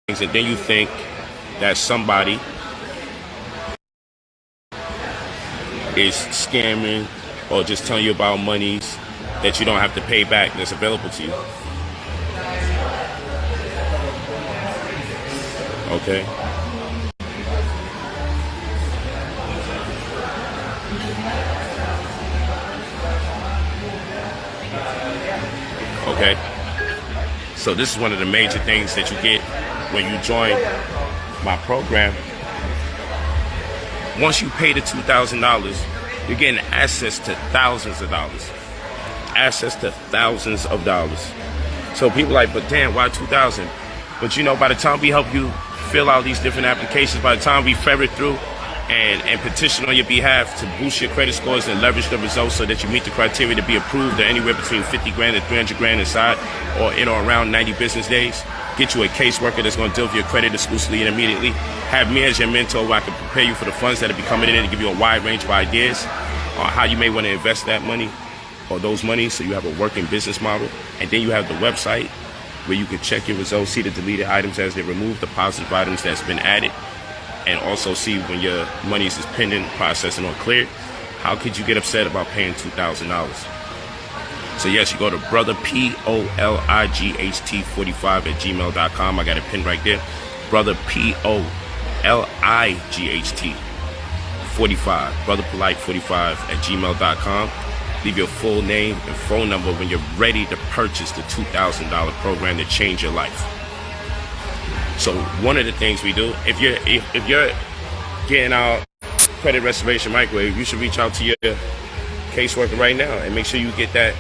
and then you think that somebody is scamming or just telling you about monies that you don't have to pay back that's available to you. Okay. Okay. So this is one of the major things that you get when you join my program. Once you pay the $2,000, you're getting access to thousands of dollars. Access to thousands of dollars. So people are like, but damn, why 2,000? But you know, by the time we help you fill out these different applications, by the time we ferret through and petition on your behalf to boost your credit scores and leverage the results so that you meet the criteria to be approved at anywhere between 50 grand and 300 grand inside or in or around 90 business days, get you a caseworker that's going to deal with your credit exclusively and immediately, have me as your mentor where I can prepare you for the funds that will be coming in and give you a wide range of ideas on how you may want to invest that money or those monies so you have a working business model. And then you have the website where you can check your results, see the deleted items as they remove, the positive items that's been added, and also see when your monies is pending, processing, or cleared. How could you get upset about paying $2,000? So yes, you go to brother POLIGHT45@gmail.com. I got it pinned right there. Brother POLIGHT45, Brother Polite 45@gmail.com. Leave your full name and phone number when you're ready to purchase the $2,000 program to change your life. So one of the things we do, if you're getting our credit restoration microwave, you should reach out to your caseworker right now and make sure you get that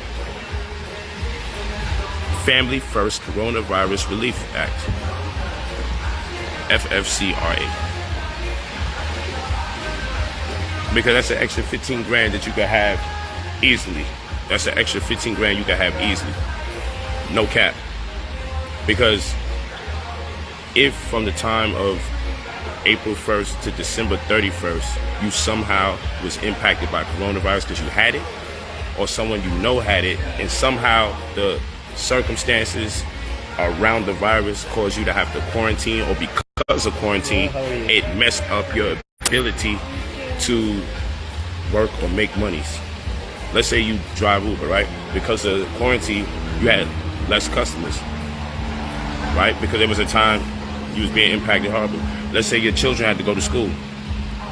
Family First Coronavirus Relief Act, FFCRA, because that's an extra 15 grand that you could have easily. That's an extra 15 grand you could have easily, no cap. Because if from the time of April 1st to December 31st, you somehow was impacted by coronavirus because you had it, or someone you know had it, and somehow the circumstances around the virus caused you to have to quarantine, or because of quarantine, it messed up your ability to work or make monies. Let's say you drive Uber, right? Because of quarantine, you had less customers, right? Because there was a time you was being impacted horribly. Let's say your children had to go to school,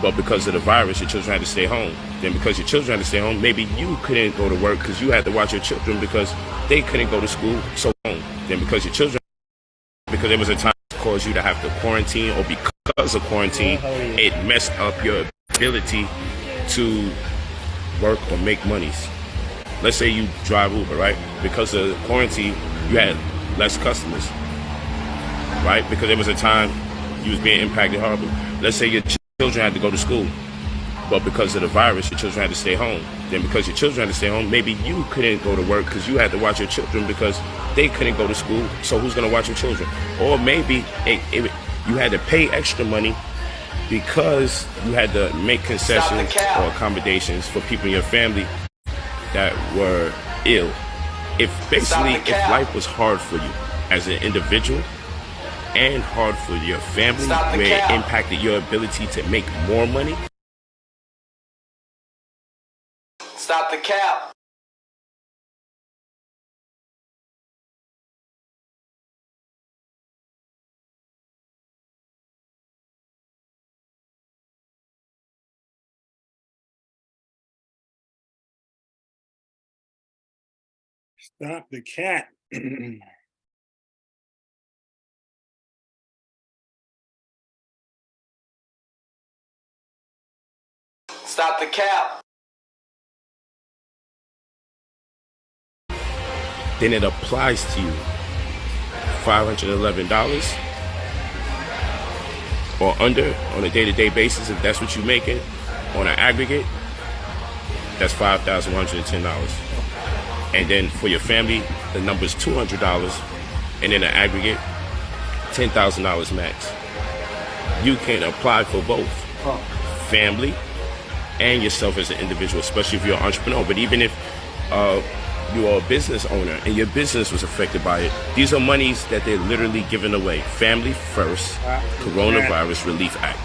but because of the virus, your children had to stay home. Then because your children had to stay home, maybe you couldn't go to work because you had to watch your children because they couldn't go to school, so home. Then because your children, because there was a time that caused you to have to quarantine, or because of quarantine, it messed up your ability to work or make monies. Let's say you drive Uber, right? Because of quarantine, you had less customers, right? Because there was a time you was being impacted horribly. Let's say your children had to go to school, but because of the virus, your children had to stay home. Then because your children had to stay home, maybe you couldn't go to work because you had to watch your children because they couldn't go to school, so who's going to watch your children? Or maybe you had to pay extra money because you had to make concessions or accommodations for people in your family that were ill. If life was hard for you as an individual and hard for your family, where it impacted your ability to make more money. Stop the cap. Stop the cat. Stop the cap. Then it applies to you $511 or under on a day-to-day basis. If that's what you're making on an aggregate, that's $5,110. And then for your family, the number is $200, and then the aggregate, $10,000 max. You can apply for both family and yourself as an individual, especially if you're an entrepreneur. But even if you are a business owner and your business was affected by it, these are monies that they're literally giving away. Family First Coronavirus Relief Act.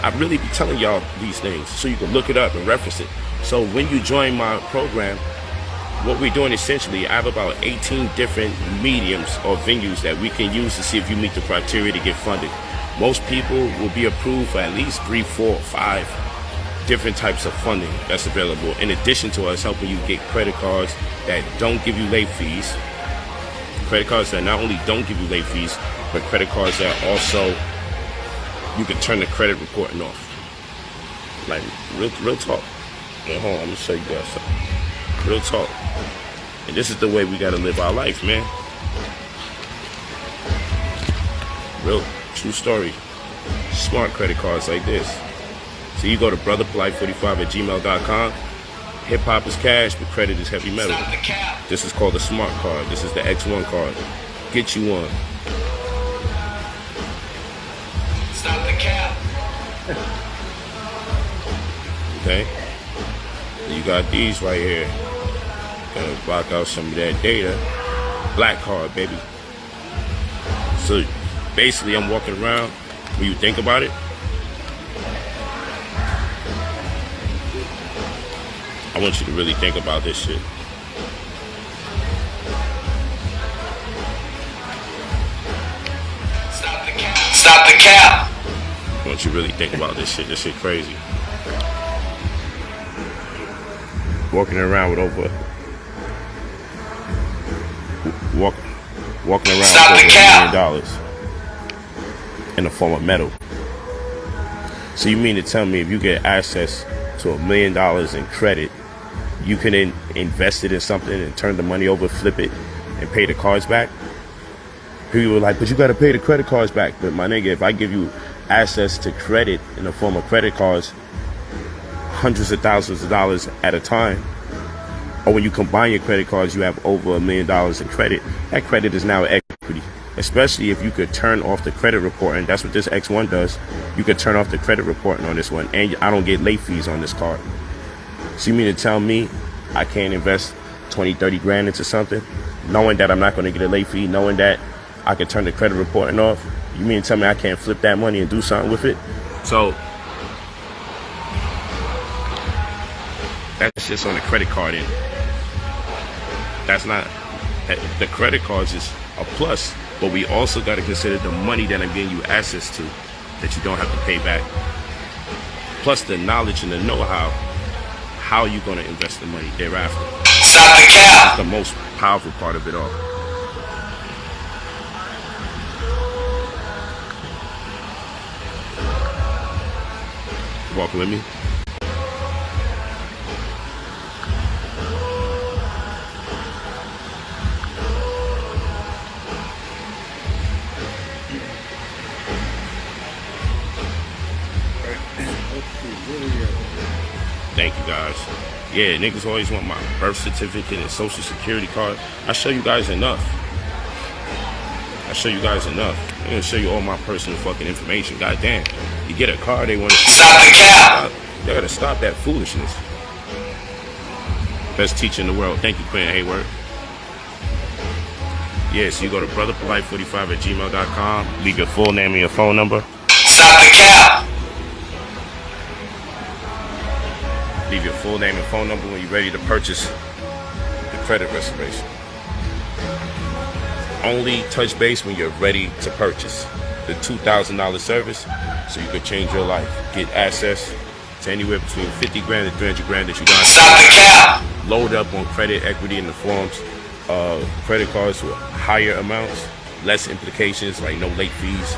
I really be telling y'all these things so you can look it up and reference it. So when you join my program, what we're doing essentially, I have about 18 different mediums or venues that we can use to see if you meet the criteria to get funded. Most people will be approved for at least 3, 4, 5 different types of funding that's available, in addition to us helping you get credit cards that don't give you late fees, credit cards that not only don't give you late fees, but credit cards that also you can turn the credit reporting off. Like real talk. Hold on, I'm gonna show you guys something. Real talk. And this is the way we gotta live our life, man. Real true story. Smart credit cards like this. So you go to brotherpolite45@gmail.com. Hip hop is cash, but credit is heavy metal. Stop the cap. This is called the Smart Card. This is the X1 card. Get you one. Stop the cap. Okay? And you got these right here. Gonna block out some of that data. Black card, baby. So basically, I'm walking around. When you think about it, I want you to really think about this shit. Stop the cap. Stop the cap. I want you to really think about this shit. This shit crazy. Walking around with over walking around Stop with the over cap. $1 million in the form of metal. So you mean to tell me if you get access to $1 million in credit, you can invest it in something and turn the money over, flip it, and pay the cards back? People were like, but you got to pay the credit cards back. But my nigga, if I give you access to credit in the form of credit cards, hundreds of thousands of dollars at a time, or when you combine your credit cards, you have over $1 million in credit. That credit is now equity, especially if you could turn off the credit reporting. That's what this X1 does. You could turn off the credit reporting on this one, and I don't get late fees on this card. So you mean to tell me I can't invest 20, 30 grand into something, knowing that I'm not going to get a late fee, knowing that I can turn the credit reporting off? You mean to tell me I can't flip that money and do something with it? So that's just on the credit card end. That's not, the credit cards is a plus, but we also got to consider the money that I'm giving you access to that you don't have to pay back. Plus the knowledge and the know-how, how you're going to invest the money thereafter. Stop the cap. That's the most powerful part of it all. Walk with me. Thank you guys. Yeah, niggas always want my birth certificate and social security card. I show you guys enough. I show you guys enough. I'm gonna show you all my personal fucking information. Goddamn. You get a car, they want to Stop the cap. They gotta stop that foolishness. Best teacher in the world. Thank you, Quinn Hayward. Yeah, so you go to brotherpolite45@gmail.com. Leave your full name and your phone number. Stop the cap. Leave your full name and phone number when you're ready to purchase the credit reservation. Only touch base when you're ready to purchase the $2,000 service so you can change your life. Get access to anywhere between 50 grand and 300 grand that you got. Stop the cap. Load up on credit equity in the forms of credit cards with higher amounts, less implications like no late fees.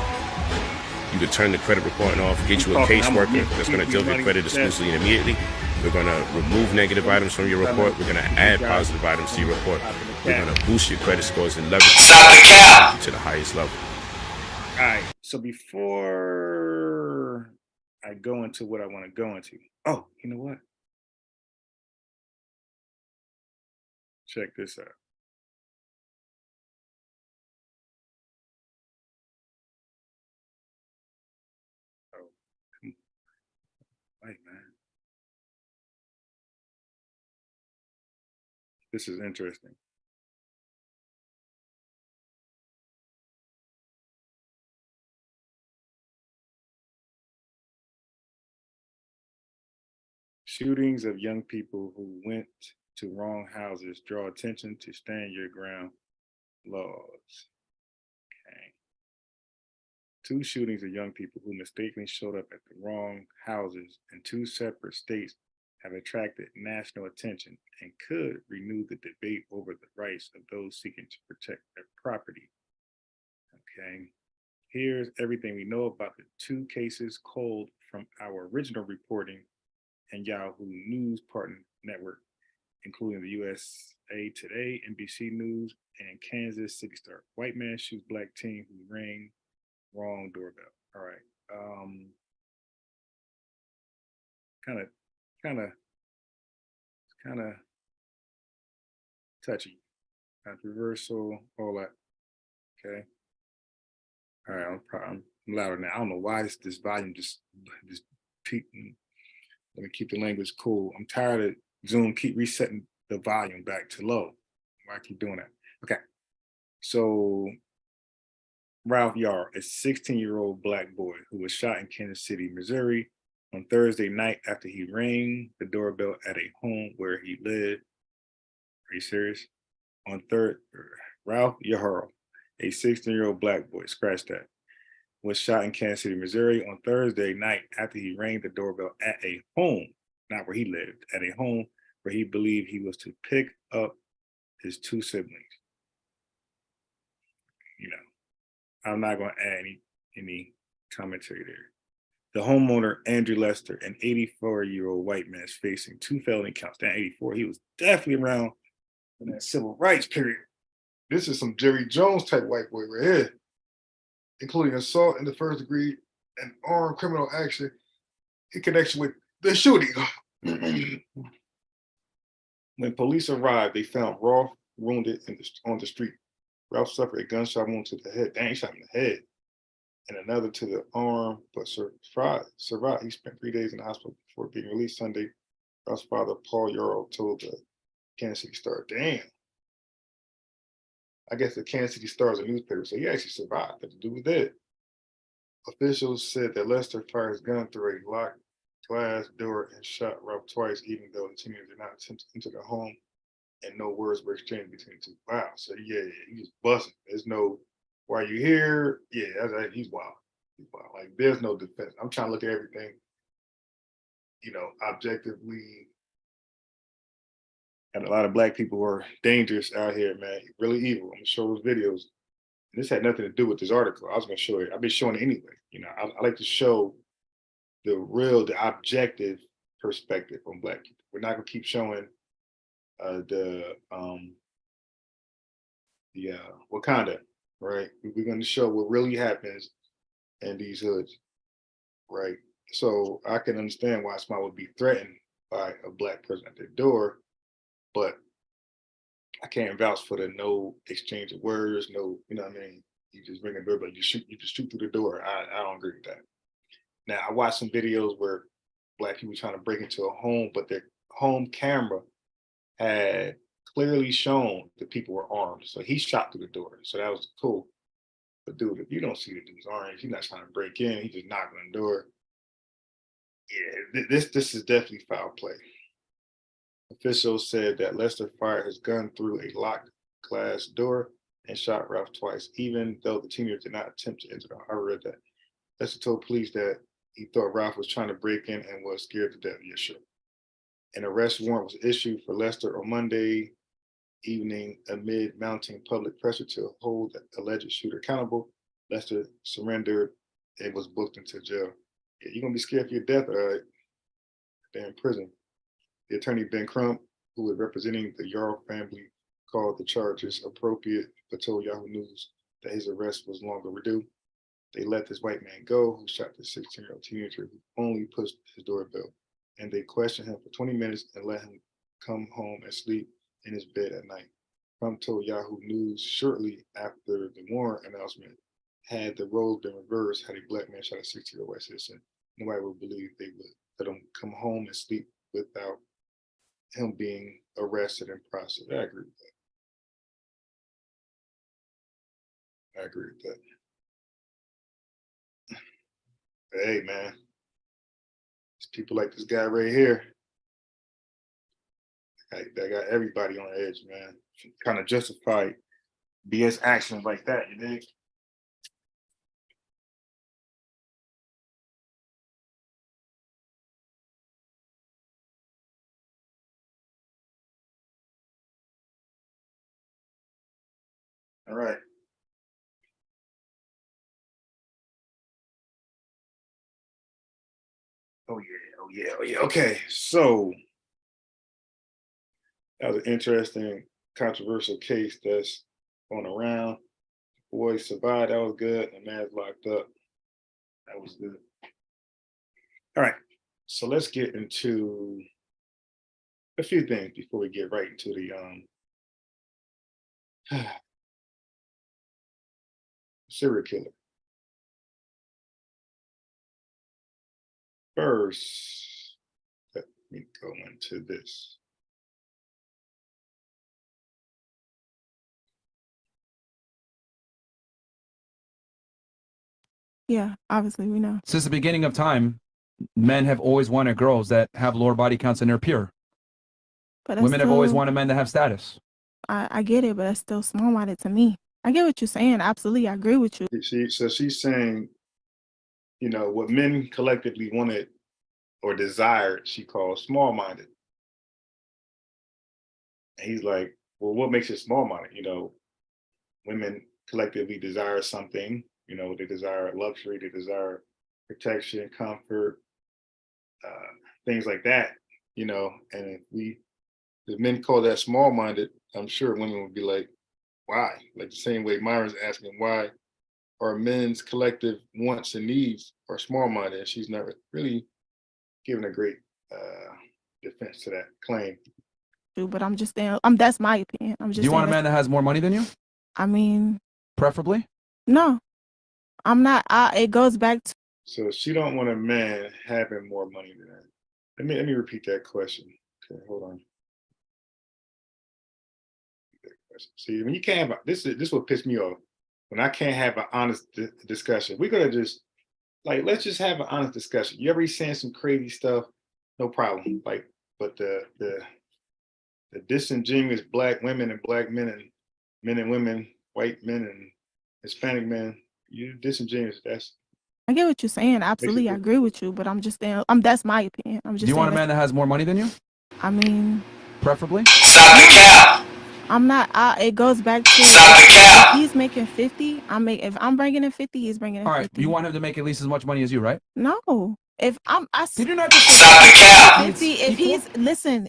You can turn the credit reporting off, get you a caseworker that's going to deal with your credit exclusively and immediately. We're going to remove negative items from your report. We're going to add positive items to your report. We're going to boost your credit scores and leverage Stop the cap. to the highest level. All right. So before I go into what I want to go into, oh, you know what? Check this out. Oh, wait, man. This is interesting. Shootings of young people who went to wrong houses draw attention to stand your ground laws. Okay. 2 shootings of young people who mistakenly showed up at the wrong houses in 2 separate states have attracted national attention and could renew the debate over the rights of those seeking to protect their property. Okay. Here's everything we know about the 2 cases culled from our original reporting and Yahoo News Partner Network, including the USA Today, NBC News, and Kansas City Star. White man shoots black teen who rang wrong doorbell. All right. Kind of touchy. Controversial, all that. Okay. All right, I'm louder now. I don't know why this volume just peaking. Let me keep the language cool. I'm tired of Zoom keep resetting the volume back to low. Why I keep doing that? Okay. So Ralph Yar, a 16-year-old black boy who was shot in Kansas City, Missouri on Thursday night after he rang the doorbell at a home where he lived. Are you serious? Ralph Yahar, a 16-year-old black boy, scratch that, was shot in Kansas City, Missouri on Thursday night after he rang the doorbell at a home, not where he lived, at a home where he believed he was to pick up his 2 siblings. You know, I'm not going to add any commentary there. The homeowner, Andrew Lester, an 84-year-old white man, is facing 2 felony counts. That 84, he was definitely around in that civil rights period. This is some Jerry Jones type white boy right here, including assault in the 1st degree and armed criminal action in connection with the shooting. When police arrived, they found Rolfe wounded on the street. Ralph suffered a gunshot wound to the head. Dang, he shot him in the head. And another to the arm, but survived. He spent 3 days in the hospital before being released Sunday. Ralph's father, Paul Yarrow, told the Kansas City Star, damn. I guess the Kansas City Star is a newspaper, so he actually survived, but the dude was dead. Officials said that Lester fired his gun through a locked glass door and shot Ralph twice, even though the teenager did not attempt to enter the home and no words were exchanged between the 2. Wow, so yeah, he just busting. There's no, why you here? Yeah, he's wild. He's wild. Like, there's no defense. I'm trying to look at everything, you know, objectively. And a lot of black people are dangerous out here, man. Really evil. I'm gonna show those videos. And this had nothing to do with this article. I was gonna show it. I've been showing it anyway. You know, I like to show the objective perspective on black people. We're not gonna keep showing the Wakanda, right? We're gonna show what really happens in these hoods, right? So I can understand why somebody would be threatened by a black person at their door, but I can't vouch for the no exchange of words, no, you know what I mean? You just ring a doorbell, you just shoot through the door. I don't agree with that. Now, I watched some videos where black people trying to break into a home, but their home camera had clearly shown that people were armed. So he shot through the door. So that was cool. But dude, if you don't see the dude's armed, he's not trying to break in, he just knocked on the door. Yeah, this is definitely foul play. Officials said that Lester fired his gun through a locked glass door and shot Ralph twice, even though the teenager did not attempt to enter the house. I read that. Lester told police that he thought Ralph was trying to break in and was scared to death. Yeah, sure. An arrest warrant was issued for Lester on Monday evening amid mounting public pressure to hold the alleged shooter accountable. Lester surrendered and was booked into jail. Yeah, you're gonna be scared for your death, they're in prison. The attorney Ben Crump, who was representing the Yarrow family, called the charges appropriate, but told Yahoo News that his arrest was long overdue. They let this white man go, who shot the 16-year-old teenager who only pushed his doorbell, and they questioned him for 20 minutes and let him come home and sleep in his bed at night. Crump told Yahoo News shortly after the warrant announcement, had the roles been reversed, had a black man shot a 60-year-old white citizen, nobody would believe they would let him come home and sleep without him being arrested and processed. I agree with that. I agree with that. But hey, man, it's people like this guy right here. That got everybody on edge, man. Kind of justify BS actions like that, you dig? All right. Oh yeah, oh yeah, oh yeah. Okay, so that was an interesting, controversial case that's going around. Boy survived. That was good. The man's locked up. That was good. All right. So let's get into a few things before we get right into the serial killer. First, let me go into this. Yeah, obviously we know. Since the beginning of time, men have always wanted girls that have lower body counts and they're pure. But that's Women have always still- wanted men that have status. I get it, but that's still small-minded to me. I get what you're saying. Absolutely, I agree with you. So she's saying, you know, what men collectively wanted or desired, she calls small-minded. And he's like, well, what makes it small-minded? You know, women collectively desire something. You know, they desire luxury, they desire protection, comfort, things like that. You know, and if the men call that small-minded, I'm sure women would be like, why? Like the same way Myra's asking, why are men's collective wants and needs are small-minded? And she's never really given a great defense to that claim. But I'm just saying, that's my opinion. I'm just Do you saying want a man that has more money than you? I mean, Preferably? no, I'm not. It goes back to So she don't want a man having more money than that. Let me repeat that question. Okay, hold on. See, when you can't have this what pissed me off. When I can't have an honest discussion, we're gonna just let's just have an honest discussion. You ever saying some crazy stuff? No problem. But the disingenuous black women and black men and men and women, white men and Hispanic men, you disingenuous. I get what you're saying. Absolutely, I agree with you. But I'm just saying, that's my opinion. I'm just. Do you saying want a man that has more money than you? I mean, Preferably? Stop the cap. I'm not. It goes back to Stop the cap. if he's making 50. If I'm bringing in 50, he's bringing in All right. 50. You want him to make at least as much money as you, right? No. If Did you not just Stop the cap. 50,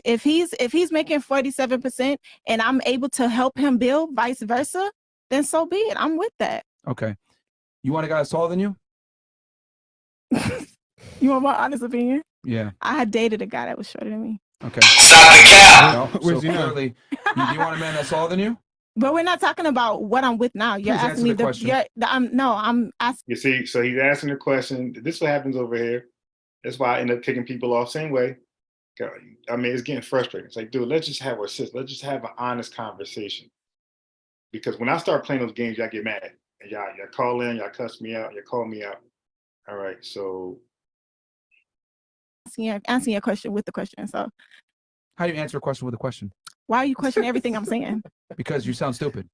if he's making 47% and I'm able to help him build, vice versa, then so be it. I'm with that. Okay. You want a guy that's taller than you? You want my honest opinion? Yeah. I had dated a guy that was shorter than me. Okay. Stop the cap. No, Where's so he now? clearly, do you want a man that's taller than you? But we're not talking about what I'm with now. You're Please asking answer me the question. I'm asking. You see, so he's asking the question. This is what happens over here. That's why I end up kicking people off. Same way. I mean, it's getting frustrating. It's like, dude, let's just have let's just have an honest conversation. Because when I start playing those games, y'all get mad. And y'all call in, y'all cuss me out, y'all call me out. All right, so Answering your question with the question. So How do you answer a question with a question? why are you questioning everything I'm saying? Because you sound stupid.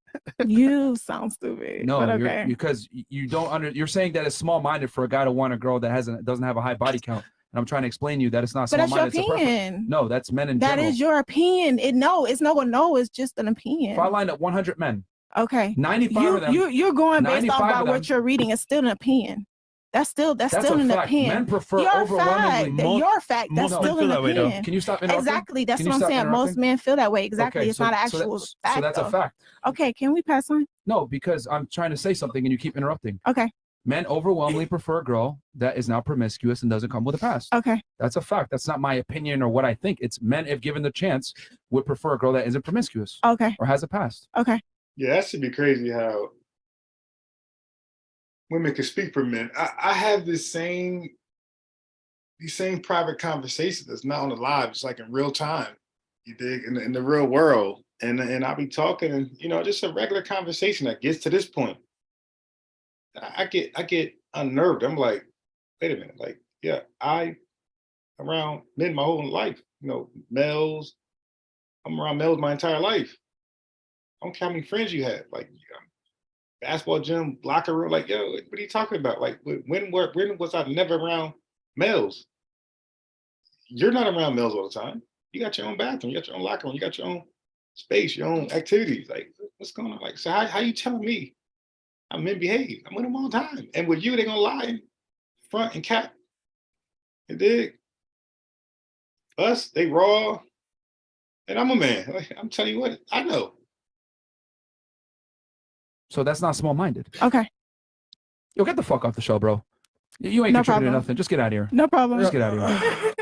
You sound stupid. No, but okay. because you don't you're saying that it's small-minded for a guy to want a girl that doesn't have a high body count. And I'm trying to explain to you that it's not But that's your small-minded. It's a preference. opinion. No, that's men in That general. is your opinion. It's just an opinion. If I lined up 100 men, Okay. 95 of them. You're going based off 95 about of what them- you're reading. It's still an opinion. That's still That's an a fact. opinion. Men prefer Your overwhelmingly. fact. Your fact. That's most men still feel an that way, though. opinion. Can you stop interrupting? Exactly. That's Can what you I'm stop saying. Most interrupting? men feel that way. Exactly. Okay, It's not an actual fact. So that's a though. fact. Okay. Can we pass on? No, because I'm trying to say something and you keep interrupting. Okay. Men overwhelmingly prefer a girl that is not promiscuous and doesn't come with a past. Okay. That's a fact. That's not my opinion or what I think. It's men, if given the chance, would prefer a girl that isn't promiscuous Okay. or has a past. Okay. yeah, that should be crazy how women can speak for men. I have these same private conversations that's not on the live. It's like in real time. You dig in the real world, and I'll be talking, and just a regular conversation that gets to this point. I get unnerved. I'm like, wait a minute, like, yeah, I around men my whole life. Males. I'm around males my entire life. I don't care how many friends you have. Like, basketball gym, locker room. Like, yo, what are you talking about? Like, when was I never around males? You're not around males all the time. You got your own bathroom, you got your own locker room, you got your own space, your own activities. Like, what's going on? Like, so how you telling me how men behave? I'm with them all the time. And with you, they're gonna lie in front and cap. You dig? Us, they raw. And I'm a man. Like, I'm telling you what, I know. So that's not small-minded. Okay. Yo, get the fuck off the show, bro. You ain't No contributing problem. nothing. Just get out of here. No problem. Just get out of here.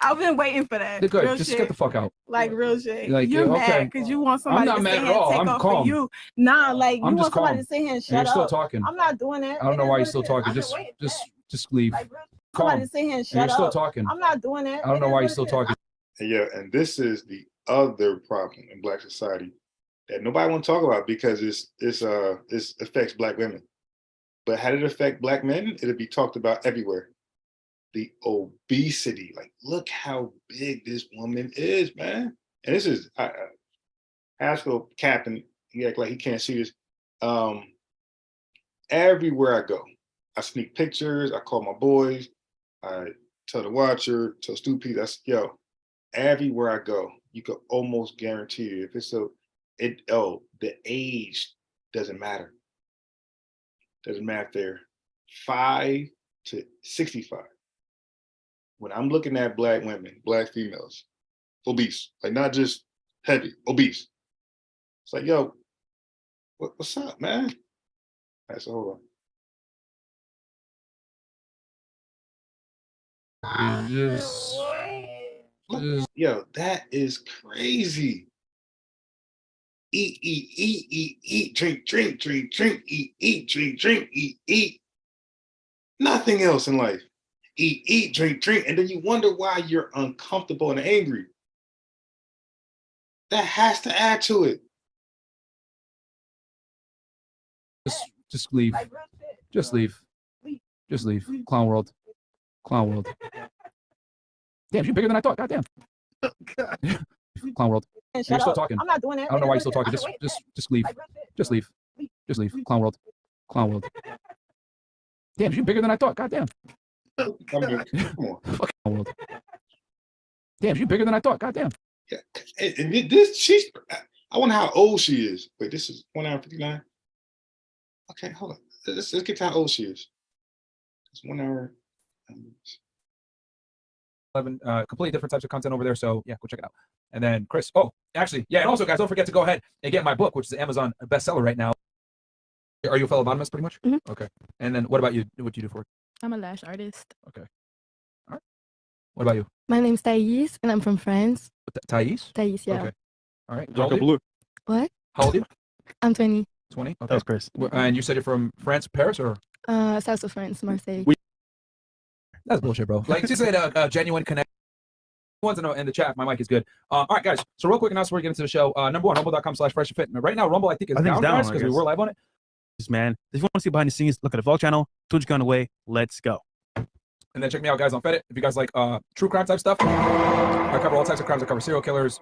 I've been waiting for that. Good. Real Just shit. get the fuck out. Like real shit. Like, You're okay. mad because you want somebody not to mad sit at here and all. take I'm off calm. for you. Nah, like I'm you just want somebody calm. to sit here and And shut you're up. still talking. I'm not doing that. I don't know It why you're is still what it is. talking. I've been waiting for that. Just leave. Like, somebody Calm. to sit here and And shut you're still up. talking. I'm not doing that. I don't know why you're still talking. And yeah, and this is the other problem in Black society that nobody want to talk about because it affects Black women. But had it affect Black men, it'd be talked about everywhere. The obesity, like, look how big this woman is, man. And this is Haskell captain. He act like he can't see this. Everywhere I go, I sneak pictures. I call my boys. I tell the watcher, tell Stu that's everywhere I go, you could almost guarantee if it's the age doesn't matter. Doesn't matter if they're 5 to 65. When I'm looking at Black women, Black females, obese, like not just heavy, obese. It's like, yo, what's up, man? All right, so hold on. Yo, that is crazy. Eat, drink, eat, drink, eat. Nothing else in life. Eat, drink, and then you wonder why you're uncomfortable and angry. That has to add to it. Just leave. Just leave. Just leave. Clown world. Clown world. Damn, you're bigger than I thought. Goddamn. Clown world. You're still talking. I'm not doing that. I don't know why you're still talking. Just leave. Just leave. Just leave. Clown world. Clown world. Damn, you're bigger than I thought. Goddamn. Come on. Fuck clown world. Damn, you're bigger than I thought. Goddamn. Yeah. And I wonder how old she is. Wait, this is 1 hour 59. Okay, hold on. Let's get to how old she is. It's 1 hour. 11 completely different types of content over there. So yeah, go check it out. And then Chris, oh, actually, yeah, and also guys, don't forget to go ahead and get my book, which is Amazon bestseller right now. Are you a phlebotomist pretty much? Mhm. Okay. And then what about you? What do you do for it? I'm a lash artist. Okay. All right. What about you? My name's Thais, and I'm from France. Thais? Thais, yeah. Okay. All right. How old are you? What? How old are you? I'm 20. 20? Okay. That was Chris. And you said you're from France, Paris, or? South of France, Marseille. That's bullshit, bro. Like, just said a genuine connection. Ones in the chat, my mic is good. All right, guys. So real quick announcement before we get into the show. Number one, rumble.com/freshfit. Right now, Rumble I think is down, guys, because we were live on it. Man, if you want to see behind the scenes, look at the vlog channel. 200 gone away. Let's go. And then check me out, guys, on Fedit. If you guys like true crime type stuff, I cover all types of crimes. I cover serial killers,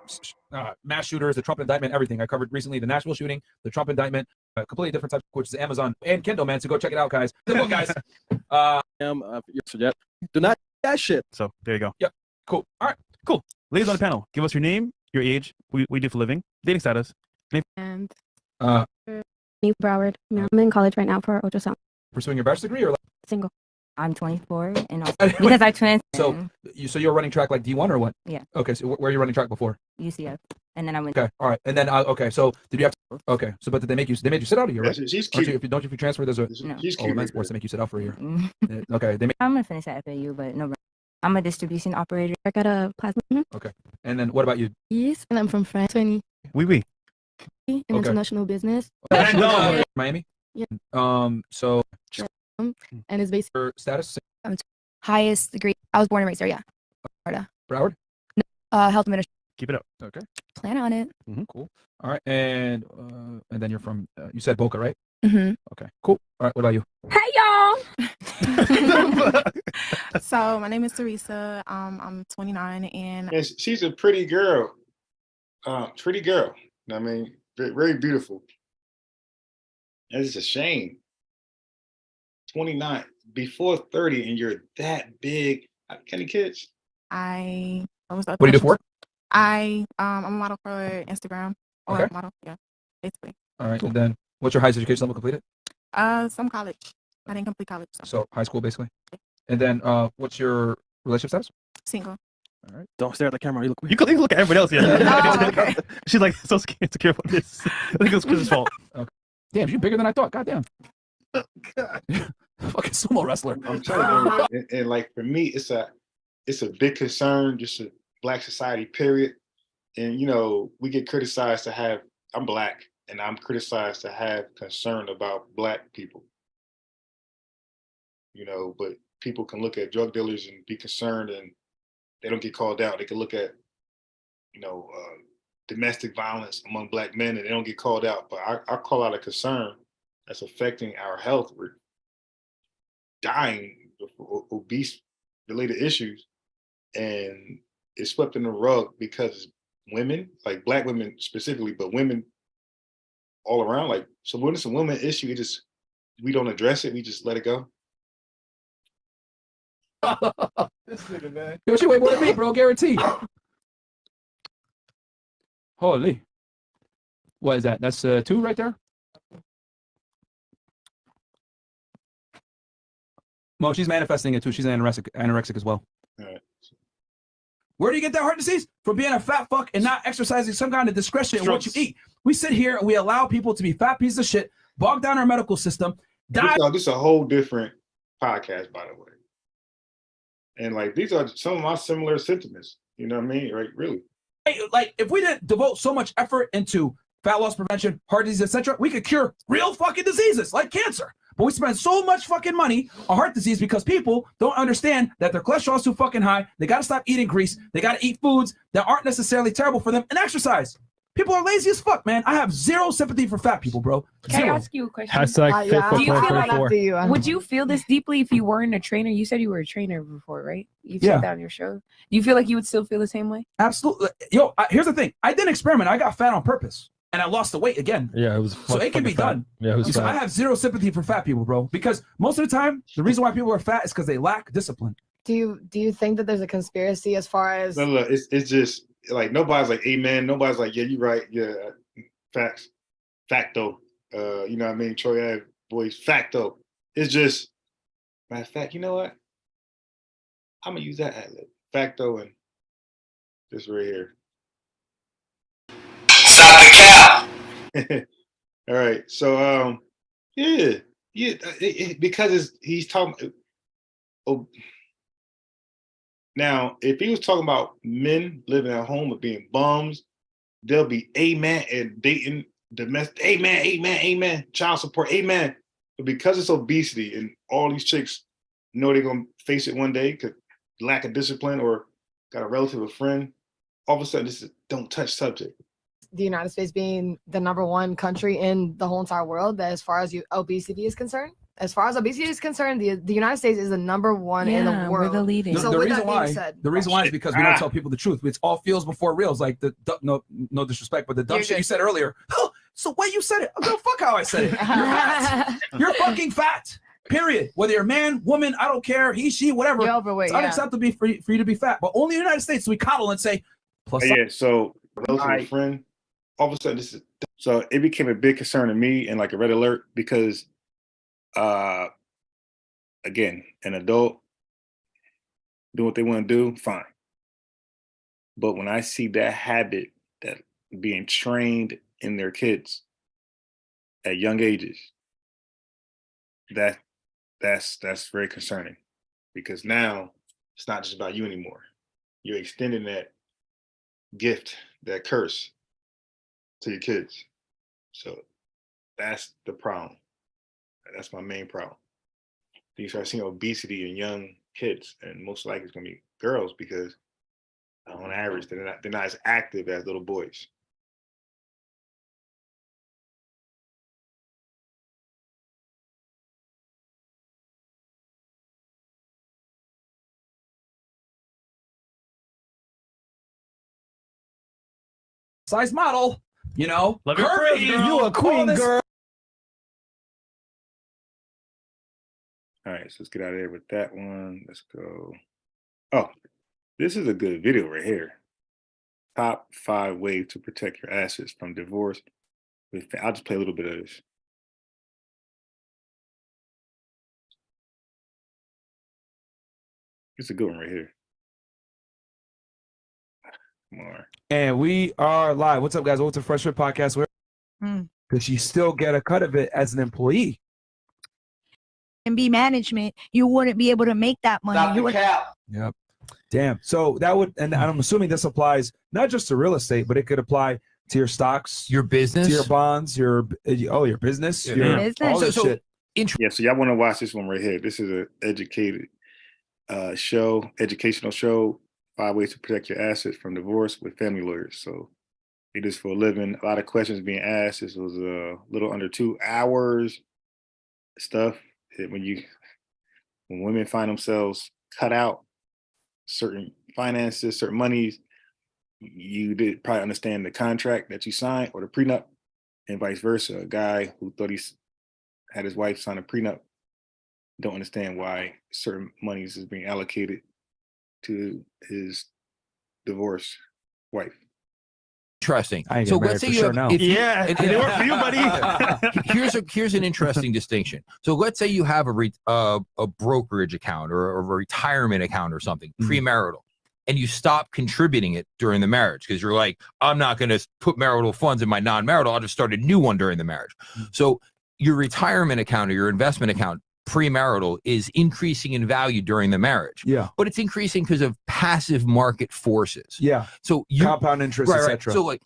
mass shooters, the Trump indictment, everything. I covered recently the Nashville shooting, the Trump indictment, completely different types, which is Amazon and Kindle, man. So go check it out, guys. The book, guys. Do not that shit. So there you go. Yep. Cool. All right. Cool. Ladies on the panel, give us your name, your age, we do for a living, dating status. And Eve Broward. I'm in college right now for ultrasound. Pursuing your bachelor's degree or like, Single. I'm 24 and also because I trans. so you're running track like D1 or what? Yeah. Okay. So where are you running track before? UCF, and then I went. Okay. All right. And then okay. So did you have to? Okay. So but did they made you sit out a year, right? She's Don't cute. you if you transfer there's a No. She's oh cute. men's sports to make you sit out for a year. Mm. Okay. They make, I'm gonna finish at FAU, but no. I'm a distribution operator. Work at a plasma. and then what about you? Thais, and I'm from France. 20. Oui. In international business. No. Miami. Yeah. So And it's basically your status Highest degree. I was born and raised there. Yeah. Florida. Broward. Health administration. Keep it up. Okay. Plan on it. Cool. All right. And then you're from you said Boca, right? hmm Okay. Cool. All right. What about you? Hey y'all. So my name is Teresa. I'm 29 and And she's a pretty girl. Pretty girl. I mean, very beautiful. And it's a shame. 29, before 30, and you're that big. How many kids? what was the other What do you do for question? work? I'm a model for Instagram. Or Okay. model, yeah, basically. All right. And then what's your highest education level completed? Some college. I didn't complete college. So high school, basically. And then what's your relationship status? Single. All right. Don't stare at the camera. You can look at everybody else. Yeah. Oh, okay. She's like so insecure about this. I think it's Chris's fault. Damn, you're bigger than I thought. Goddamn. Fucking sumo wrestler. I'm telling you, and like for me, it's a big concern, just a Black society, period. And you know, we get criticized to have. I'm Black, and I'm criticized to have concern about Black people. You know, but people can look at drug dealers and be concerned, and they don't get called out. They can look at, you know, domestic violence among Black men, and they don't get called out. But I call out a concern that's affecting our health. We're dying of obese related issues, and it's swept in the rug because women, like Black women specifically, but women all around. Like, so when it's a woman issue, we don't address it. We just let it go. This nigga, man. Yo, she weigh more than me, bro. Guaranteed. Holy. What is that? That's 2 right there? Mo, she's manifesting it too. She's anorexic as well. All right. Where do you get that heart disease? From being a fat fuck and not exercising some kind of discretion in what you eat. We sit here and we allow people to be fat pieces of shit, bog down our medical system, die. This is a whole different podcast, by the way. And like, these are some of my similar sentiments. You know what I mean? Right? Really. Hey, like, if we didn't devote so much effort into fat loss prevention, heart disease, etc., we could cure real fucking diseases like cancer. But we spend so much fucking money on heart disease because people don't understand that their cholesterol is too fucking high. They got to stop eating grease. They got to eat foods that aren't necessarily terrible for them and exercise. People are lazy as fuck, man. I have zero sympathy for fat people, bro. Can I Zero. ask you a question? Hashtag fit for Do you feel like 2024. Would you feel this deeply if you weren't a trainer? You said you were a trainer before, right? You said Yeah. that on your show. Do you feel like you would still feel the same way? Absolutely. Yo, here's the thing. I didn't experiment. I got fat on purpose. And I lost the weight again. Yeah, it was. So it can be done. Yeah, it was. So I have zero sympathy for fat people, bro. Because most of the time, the reason why people are fat is because they lack discipline. Do you think that there's a conspiracy as far as No, it's just like nobody's like, amen. Nobody's like, yeah, you're right. Yeah, facts, facto. You know what I mean? Troy Ave voice, facto. It's just, matter of fact, you know what? I'm gonna use that ad lib, facto, and this right here. Stop the cap. All right, so yeah, because he's talking. Oh, now if he was talking about men living at home or being bums, they'll be amen and dating domestic, amen, child support, amen. But because it's obesity and all these chicks know they're gonna face it one day because lack of discipline or got a relative or friend, all of a sudden this is don't touch subject. the United States being the #1 country in the whole entire world that as far as obesity is concerned? As far as obesity is concerned, the United States is the #1 in the world. We're the leading. So the with reason that being why, said- the reason why is because we don't tell people the truth. It's all feels before reals. Like no disrespect, but the dumb You're shit good. you said earlier. Oh, so what you said it? I don't give a fuck how I said it. You're fat. You're fucking fat. Period. Whether you're a man, woman, I don't care. He, she, whatever. You're overweight, It's yeah. unacceptable for you to be fat. But only in the United States do we coddle and say plus. Yeah, so relative friend, all of a sudden this is so it became a big concern to me and like a red alert because again, an adult doing what they want to do, fine. But when I see that habit that being trained in their kids at young ages, that's very concerning because now it's not just about you anymore. You're extending that gift, that curse to your kids. So that's the problem. That's my main problem. You start seeing obesity in young kids, and most likely it's gonna be girls because On average, they're not as active as little boys. Size model, you know. Love your curvy, curves, girl. you a queen, girl. All right, so let's get out of there with that one. Let's go. Oh, this is a good video right here. Top 5 ways to protect your assets from divorce. I'll just play a little bit of this. It's a good one right here. Come on. And we are live. What's up, guys? Welcome to Fresh Fit Podcast. Where because you still get a cut of it as an employee. And be management, you wouldn't be able to make that money. Stop You the would, cap. Yep. Damn. So that would, and I'm assuming this applies not just to real estate, but it could apply to your stocks, your business, to your bonds, your business, your business. all this shit. Yeah, so y'all want to watch this one right here. This is an educational show, 5 ways to protect your assets from divorce with family lawyers. So they do this for a living. A lot of questions being asked. This was a little under 2 hours stuff. When women find themselves cut out certain finances, certain monies, you did probably understand the contract that you signed or the prenup, and vice versa. A guy who thought he had his wife sign a prenup don't understand why certain monies is being allocated to his divorced wife. Interesting. I ain't So getting let's say married you for have, sure now. if you- Yeah, and- it didn't work for you, buddy. here's an interesting distinction. So let's say you have a brokerage account or a retirement account or something premarital, and you stop contributing it during the marriage because you're like, I'm not going to put marital funds in my non-marital. I'll just start a new one during the marriage. So your retirement account or your investment account premarital is increasing in value during the marriage. Yeah. But it's increasing because of passive market forces. Yeah. So you Compound interest, right. etc. So like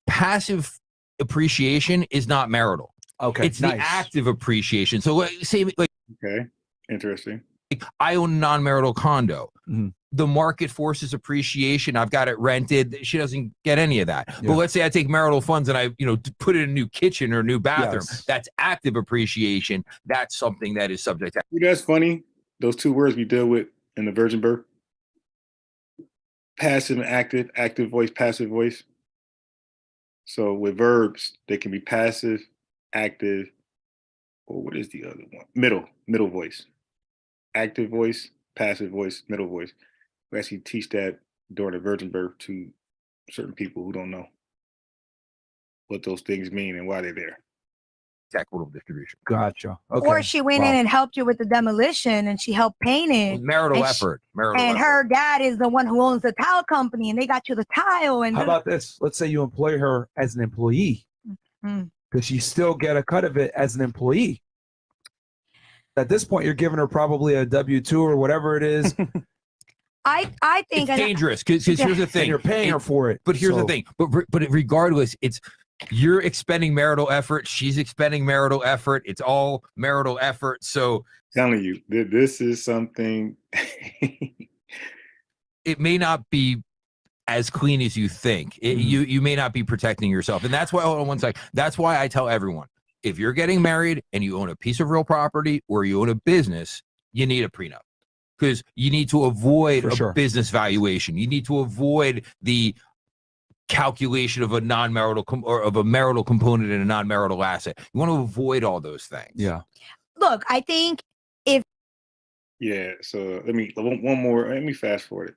passive appreciation is not marital. Okay. It's nice. the active appreciation. So say like Okay, interesting. I own a non-marital condo. Mhm. The market forces appreciation. I've got it rented. She doesn't get any of that. Yeah. But let's say I take marital funds and I, put in a new kitchen or a new bathroom. Yes. That's active appreciation. That's something that is subject to. That's funny. Those 2 words we deal with in the virgin birth. Passive and active, active voice, passive voice. So with verbs, they can be passive, active, or what is the other one? Middle voice. Active voice, passive voice, middle voice. We actually teach that during the virgin birth to certain people who don't know what those things mean and why they're there. Equitable distribution. Gotcha. Okay. Or she went in and helped you with the demolition, and she helped paint it. Marital And effort. And her dad is the one who owns the tile company, and they got you the tile. And How about this? Let's say you employ her as an employee, because you still get a cut of it as an employee. At this point, you're giving her probably a W-2 or whatever it is. I think It's dangerous because here's the thing. And you're paying her for it. But here's the So- thing. But regardless, you're expending marital effort. She's expending marital effort. It's all marital effort. So Telling you, this is something. it may not be as clean as you think. You may not be protecting yourself. And that's why, hold on one sec. That's why I tell everyone, if you're getting married and you own a piece of real property or you own a business, you need a prenup because you need to avoid a business valuation. You need to avoid the calculation of a non-marital or of a marital component in a non-marital asset. You want to avoid all those things. Yeah. Look, I think Yeah, so let me fast forward it.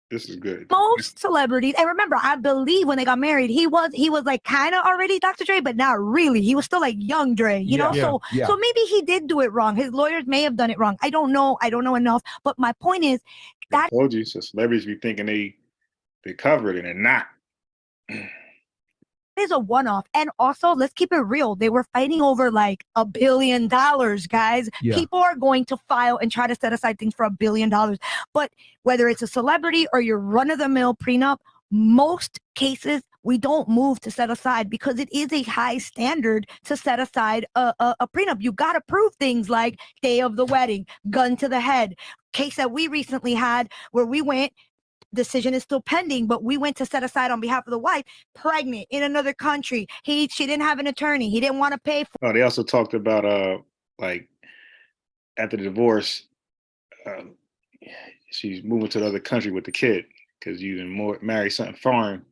This is good. most celebrities, and remember, I believe when they got married, he was like kind of already Dr. Dre, but not really. He was still like young Dre, you know? So maybe he did do it wrong. His lawyers may have done it wrong. I don't know enough. But my point is I told you, so celebrities be thinking they covered it and not. is a one-off. And also, let's keep it real. They were fighting over like $1 billion, guys. Yeah. People are going to file and try to set aside things for $1 billion. But whether it's a celebrity or your run-of-the-mill prenup, most cases we don't move to set aside because it is a high standard to set aside a prenup. You got to prove things like day of the wedding, gun to the head. Case that we recently had where we went decision is still pending, but we went to set aside on behalf of the wife, pregnant in another country. She didn't have an attorney. He didn't want to pay for. Oh, they also talked about like after the divorce, she's moving to the other country with the kid because you can marry something foreign,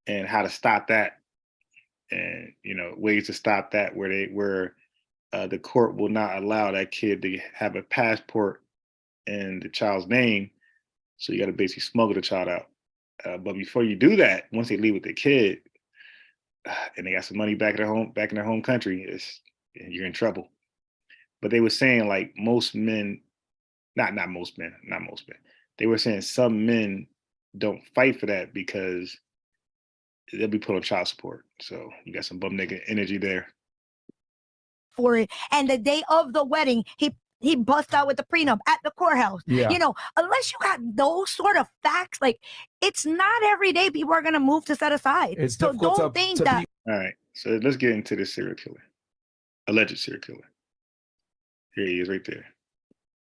and how to stop that, and ways to stop that where the court will not allow that kid to have a passport in the child's name. So you got to basically smuggle the child out. But before you do that, once they leave with the kid, and they got some money back in their home country, you're in trouble. But they were saying like most men, not most men. They were saying some men don't fight for that because they'll be put on child support. So you got some bum nigga energy there. For it, and the day of the wedding, he bust out with the prenup at the courthouse. Yeah. Unless you got those sort of facts, like it's not every day people are gonna move to set aside. It's so difficult don't to think be- that. All right, so let's get into this serial killer, alleged serial killer. Here he is, right there.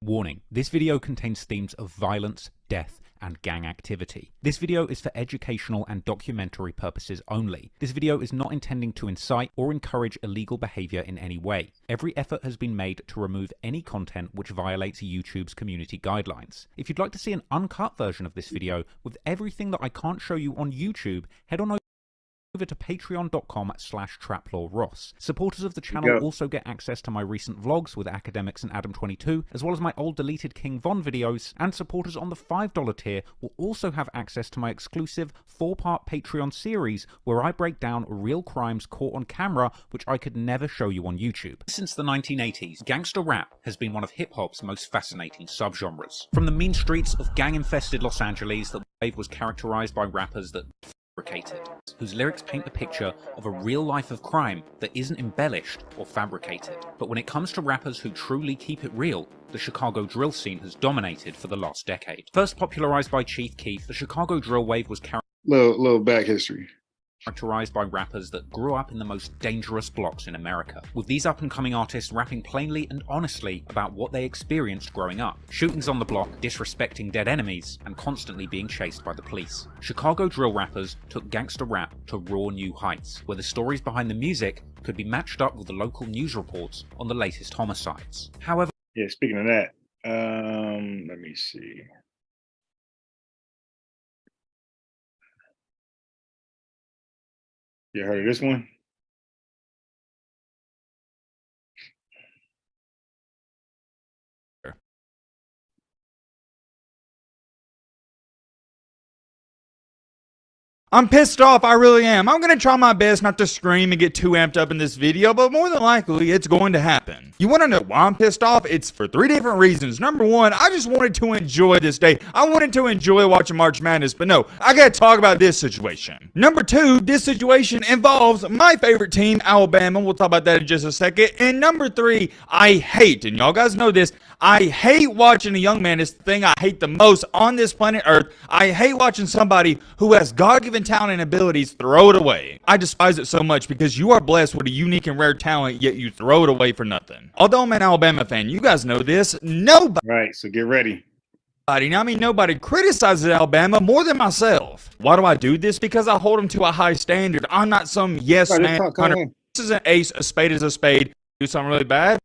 Warning, this video contains themes of violence, death, and gang activity. This video is for educational and documentary purposes only. This video is not intending to incite or encourage illegal behavior in any way. Every effort has been made to remove any content which violates YouTube's community guidelines. If you'd like to see an uncut version of this video with everything that I can't show you on YouTube, head on over to patreon.com/traplawross. Supporters of the channel also get access to my recent vlogs with Academics and Adam22, as well as my old deleted King Von videos, and supporters on the $5 tier will also have access to my exclusive 4-part Patreon series where I break down real crimes caught on camera which I could never show you on YouTube. Since the 1980s, gangster rap has been one of hip-hop's most fascinating subgenres. From the mean streets of gang-infested Los Angeles, the wave was characterized by rappers that whose lyrics paint a picture of a real life of crime that isn't embellished or fabricated. But when it comes to rappers who truly keep it real, the Chicago drill scene has dominated for the last decade. First popularized by Chief Keef, the Chicago drill wave was little back history. Characterized by rappers that grew up in the most dangerous blocks in America, with these up-and-coming artists rapping plainly and honestly about what they experienced growing up. Shootings on the block, disrespecting dead enemies, and constantly being chased by the police. Chicago drill rappers took gangster rap to raw new heights, where the stories behind the music could be matched up with the local news reports on the latest homicides. However, yeah, speaking of that, let me see. You heard of this one? I'm pissed off, I really am. I'm gonna try my best not to scream and get too amped up in this video, but more than likely, it's going to happen. You wanna know why I'm pissed off? It's for 3 different reasons. Number 1, I just wanted to enjoy this day. I wanted to enjoy watching March Madness, but no, I gotta talk about this situation. Number 2, this situation involves my favorite team, Alabama. We'll talk about that in just a second. And number 3, I hate, and y'all guys know this, I hate watching a young man. It's the thing I hate the most on this planet Earth. I hate watching somebody who has God-given talent and abilities throw it away. I despise it so much because you are blessed with a unique and rare talent, yet you throw it away for nothing. Although I'm an Alabama fan, you guys know this, nobody. Right, so get ready. Nobody criticizes Alabama more than myself. Why do I do this? Because I hold them to a high standard. I'm not some yes man. This is an ace, a spade is a spade. Do something really bad.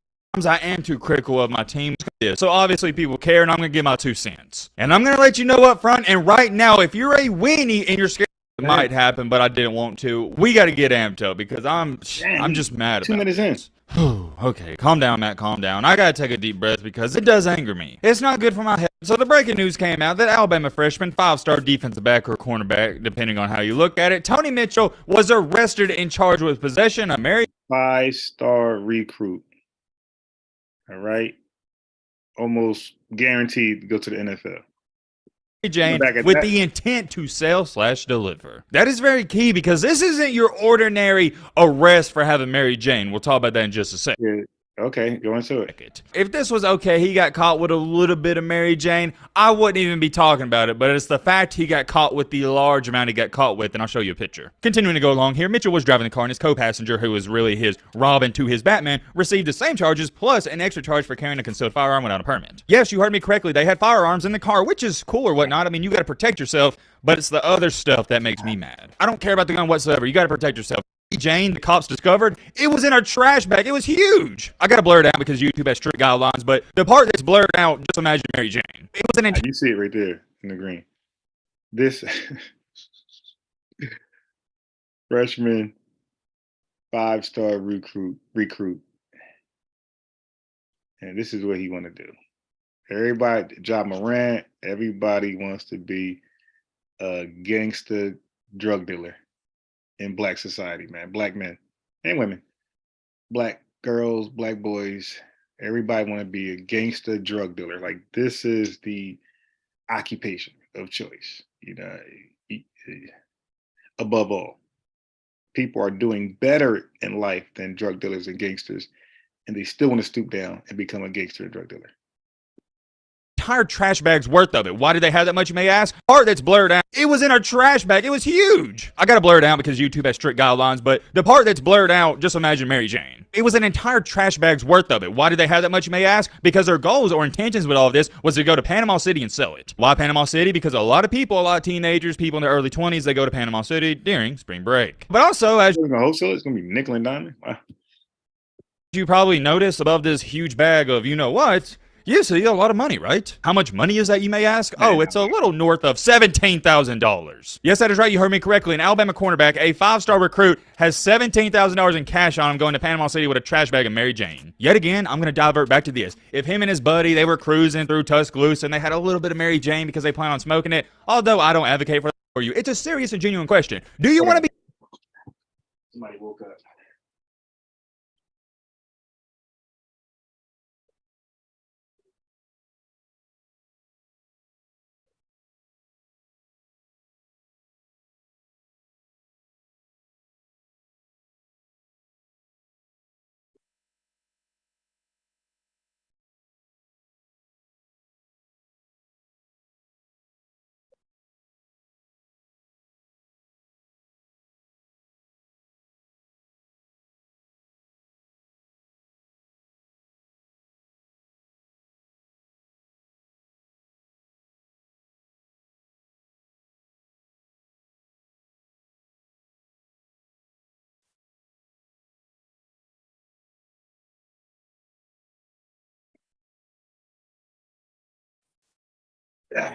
I am too critical of my team. So obviously people care, and I'm going to give my 2 cents. And I'm going to let you know up front and right now, if you're a weenie and you're scared it might happen, but I didn't want to, we got to get amped up because I'm just mad about 2 minutes in. Okay, calm down, Matt, calm down. I gotta take a deep breath because it does anger me. It's not good for my health. So the breaking news came out that Alabama freshman, 5-star defensive back or cornerback, depending on how you look at it, Tony Mitchell was arrested and charged with possession of 5-star recruit. All right. Almost guaranteed to go to the NFL. Jane with the intent to sell/deliver. That is very key because this isn't your ordinary arrest for having Mary Jane. We'll talk about that in just a second. Yeah, Okay, go into it. If this was okay, he got caught with a little bit of Mary Jane, I wouldn't even be talking about it, but it's the fact he got caught with the large amount he got caught with, and I'll show you a picture. Continuing to go along here, Mitchell was driving the car, and his co-passenger, who was really his Robin to his Batman, received the same charges plus an extra charge for carrying a concealed firearm without a permit. Yes, you heard me correctly, they had firearms in the car, which is cool or whatnot. I mean, you gotta protect yourself, but it's the other stuff that makes me mad. I don't care about the gun whatsoever, you gotta protect yourself. Jane, the cops discovered, it was in our trash bag. It was huge. I gotta blur it out because YouTube has strict guidelines, but the part that's blurred out, just imagine Mary Jane. It was an You see it right there in the green. This freshman 5-star recruit. And this is what he want to do. Everybody, Ja Morant, everybody wants to be a gangster drug dealer in black society, man. Black men and women, black girls, black boys, everybody want to be a gangster drug dealer. Like, this is the occupation of choice, you know. Above all, people are doing better in life than drug dealers and gangsters, and they still want to stoop down and become a gangster and drug dealer. entire trash bag's worth of it. Why did they have that much, you may ask? Part that's blurred out, it was in our trash bag. It was huge. I gotta blur it out because YouTube has strict guidelines, but the part that's blurred out, just imagine Mary Jane. It was an entire trash bag's worth of it. Why did they have that much, you may ask? Because their goals or intentions with all of this was to go to Panama City and sell it. Why Panama City? Because a lot of people, a lot of teenagers, people in their early 20s, they go to Panama City during spring break. But also, as We're gonna wholesale, it's gonna be nickel and diamond. Wow. you probably notice above this huge bag of you know what, you see a lot of money, right? How much money is that, you may ask? Oh, it's a little north of $17,000. Yes, that is right. You heard me correctly. An Alabama cornerback, a 5-star recruit, has $17,000 in cash on him going to Panama City with a trash bag of Mary Jane. Yet again, I'm going to divert back to this. If him and his buddy, they were cruising through Tuscaloosa and they had a little bit of Mary Jane because they plan on smoking it, although I don't advocate for you, it's a serious and genuine question. Do you want to be... Somebody woke up. Yeah.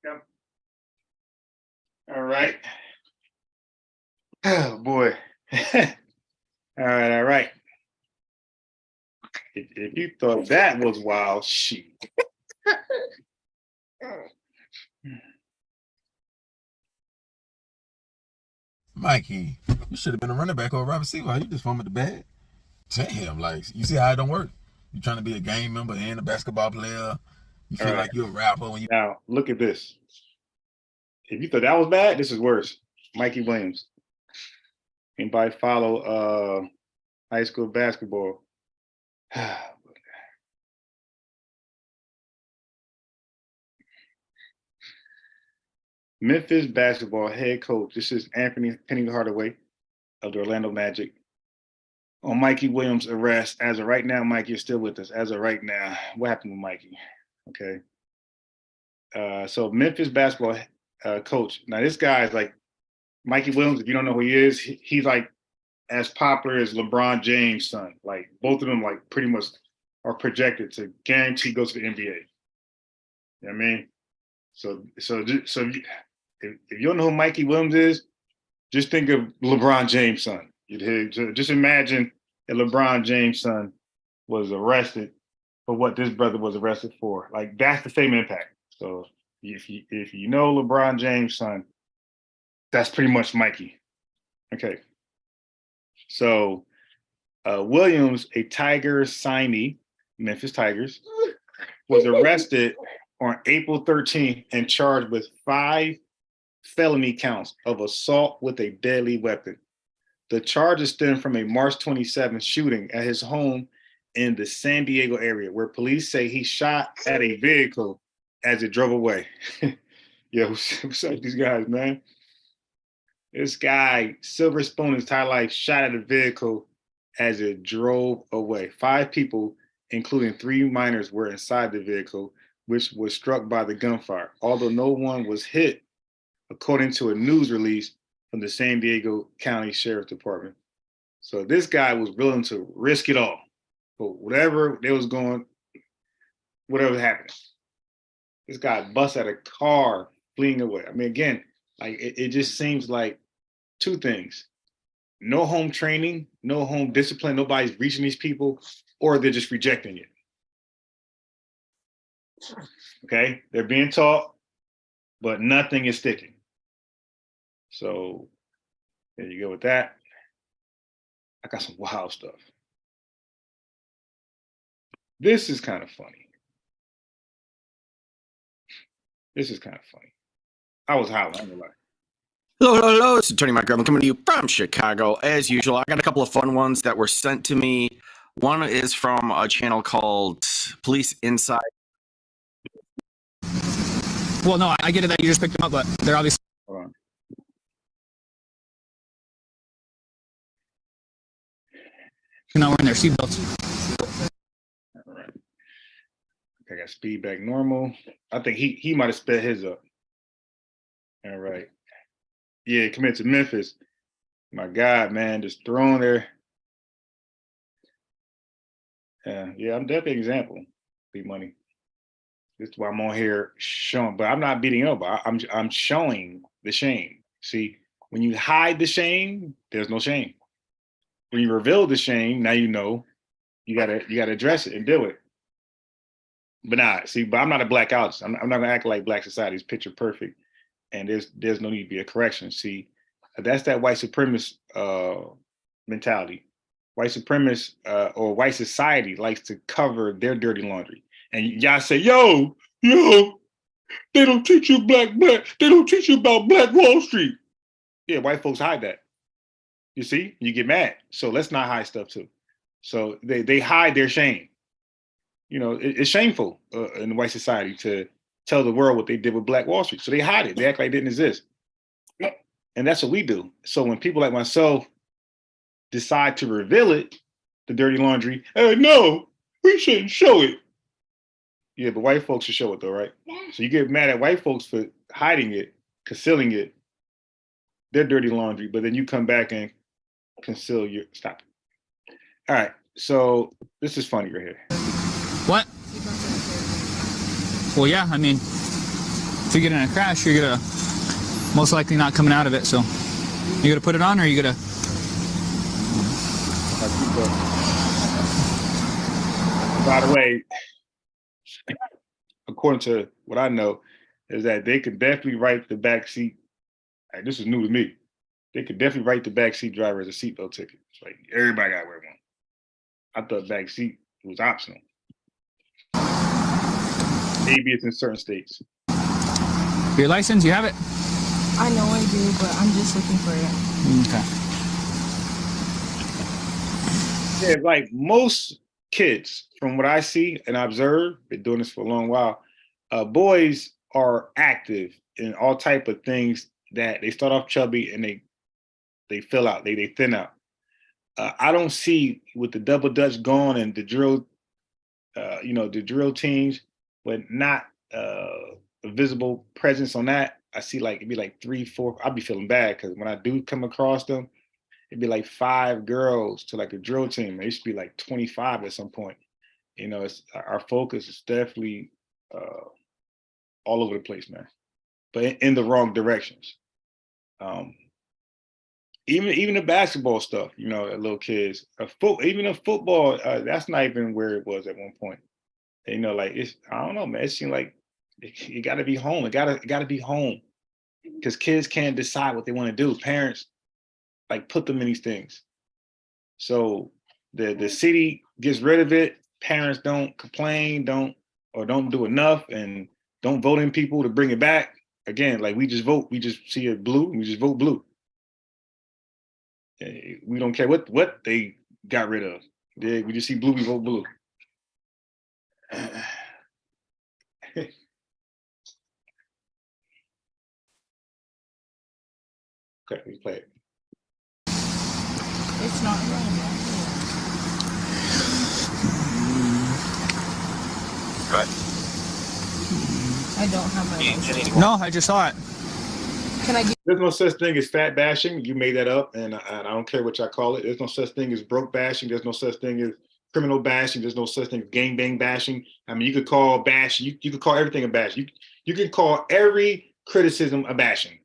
Yep. All right. Oh boy. All right. If you thought that was wild, shit. Mikey, you should have been a running back or a wide receiver. You just fumbled the bag. Damn, like, you see how it don't work? You're trying to be a game member and a basketball player. You feel like you're a rapper when you... Now, look at this. If you thought that was bad, this is worse. Mikey Williams. Anybody follow high school basketball? Memphis basketball head coach. This is Anthony Penny Hardaway of the Orlando Magic. On Mikey Williams' arrest. As of right now, Mikey is still with us. As of right now, what happened with Mikey? Okay. So Memphis basketball coach. Now this guy is like Mikey Williams. If you don't know who he is, he's like as popular as LeBron James' son. Like both of them, like pretty much are projected to guarantee go to the NBA. You know what I mean? So if you don't know who Mikey Williams is, just think of LeBron James' son. Just imagine that LeBron James' son was arrested for what this brother was arrested for. Like that's the same impact. So if you know LeBron James' son, that's pretty much Mikey. Okay. So Williams, a Tiger signee, Memphis Tigers, was arrested on April 13th and charged with 5 felony counts of assault with a deadly weapon. The charges stem from a March 27th shooting at his home in the San Diego area, where police say he shot at a vehicle as it drove away. Yo, what's up with these guys, man? This guy, Silver Spoon, his entire life, shot at a vehicle as it drove away. 5 people, including 3 minors, were inside the vehicle, which was struck by the gunfire, although no one was hit, according to a news release from the San Diego County Sheriff's Department. So this guy was willing to risk it all for whatever they was going, whatever happened. This guy busts out a car fleeing away. I mean, again, like it just seems like 2 things: no home training, no home discipline, nobody's reaching these people, or they're just rejecting it. Okay, they're being taught, but nothing is sticking. So there you go with that. I got some wild stuff. This is kind of funny. This is kind of funny. I was howling, I'm gonna lie. Hello, it's Tony Mike. I'm coming to you from Chicago. As usual, I got a couple of fun ones that were sent to me. One is from a channel called Police Inside. Well, no, I get it that you just picked them up, but they're obviously. Hold on. Not wearing their seatbelts. All right. Okay, I got speed back normal. I think he might have sped his up. All right. Yeah, committed to Memphis. My God, man, just throwing there. Yeah, I'm definitely an example. Big money. This is why I'm on here showing, but I'm not beating up. I'm showing the shame. See, when you hide the shame, there's no shame. When you reveal the shame, now you know you gotta address it and deal with it. But I'm not a black artist. I'm not gonna act like black society is picture perfect, and there's no need to be a correction. See, that's that white supremacist mentality. White supremacists or white society likes to cover their dirty laundry. And y'all say, yo, they don't teach you black. They don't teach you about Black Wall Street. Yeah, white folks hide that. You see, you get mad. So let's not hide stuff too. So they hide their shame. You know, it's shameful in white society to tell the world what they did with Black Wall Street. So they hide it. They act like it didn't exist. And that's what we do. So when people like myself decide to reveal it, the dirty laundry, no, we shouldn't show it. Yeah, but white folks should show it though, right? So you get mad at white folks for hiding it, concealing it, their dirty laundry, but then you come back and conceal your, stop it. All right, so this is funny right here. What? Well, yeah, I mean, if you get in a crash, you're gonna most likely not coming out of it, so you gonna put it on or you gonna? By the way, according to what I know, is that they could definitely write the backseat. Like, this is new to me. They could definitely write the backseat driver as a seatbelt ticket. It's like everybody got to wear one. I thought backseat was optional. Maybe it's in certain states. Your license, you have it? I know I do, but I'm just looking for it. Okay. Yeah, like most kids, from what I see and observe, been doing this for a long while, boys are active in all type of things that they start off chubby and they fill out, they thin out. I don't see with the double dutch gone and the drill, the drill teams, but not a visible presence on that. I see like it'd be like 3, 4. I'll be feeling bad because when I do come across them, it'd be like 5 girls to like a drill team. It used to be like 25 at some point. You know, it's our focus is definitely all over the place, man, but in the wrong directions. Even the basketball stuff, you know, little kids, even a football, that's not even where it was at one point. You know, like I don't know, man. It seemed like it got to be home. It got to be home, because kids can't decide what they want to do. Parents like put them in these things. So the city gets rid of it. Parents don't complain, don't do enough, and don't vote in people to bring it back. Again, like we just vote. We just see it blue. We just vote blue. We don't care what they got rid of. We just see blue, we vote blue. Okay, we play it. It's not wrong. Right. I don't have my license. No, I just saw it. Can I get There's no such thing as fat bashing. You made that up, and I don't care what y'all call it. There's no such thing as broke bashing. There's no such thing as criminal bashing. There's no such thing as gangbang bashing. I mean, you could call bash. You could call everything a bash. You can call every criticism a bashing,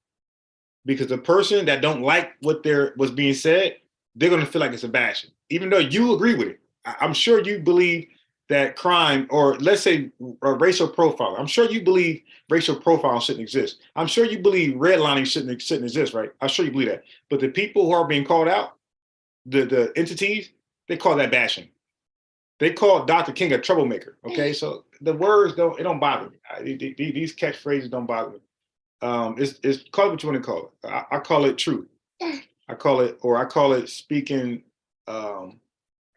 because the person that don't like what's being said, they're gonna feel like it's a bashing, even though you agree with it. I'm sure you believe that crime, or let's say racial profile. I'm sure you believe racial profile shouldn't exist. I'm sure you believe redlining shouldn't exist, right? I'm sure you believe that. But the people who are being called out, the entities, they call that bashing. They call Dr. King a troublemaker. Okay, so the words don't bother me. These catchphrases don't bother me. It's call it what you want to call it. I call it truth. I call it speaking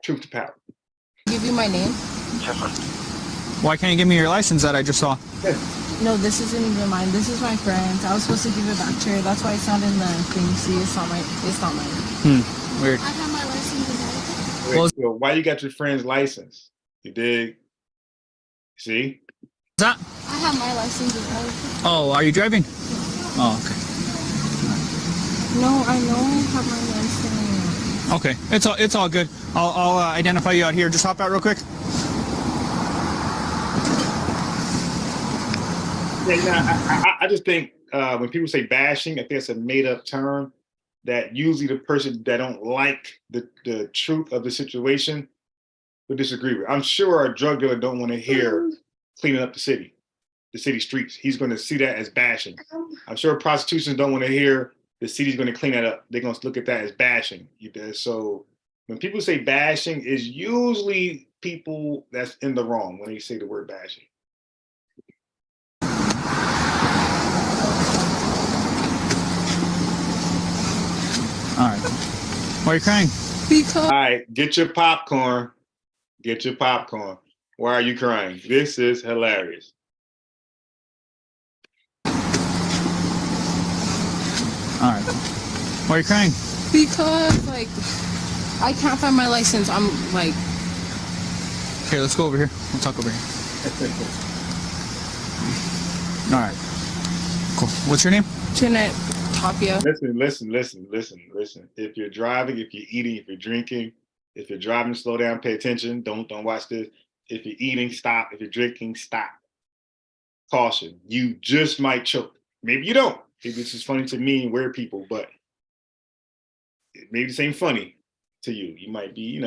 truth to power. give you my name? Why can't you give me your license that I just saw? No, this isn't even mine. This is my friend's. I was supposed to give it back to her. That's why it's not in the thing. See, it's not mine. Weird. I have my license. Wait, so why you got your friend's license? You dig? See? That? I have my license. Oh, are you driving? Oh, okay. No, I know I have my license. Okay, it's all good. I'll identify you out here. Just hop out real quick. Yeah, I just think when people say bashing, I think it's a made-up term that usually the person that don't like the truth of the situation would disagree with. I'm sure a drug dealer don't want to hear cleaning up the city streets. He's going to see that as bashing. I'm sure prostitutions don't want to hear the city's going to clean that up. They're going to look at that as bashing. So when people say bashing, it's usually people that's in the wrong when they say the word bashing. All right. Why are you crying? Because. All right, get your popcorn. Get your popcorn. Why are you crying? This is hilarious. All right. Why are you crying? Because, like, I can't find my license. I'm like. Here, let's go over here. We'll talk over here. All right. Cool. What's your name? Jeanette Tapia. Listen. If you're driving, if you're eating, if you're drinking, if you're driving, slow down, pay attention. Don't watch this. If you're eating, stop. If you're drinking, stop. Caution. You just might choke. Maybe you don't. Maybe this is funny to me and weird people, but maybe this ain't funny to you. You might be,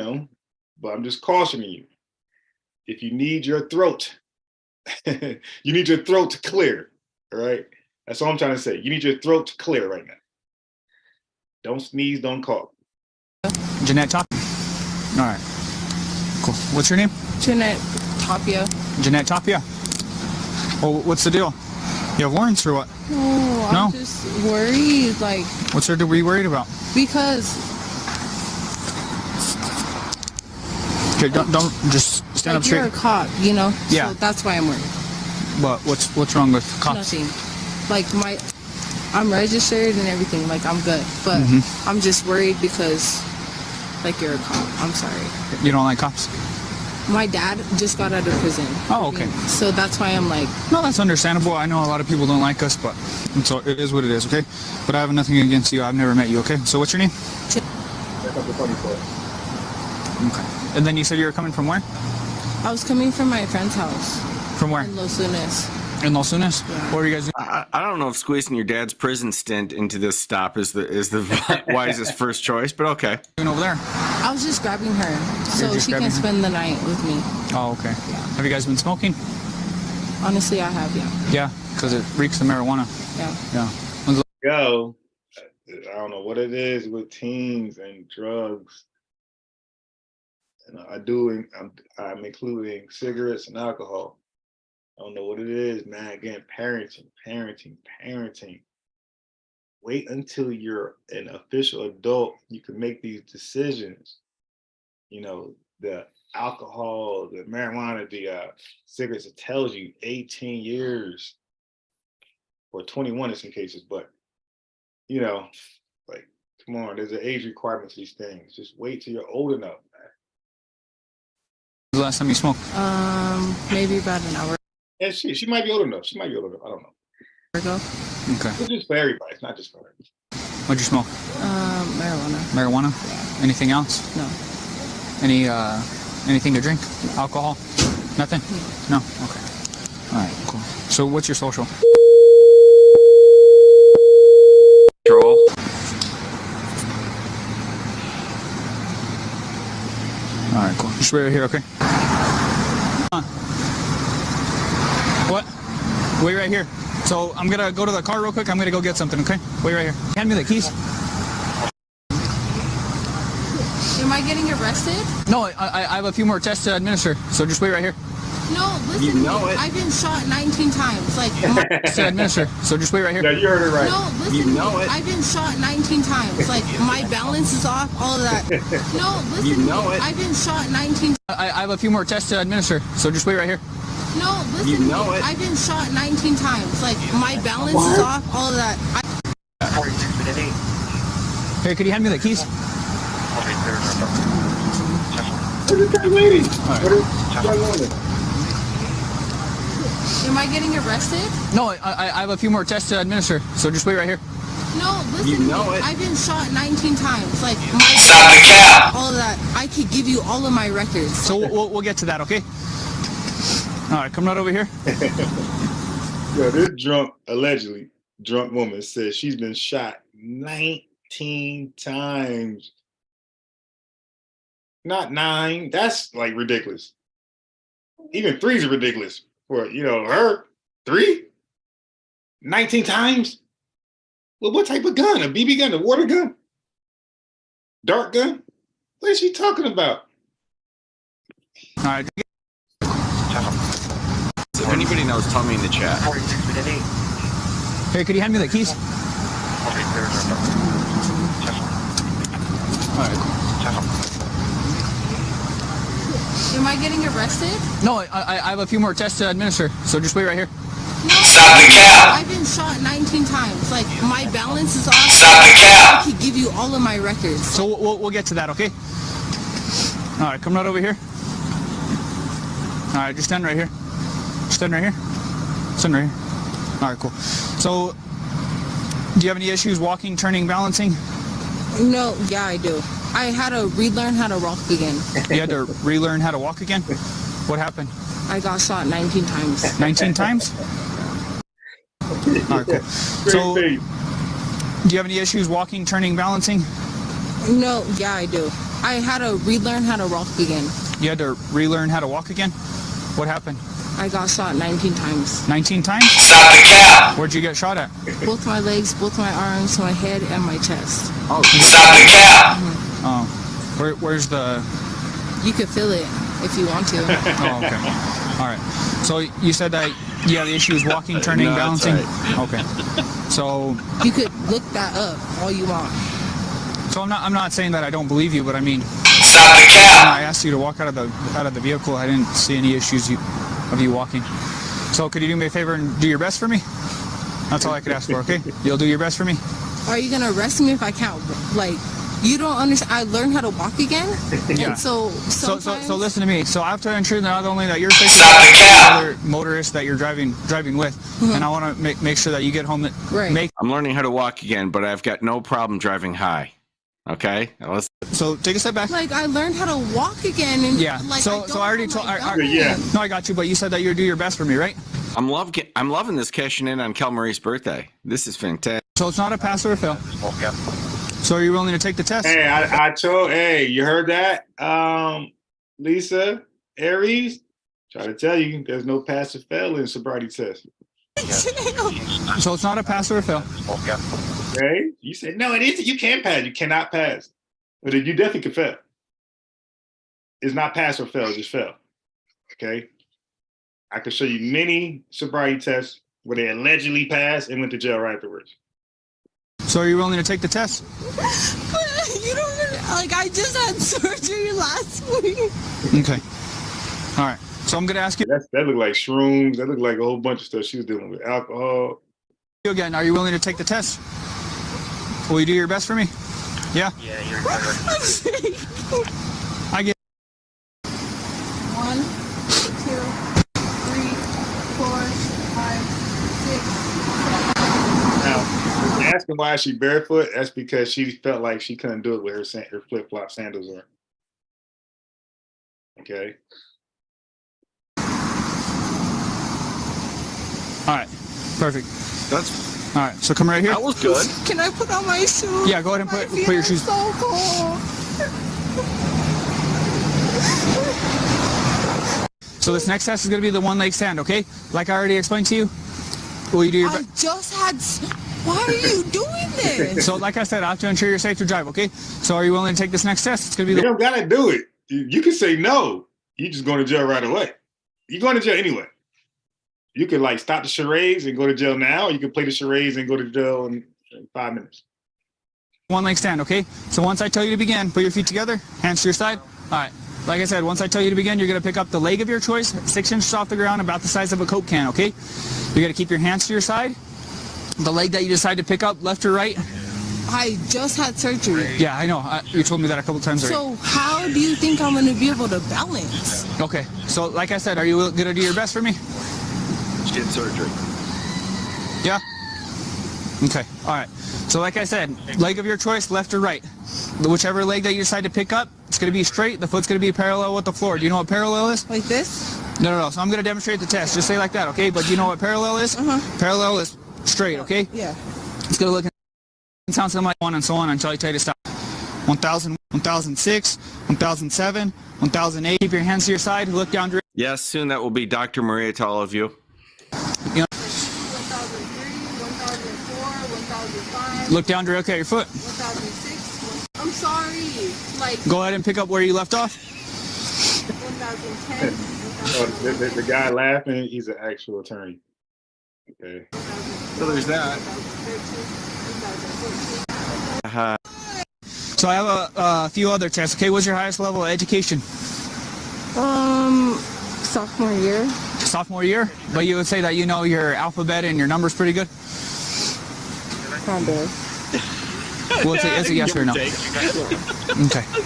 but I'm just cautioning you. If you need your throat, you need your throat to clear, all right? That's all I'm trying to say. You need your throat to clear right now. Don't sneeze, don't cough. Jeanette Tapia. All right. Cool. What's your name? Jeanette Tapia. Jeanette Tapia. Oh, what's the deal? You have warrants or what? No, I'm just worried. Like. What's there to be worried about? Because. Okay, don't just stand up straight. You're a cop, Yeah. So that's why I'm worried. But what's wrong with cops? Nothing. Like I'm registered and everything. Like I'm good, but I'm just worried because, like, you're a cop. I'm sorry. You don't like cops? My dad just got out of prison. Oh, okay. So that's why I'm like. No, that's understandable. I know a lot of people don't like us, but so it is what it is, okay? But I have nothing against you. I've never met you, okay? So what's your name? a couple funny parts. Okay. And then you said you were coming from where? I was coming from my friend's house. From where? In Los Lunas. In Los Lunas? Yeah. What were you guys doing? I don't know if squeezing your dad's prison stint into this stop is the wisest first choice, but okay. Doing over there? I was just grabbing her so just she grabbing can her? spend the night with me. Oh, okay. Have you guys been smoking? Honestly, I have, yeah. Yeah, because it reeks of marijuana. Yeah. Yeah. Yo, I don't know what it is with teens and drugs. And I'm including cigarettes and alcohol. I don't know what it is, man. Again, parenting. Wait until you're an official adult. You can make these decisions. You know, the alcohol, the marijuana, the cigarettes, it tells you 18 years or 21 in some cases, but you know, like, come on, there's an age requirement for these things. Just wait till you're old enough, man. When's the last time you smoked? Maybe about an hour And she might be old enough. I don't know. ago. Okay. It's just for everybody. It's not just for her. What'd you smoke? Marijuana. Marijuana? Anything else? No. Anything to drink? Alcohol? Nothing? No? Okay. All right, cool. So what's your social? Troll. All right, cool. Just wait right here, okay? What? Wait right here. So I'm gonna go to the car real quick. I'm gonna go get something, okay? Wait right here. Hand me the keys. Am I getting arrested? No, I have a few more tests to administer, so just wait right here. No, listen You to me. know it. I've been shot 19 times. Like, Tests to administer, so just wait right here. Yeah, you heard it right. no, listen You to me. know it. I've been shot 19 times. Like, my balance is off, all of that. No, listen You to know me. it. I've been shot 19 I have a few more tests to administer, so just wait right here. No, listen You to know me. it. I've been shot 19 times. Like, my balance is off, all of that. Hey, could you hand me the keys? Where's that lady? Young woman. Am I getting arrested? No, I have a few more tests to administer, so just wait right here. No, listen You to know me. it. I've been shot 19 times. Like, my Stop the cap. all of that. I could give you all of my records. So we'll get to that, okay? All right, come right over here. Yo, this allegedly drunk woman says she's been shot 19 times. Not 9. That's like ridiculous. Even 3's ridiculous for, her. 3? 19 times? Well, what type of gun? A BB gun? A water gun? Dart gun? What is she talking about? All right. So if anybody knows, tell me in the chat. Hey, could you hand me the keys? All right. Am I getting arrested? No, I have a few more tests to administer, so just wait right here. No, Stop the cap. I've been shot 19 times. Like, my balance is off. Stop the cap. I could give you all of my records. So we'll get to that, okay? All right, come right over here. All right, just stand right here. Stand right here. Stand right here. All right, cool. So, do you have any issues walking, turning, balancing? No, yeah, I do. I had to relearn how to walk again. You had to relearn how to walk again? What happened? I got shot 19 times. 19 times? All right, cool. So, do you have any issues walking, turning, balancing? No, yeah, I do. I had to relearn how to walk again. You had to relearn how to walk again? What happened? I got shot 19 times. 19 times? Stop the cap. Where'd you get shot at? Both my legs, both my arms, my head, and my chest. Oh, Stop the cap. oh. Where's the... You could feel it if you want to. Oh, okay. All right. So you said that you have the issues walking, turning, No, that's balancing? Okay. So You could look that up all you want. I'm not saying that I don't believe you, but I mean, Stop the when cap. I asked you to walk out of the vehicle, I didn't see any issues of you walking. So could you do me a favor and do your best for me? That's all I could ask for, okay? You'll do your best for me? Are you gonna arrest me if I can't? Like, you don't understand. I learned how to walk again, Yeah. and so So sometimes. listen to me. So I have to ensure not only that you're safe, Stop the but cap. other motorists that you're driving with, and I want to make sure that you get home. Right. Make I'm learning how to walk again, but I've got no problem driving high. Okay, let's. So take a step back. Like I learned how to walk again, and Yeah. like so I already told. Yeah. No, I got you. But you said that you'd do your best for me, right? I'm loving this cashing in on Kel Marie's birthday. This is fantastic. So it's not a pass or a fail. Okay. So are you willing to take the test? Hey, I told. Hey, you heard that? Lisa Aries. Try to tell you, there's no pass or fail in sobriety test. So it's not a pass or a fail. Okay. You said no, it isn't. You can't pass. You cannot pass. But you definitely can fail. It's not pass or fail, just fail. Okay. I can show you many sobriety tests where they allegedly passed and went to jail right afterwards. So are you willing to take the test? You don't even, like I just had surgery last week. Okay. All right. So I'm gonna ask you that looked like shrooms. That looked like a whole bunch of stuff she was dealing with. Alcohol. Again, are you willing to take the test? Will you do your best for me? Yeah. Yeah, you're I get. 1, 2, 3, 4, 5, 6. Now, if you're asking why is she barefoot, that's because she felt like she couldn't do it with her flip-flop sandals on. Okay. All right. Perfect. That's all right. So come right here. That was good. Can I put on my shoes? Yeah, go ahead and put your shoes. So cold. So this next test is gonna be the one leg stand, okay? Like I already explained to you. Will you do your I best? just had. Why are you doing this? So like I said, I have to ensure you're safe to drive, okay? So are you willing to take this next test? It's gonna be You don't gotta do it. You can say no. You just going to jail right away. You're going to jail anyway. You could like stop the charades and go to jail now, or you can play the charades and go to jail in 5 minutes. one leg stand, okay? So once I tell you to begin, put your feet together, hands to your side. All right. Like I said, once I tell you to begin, you're gonna pick up the leg of your choice, 6 inches off the ground, about the size of a Coke can, okay? You're gonna keep your hands to your side. The leg that you decide to pick up, left or right. I just had surgery. Yeah, I know. You told me that a couple times already. So how do you think I'm gonna be able to balance? Okay. So like I said, are you gonna do your best for me? She had surgery. Yeah? Okay. All right. So like I said, leg of your choice, left or right. Whichever leg that you decide to pick up, it's going to be straight. The foot's going to be parallel with the floor. Do you know what parallel is? Like this? No. So I'm going to demonstrate the test. Just say like that, okay? But do you know what parallel is? Parallel is straight, okay? Yeah. It's going to look and sound something like 1 and so on until I tell you to stop. 1000, 1006, 1007, 1008. Keep your hands to your side. Look down. Yes, soon that will be Dr. Maria to all of you. You know, look down directly at your foot. 1006. I'm sorry. Like. Go ahead and pick up where you left off. 1010. Oh, the guy laughing, he's an actual attorney. Okay. So there's that. So I have a few other tests. Okay, what's your highest level of education? Sophomore year. Sophomore year? But you would say that you know your alphabet and your numbers pretty good? Kind of. Well, it's a yes or no. Okay.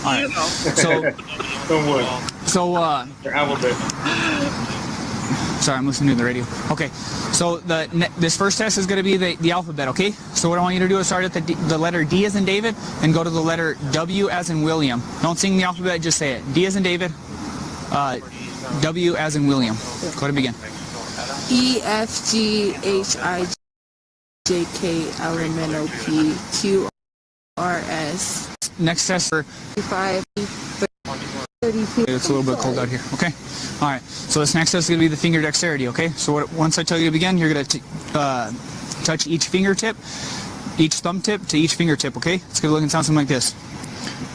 All right. So alphabet. Sorry, I'm listening to the radio. Okay. So this first test is going to be the alphabet, okay? So what I want you to do is start at the letter D as in David and go to the letter W as in William. Don't sing the alphabet, just say it. D as in David, W as in William. Go ahead and begin. E F G H I J K L M N O P Q R S. Next test for 5 32. It's a little bit cold out here. Okay. All right. So this next test is going to be the finger dexterity. Okay. So once I tell you to begin, you're going to touch each fingertip, each thumb tip to each fingertip. Okay. It's going to look and sound something like this.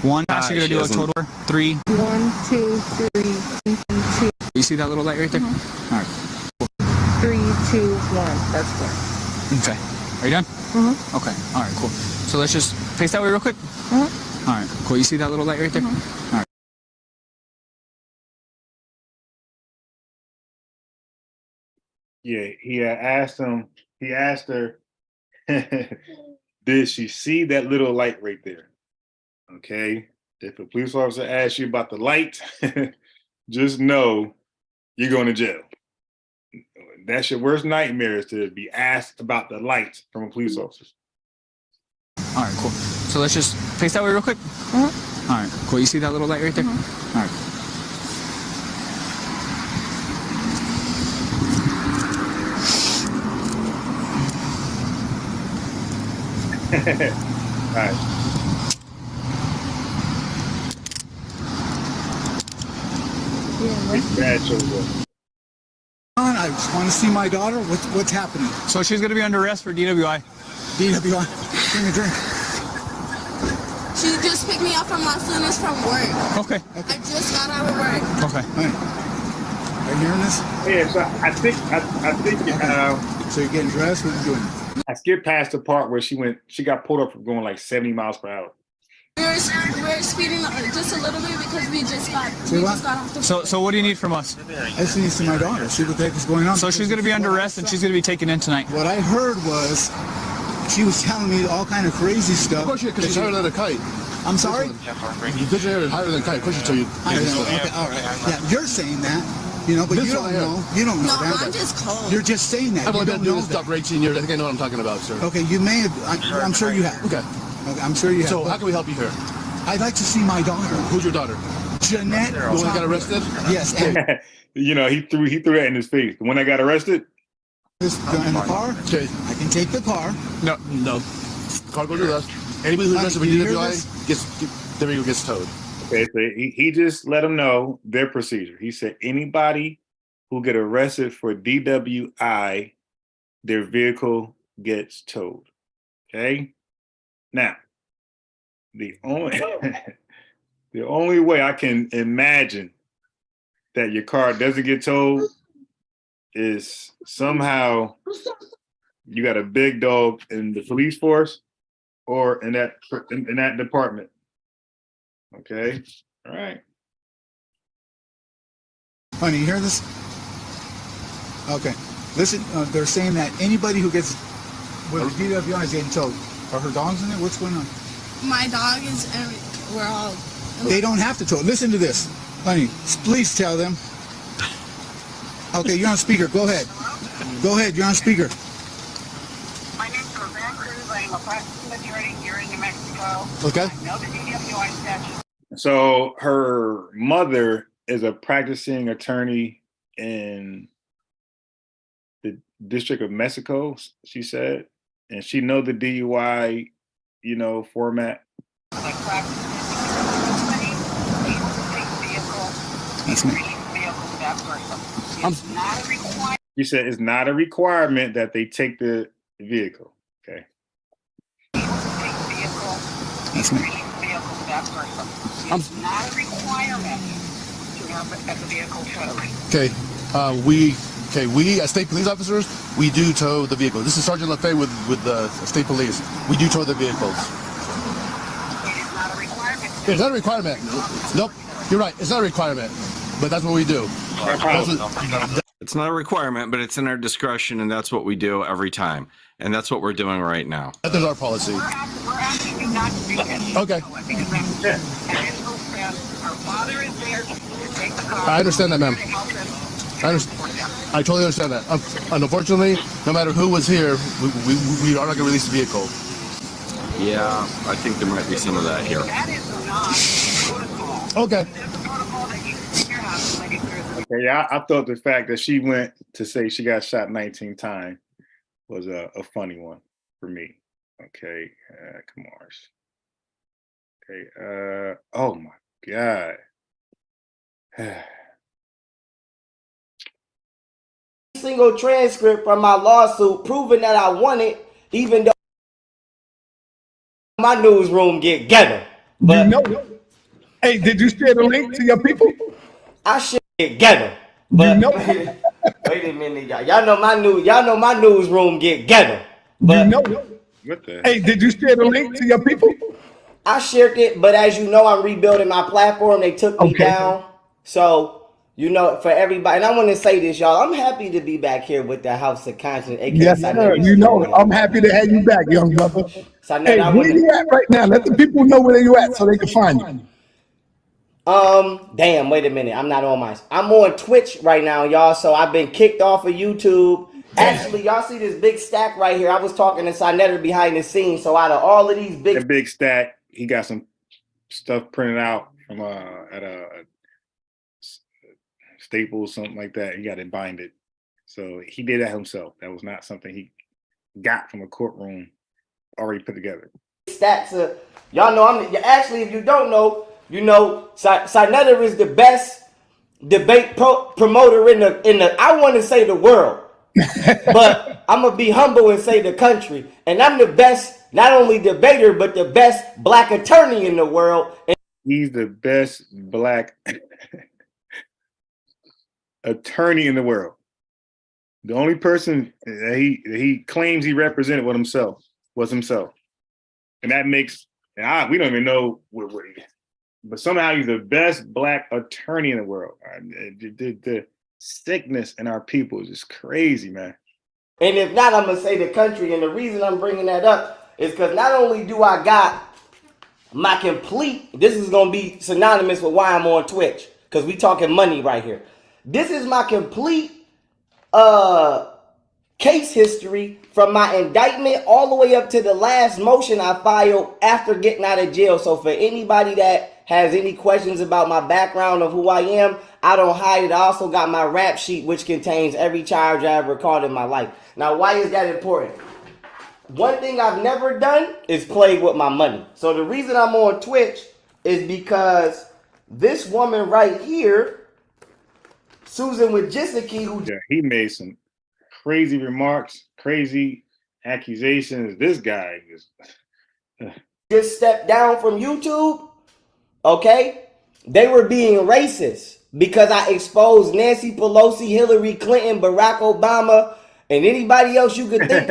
One pass. You're going to do a total 3. 1 2 3 2. You see that little light right there? Mm-hmm. All right. 3 2 1. That's good. Okay. Are you done? Mm-hmm. Okay. All right. Cool. So let's just face that way real quick. Mm-hmm. All right. Cool. You see that little light right there? Mm-hmm. All right. Yeah, he asked her, did she see that little light right there? Okay. If a police officer asks you about the light, just know you're going to jail. That's your worst nightmare, is to be asked about the light from a police officer. All right, cool. So let's just face that way real quick. All right, cool. You see that little light right there? All right. All right. Bad shows up. I just want to see my daughter. What's happening? So she's gonna be under arrest for DWI. DWI. Give me a drink. She just picked me up from Las Lunas from work. Okay. I just got out of work. Okay. Are you hearing this? Yeah, so I think so you're getting dressed? What are you doing? I skipped past the part where she got pulled up for going like 70 miles per hour. We're speeding just a little bit because we just got off the So what do you need from us? I just need to see my daughter. See what the heck is going on. So she's gonna be under arrest and she's gonna be taken in tonight. What I heard was she was telling me all kind of crazy stuff. Of course, because she's higher than a kite. I'm sorry? Because you're higher than a kite. Of course, you tell you. Okay, all right. Yeah, you're saying that. You know, but This you don't one I am. know. You don't know No, that. I'm just cold. You're just saying that. I've You only don't been doing know this stuff that. for 18 years. I think I know what I'm talking about, sir. Okay, you may have. I'm sure you have. Okay. Okay, I'm sure you have. So how can we help you here? I'd like to see my daughter. Who's your daughter? Jeanette. The one that got arrested? Yes. And You know, he threw that in his face. The one that got arrested? this in the car. Okay. I can take the car. No. Car goes with us. Anybody who's arrested for do you hear DWI gets towed. Okay, so he just let them know their procedure. He said anybody who get arrested for DWI, their vehicle gets towed. Okay? Now, the only way I can imagine that your car doesn't get towed is somehow you got a big dog in the police force or in that department. Okay. All right. Honey, you hear this? Okay. Listen, they're saying that anybody who gets with the DWI is getting towed. Are her dogs in there? What's going on? My dog is, we're all. They don't have to tow. Listen to this. Honey, please tell them. Okay, you're on speaker. Go ahead. Go ahead. You're on speaker. My name's Roseanne Cruz. I am a practicing attorney here in New Mexico. Okay. I know the DWI statute. So her mother is a practicing attorney in the District of Mexico, she said, and she know the DUI, format. Like practicing somebody able to take vehicle, That's me. vehicle to that person. It's not a requirement. She said it's not a requirement that they take the vehicle. Okay. Vehicle, That's me. vehicle to that person. It's not a requirement to have the vehicle towed. Okay. We as state police officers, we do tow the vehicle. This is Sergeant LaFay with the state police. We do tow the vehicles. It's not a requirement. Nope. You're right. It's not a requirement, but that's what we do. It's not a requirement, but it's in our discretion, and that's what we do every time. And that's what we're doing right now. That is our policy. We're asking you not to do this. Okay. Because that's our father is there to take the car. I understand that, ma'am. I totally understand that. Unfortunately, no matter who was here, we are not going to release the vehicle. Yeah, I think there might be some of that here. Okay. Okay, yeah, I thought the fact that she went to say she got shot 19 times was a funny one for me. Okay, come on. Okay, oh my God. Single transcript from my lawsuit proving that I won it, even though my newsroom get together. But hey, did you share the link to your people? I should get together. But wait a minute, y'all know my newsroom get together. But Hey, did you share the link to your people? I shared it, but as you know, I'm rebuilding my platform. They took me down. So, for everybody, and I want to say this, y'all, I'm happy to be back here with the House of Conscience. Yes, sir. I'm happy to have you back, young brother. So I know Hey, where you at right now? Let the people know where you at so they can find you. Damn, wait a minute. I'm on Twitch right now, y'all. So I've been kicked off of YouTube Actually, y'all see this big stack right here. I was talking to Sinetter behind the scenes. So out of all of these big stack, he got some stuff printed out from at a Staples, something like that. He got it binded. So he did that himself. That was not something he got from a courtroom already put together. Stacks of y'all know actually, if you don't know, you know Sinetter is the best debate promoter in the I want to say the world. But I'm gonna be humble and say the country. And I'm the best, not only debater, but the best black attorney in the world. He's the best black attorney in the world. The only person that he claims he represented was himself. And that makes, we don't even know what he, but somehow he's the best black attorney in the world. The sickness in our people is just crazy, man. And if not, I'm gonna say the country. And the reason I'm bringing that up is because not only do I got my complete, this is gonna be synonymous with why I'm on Twitch, because we talking money right here. This is my complete case history from my indictment all the way up to the last motion I filed after getting out of jail. So for anybody that has any questions about my background of who I am, I don't hide it. I also got my rap sheet, which contains every charge I ever caught in my life. Now, why is that important? One thing I've never done is play with my money. So the reason I'm on Twitch is because this woman right here, Susan Wojcicki, who he made some crazy remarks, crazy accusations. This guy is just stepped down from YouTube. Okay, they were being racist because I exposed Nancy Pelosi, Hillary Clinton, Barack Obama, and anybody else you could think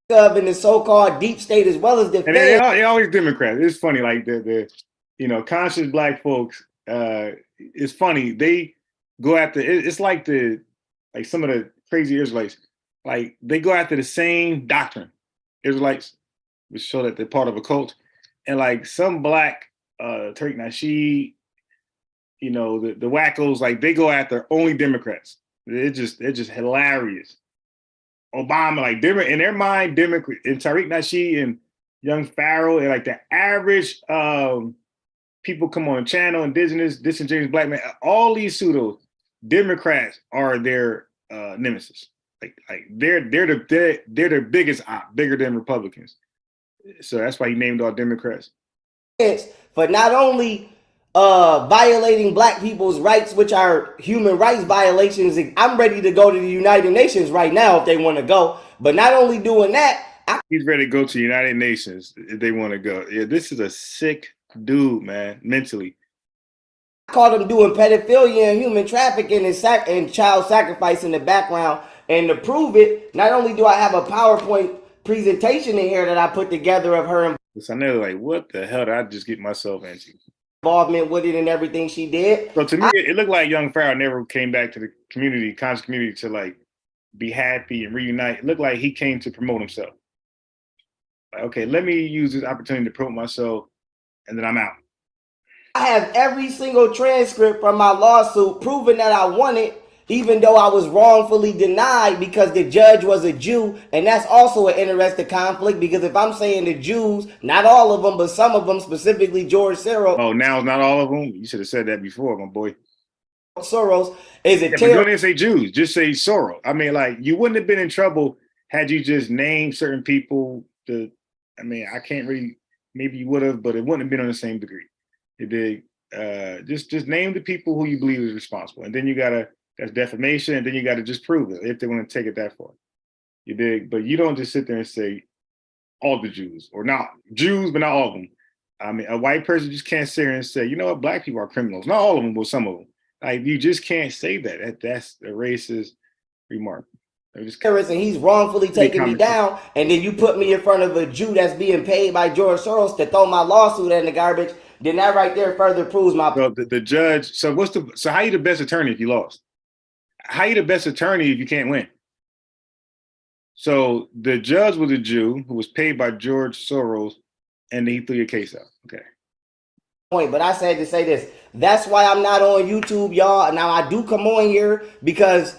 of in the so-called deep state, as well as the and they always Democrats. It's funny, like the conscious black folks. It's funny, they go after. It's like some of the crazy Israelites, like they go after the same doctrine. Israelites, which show that they're part of a cult, and like some black Tariq Nasheed, the wackos, like they go after only Democrats. They're just hilarious. Obama, like in their mind, Democrat and Tariq Nasheed and Young Pharaoh, and like the average people come on the channel, indigenous, disingenuous black man, all these pseudo Democrats are their nemesis. Like they're the biggest op, bigger than Republicans. So that's why he named all Democrats. For not only violating black people's rights, which are human rights violations. I'm ready to go to the United Nations right now if they want to go. But not only doing that, he's ready to go to the United Nations if they want to go. Yeah, this is a sick dude, man, mentally. I caught him doing pedophilia and human trafficking and child sacrifice in the background. And to prove it, not only do I have a PowerPoint presentation in here that I put together of her I know, like, what the hell did I just get myself into? Involvement with it and everything she did. So to me, it looked like Young Pharaoh never came back to the community, conscious community, to like be happy and reunite. It looked like he came to promote himself. Like, okay, let me use this opportunity to promote myself, and then I'm out. I have every single transcript from my lawsuit proving that I won it, even though I was wrongfully denied because the judge was a Jew. And that's also an interesting conflict, because if I'm saying the Jews, not all of them, but some of them, specifically George Soros. Oh, now it's not all of them? You should have said that before, my boy. Soros is a terrorist. But don't even say Jews, just say Soros. I mean, like, you wouldn't have been in trouble had you just named certain people. I can't really, maybe you would have, but it wouldn't have been on the same degree. It did. Just name the people who you believe is responsible. And then you gotta, that's defamation, and then you got to just prove it if they want to take it that far. You dig? But you don't just sit there and say all the Jews, or not Jews, but not all of them. I mean, a white person just can't sit there and say, you know what, black people are criminals. Not all of them, but some of them. Like, you just can't say that. That's a racist remark. And he's wrongfully taking me down, and then you put me in front of a Jew that's being paid by George Soros to throw my lawsuit in the garbage. Then that right there further proves my. So the judge. So how you the best attorney if you lost? How you the best attorney if you can't win? So the judge was a Jew who was paid by George Soros, and then he threw your case out. Okay. Point, but I said to say this. That's why I'm not on YouTube, y'all. Now I do come on here because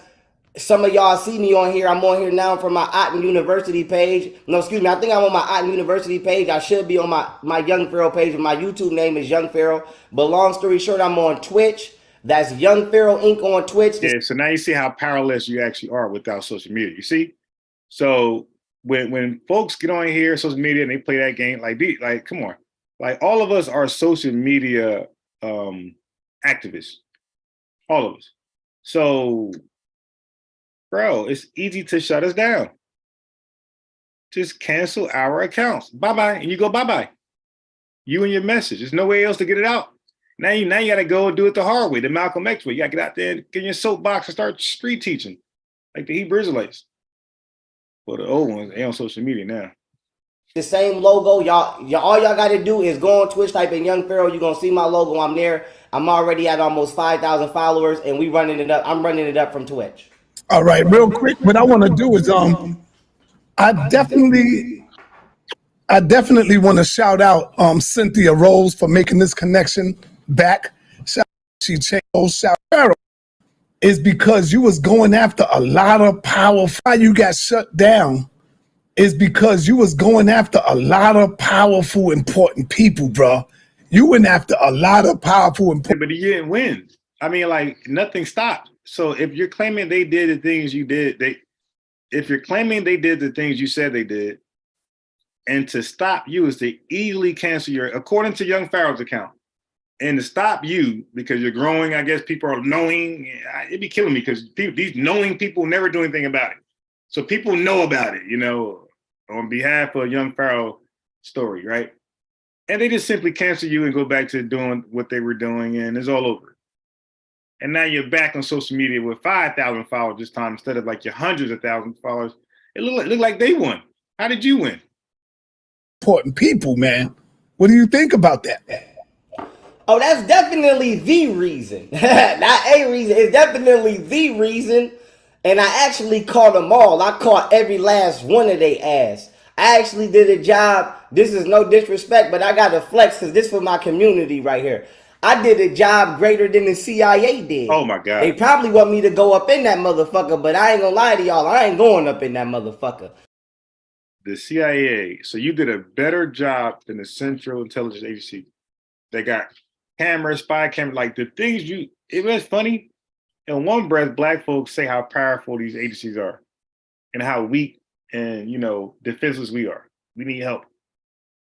some of y'all see me on here. I'm on here now from my Otten University page. No, excuse me. I think I'm on my Otten University page. I should be on my Young Pharaoh page. My YouTube name is Young Pharaoh. But long story short, I'm on Twitch. That's Young Pharaoh Inc. on Twitch. Yeah, so now you see how powerless you actually are without social media. You see? So when folks get on here, social media, and they play that game, like come on. Like all of us are social media activists. All of us. So, bro, it's easy to shut us down. Just cancel our accounts. Bye-bye. And you go bye-bye. You and your message. There's no way else to get it out. Now you gotta go do it the hard way, the Malcolm X way. You gotta get out there and get in your soapbox and start street teaching, like the Hebrew Israelites. Well, the old ones, they on social media now. The same logo, y'all all y'all gotta do is go on Twitch, type in Young Pharaoh. You're gonna see my logo. I'm there. I'm already at almost 5,000 followers, and we running it up. I'm running it up from Twitch. All right, real quick, what I want to do is I definitely want to shout out Cynthia Rose for making this connection back. She changed shout Pharaoh is because you was going after a lot of powerful. Why you got shut down is because you was going after a lot of powerful, important people, bro. You went after a lot of powerful, important. But you didn't win. I mean, like nothing stopped. So if you're claiming they did the things you did, if you're claiming they did the things you said they did, and to stop you is to easily cancel your, according to Young Pharaoh's account, and to stop you because you're growing, I guess people are knowing, it'd be killing me because these knowing people never do anything about it. So people know about it, you know, on behalf of Young Pharaoh story, right? And they just simply cancel you and go back to doing what they were doing, and it's all over. And now you're back on social media with 5,000 followers this time instead of like your hundreds of thousands of followers. It looked like they won. How did you win? Important people, man. What do you think about that? Oh, that's definitely the reason. Not a reason. It's definitely the reason. And I actually caught them all. I caught every last one of their ass. I actually did a job. This is no disrespect, but I got to flex because this for my community right here. I did a job greater than the CIA did. Oh my God. They probably want me to go up in that motherfucker, but I ain't gonna lie to y'all. I ain't going up in that motherfucker. The CIA. So you did a better job than the Central Intelligence Agency. They got cameras, spy cameras, like the things it was funny. In one breath, black folks say how powerful these agencies are and how weak and, you know, defenseless we are. We need help.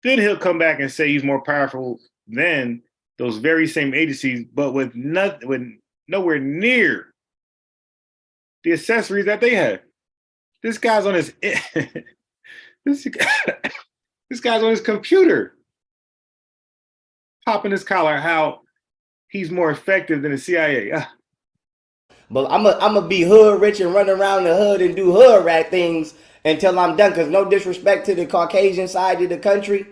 Then he'll come back and say he's more powerful than those very same agencies, but with nowhere near the accessories that they have. This guy's on his this guy's on his computer, popping his collar how he's more effective than the CIA. But I'm a be hood rich and run around the hood and do hood rat things until I'm done. Cause no disrespect to the Caucasian side of the country,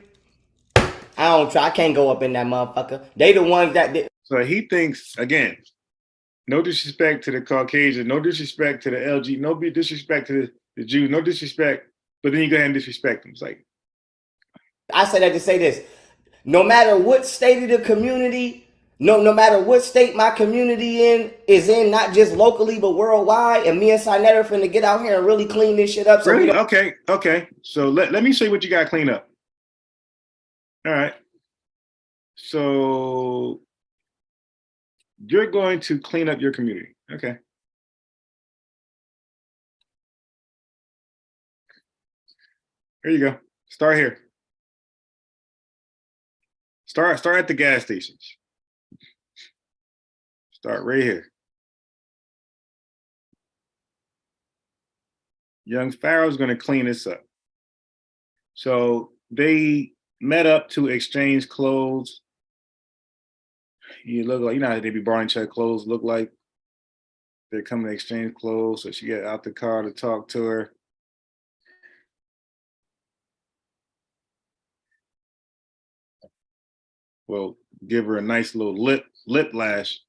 I can't go up in that motherfucker. They the ones that did. So he thinks, again, no disrespect to the Caucasian, no disrespect to the LG, no disrespect to the Jew, no disrespect, but then you go ahead and disrespect them. It's like, I say that to say this. No matter what state of the community, no matter what state my community is in, not just locally, but worldwide, and me and Sinet are finna get out here and really clean this shit up. So really? Okay. So let me show you what you got to clean up. All right. So you're going to clean up your community. Okay. Here you go. Start here. Start at the gas stations. Start right here. Young Pharaoh's going to clean this up. So they met up to exchange clothes. You look like, you know how they be borrowing each other clothes look like. They're coming to exchange clothes. So she got out the car to talk to her. Well, give her a nice little lip lash.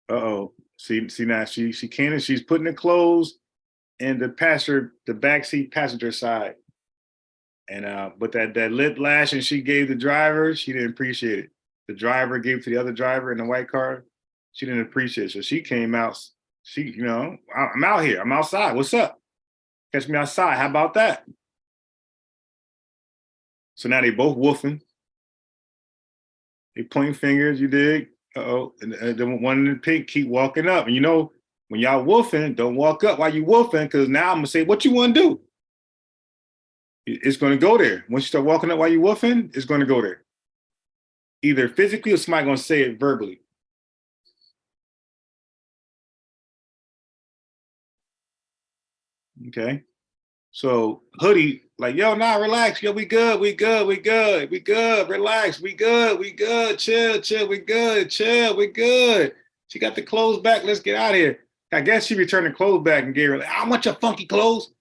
Uh-oh. See now she can't, she's putting the clothes in the backseat passenger side. And but that lip lashing she gave the driver, she didn't appreciate it. The driver gave to the other driver in the white car, she didn't appreciate it. So she came out, I'm out here, I'm outside. What's up? Catch me outside. How about that? So now they both woofing. They pointing fingers, you dig? Uh-oh. And the one in the pink keep walking up. And you know, when y'all woofing, don't walk up while you woofing, because now I'm gonna say, what you want to do? It's gonna go there. Once you start walking up while you woofing, it's gonna go there. Either physically or somebody gonna say it verbally. Okay. So Hoodie, like, yo, nah, relax. Yo, we good, relax, we good, chill, we good. She got the clothes back, let's get out of here. I guess she returned the clothes back and gave her, like, I want your funky clothes.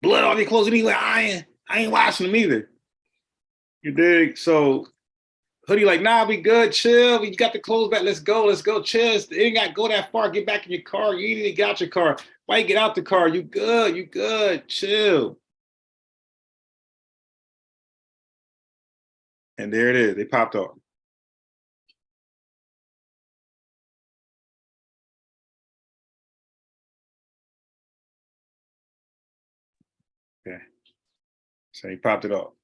Blood off your clothes anyway. I ain't washing them either. You dig? So Hoodie like, nah, we good, chill. We got the clothes back, let's go, chill. It ain't got to go that far. Get back in your car. You need to get out your car. Why you get out the car? You good, chill. And there it is. They popped off. Okay. So he popped it off.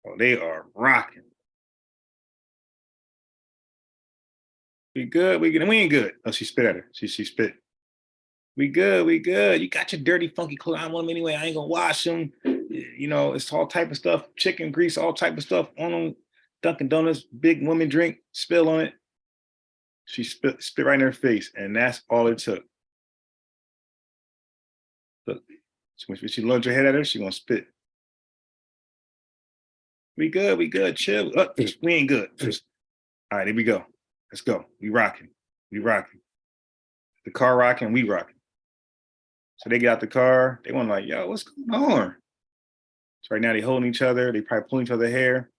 Oh, they are rocking. We good, we ain't good. Oh, she spit at her. She spit. We good. You got your dirty, funky clothes. I want them anyway. I ain't gonna wash them. You know, it's all type of stuff, chicken grease, all type of stuff on them. Dunkin' Donuts, big woman drink, spill on it. She spit right in her face, and that's all it took. Look, when she lunged her head at her, she gonna spit. We good, chill. We ain't good. All right, here we go. Let's go. We rocking. The car rocking, we rocking. So they get out the car. They want like, yo, what's going on? So right now they holding each other. They probably pulling each other's hair.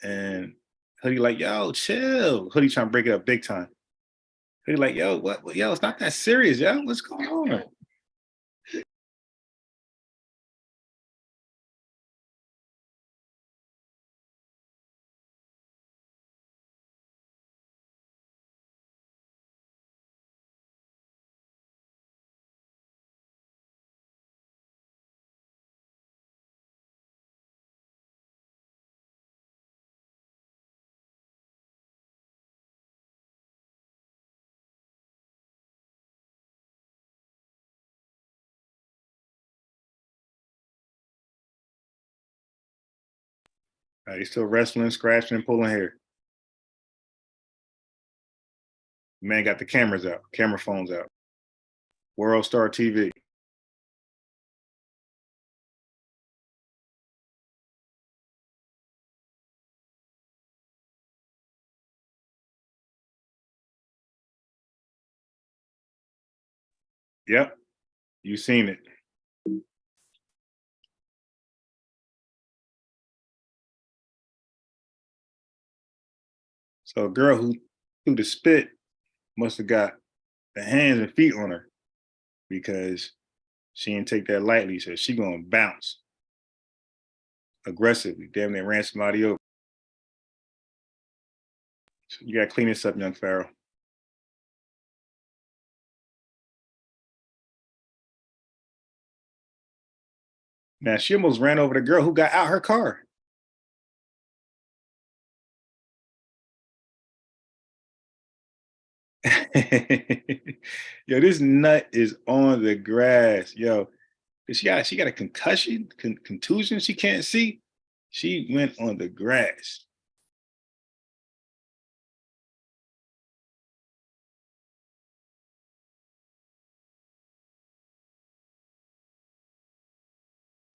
And Hoodie like, yo, chill. Hoodie trying to break it up big time. Hoodie like, yo, what? Yo, it's not that serious, yo. What's going on? They still wrestling, scratching, and pulling hair. Man got the cameras out, camera phones out. World Star TV. Yep, you seen it. So a girl who threw the spit must have got the hands and feet on her because she didn't take that lightly. So she gonna bounce aggressively. Damn near ran somebody over. So you gotta clean this up, young Pharaoh. Now she almost ran over the girl who got out her car. Yo, this nut is on the grass. Yo, she got a concussion, contusion. She can't see. She went on the grass.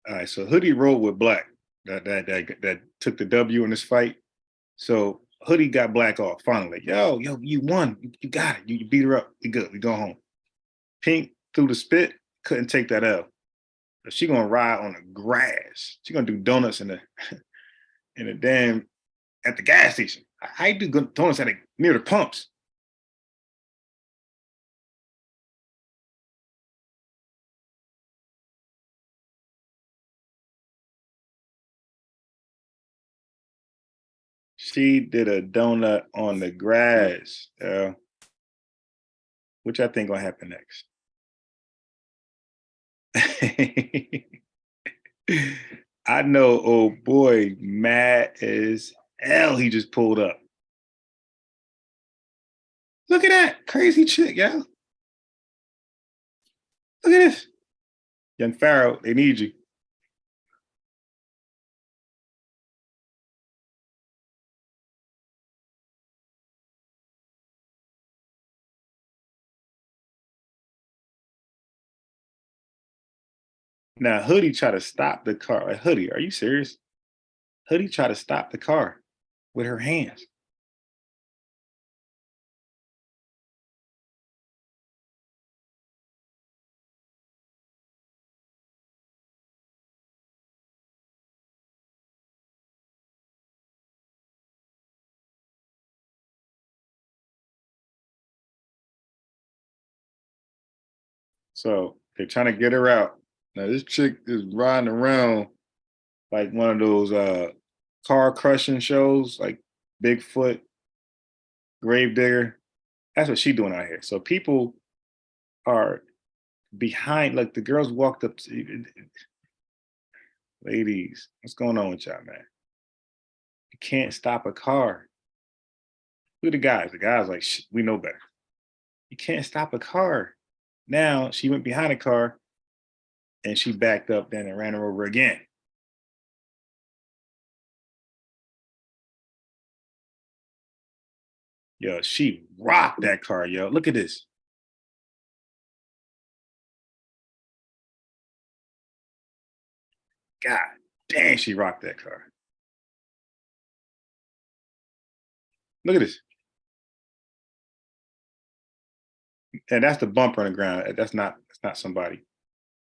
All right, so Hoodie rolled with Black. That took the W in this fight. So Hoodie got Black off finally. Yo, you won. You got it. You beat her up. We good. We go home. Pink threw the spit. Couldn't take that L. So she gonna ride on the grass. She gonna do donuts in the damn at the gas station. I do good donuts at near the pumps. She did a donut on the grass, which I think gonna happen next. I know, oh boy, mad as hell. He just pulled up. Look at that crazy chick, yo. Look at this. Young Pharaoh, they need you. Now, Hoodie tried to stop the car. Like, Hoodie, are you serious? Hoodie tried to stop the car with her hands. So they're trying to get her out. Now this chick is riding around like one of those car crushing shows, like Bigfoot, Gravedigger. That's what she's doing out here. So people are behind, like the girls walked up to, ladies, what's going on with y'all, man? You can't stop a car. Look at the guys. The guys like, we know better. You can't stop a car. Now she went behind a car and she backed up then and ran her over again. Yo, she rocked that car, yo. Look at this. God damn, she rocked that car. Look at this. And that's the bumper on the ground. That's not somebody.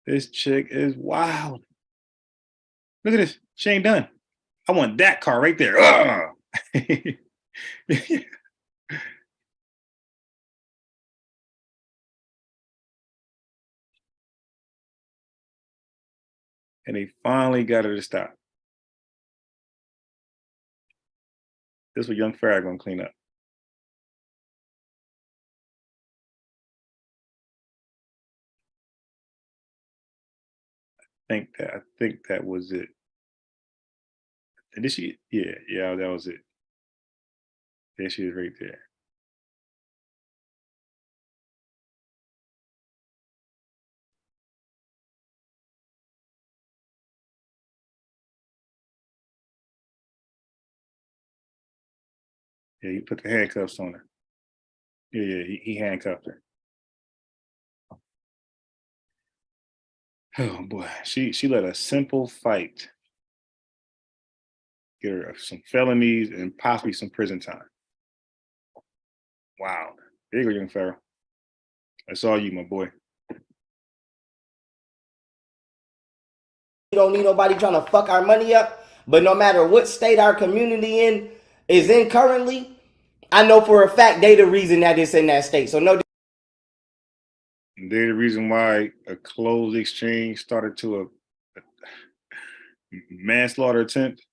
This chick is wild. Look at this. She ain't done. I want that car right there. And they finally got her to stop. This is what Young Pharaoh gonna clean up. I think that was it. And did she? Yeah, that was it. There she is right there. Yeah, he put the handcuffs on her. Yeah, he handcuffed her. Oh boy, she let a simple fight get her some felonies and possibly some prison time. Wow, there you go, Young Pharaoh. That's all you, my boy. We don't need nobody trying to fuck our money up. But no matter what state our community is in currently, I know for a fact they the reason that it's in that state. So no. They're the reason why a closed exchange started to a manslaughter attempt.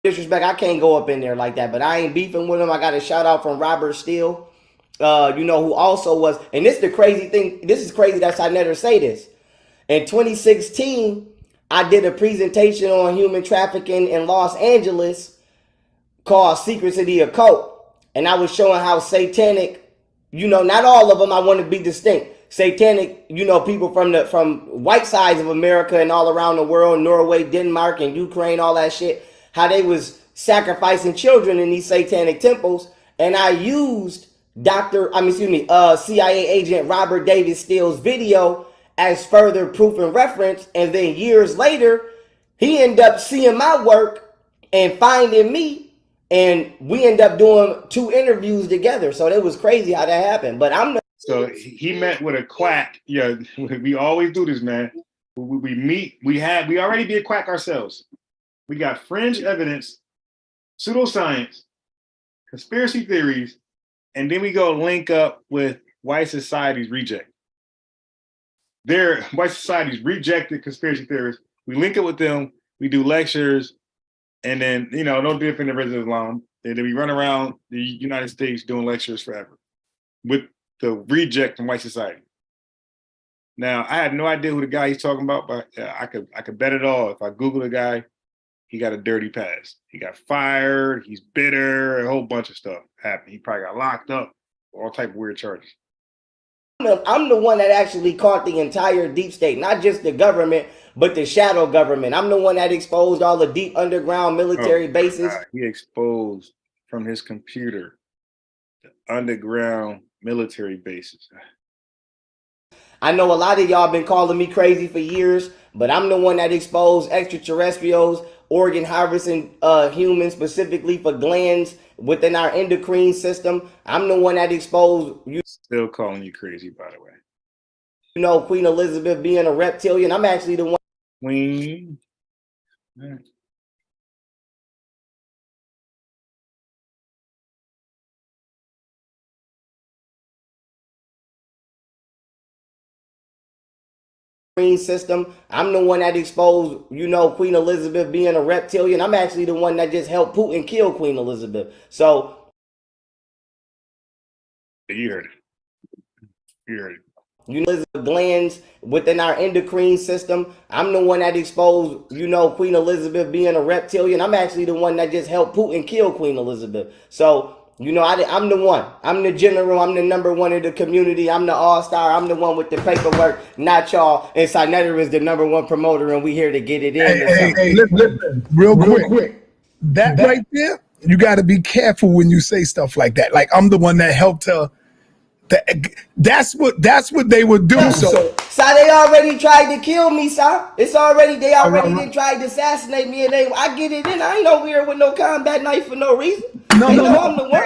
Disrespect, I can't go up in there like that, but I ain't beefing with him. I got a shout out from Robert Steele, who also was, and this is the crazy thing. This is crazy that I never say this. In 2016, I did a presentation on human trafficking in Los Angeles called Secrets of the Occult. And I was showing how satanic, not all of them, I want to be distinct. Satanic, people from white sides of America and all around the world, Norway, Denmark, and Ukraine, all that shit, how they was sacrificing children in these satanic temples. And I used CIA agent Robert David Steele's video as further proof and reference. And then years later, he ended up seeing my work and finding me. And we end up doing 2 interviews together. So it was crazy how that happened. But So he met with a quack. Yeah, we always do this, man. We meet, we already be a quack ourselves. We got fringe evidence pseudoscience, conspiracy theories, and then we go link up with white society's reject. White society's rejected conspiracy theorists. We link up with them. We do lectures, and then no different than Rizal Islam. And then we run around the United States doing lectures forever with the reject from white society. Now, I had no idea who the guy he's talking about, but I could bet it all. If I Google the guy, he got a dirty past. He got fired. He's bitter. A whole bunch of stuff happened. He probably got locked up. All type of weird charges. I'm the one that actually caught the entire deep state, not just the government, but the shadow government. I'm the one that exposed all the deep underground military bases. God. He exposed from his computer the underground military bases. I know a lot of y'all been calling me crazy for years, but I'm the one that exposed extraterrestrials, organ harvesting humans specifically for glands within our endocrine system. I'm the one that exposed you. Still calling you crazy, by the way. Queen Elizabeth being a reptilian. I'm actually the one. Queen. System. I'm the one that exposed, Queen Elizabeth being a reptilian. I'm actually the one that just helped Putin kill Queen Elizabeth. So you heard it. You heard it. Elizabeth glands within our endocrine system. I'm the one that exposed, Queen Elizabeth being a reptilian. I'm actually the one that just helped Putin kill Queen Elizabeth. So I'm the one. I'm the general. I'm the number one in the community. I'm the all-star. I'm the one with the paperwork, not y'all. And Sinetta is the number one promoter, and we here to get it in. Hey, listen, real quick. That right there, you got to be careful when you say stuff like that. Like, I'm the one that helped her. That's what they would do. So they already tried to kill me, sir. They already tried to assassinate me, and I get it in. I ain't over here with no combat knife for no reason. No, I'm the one.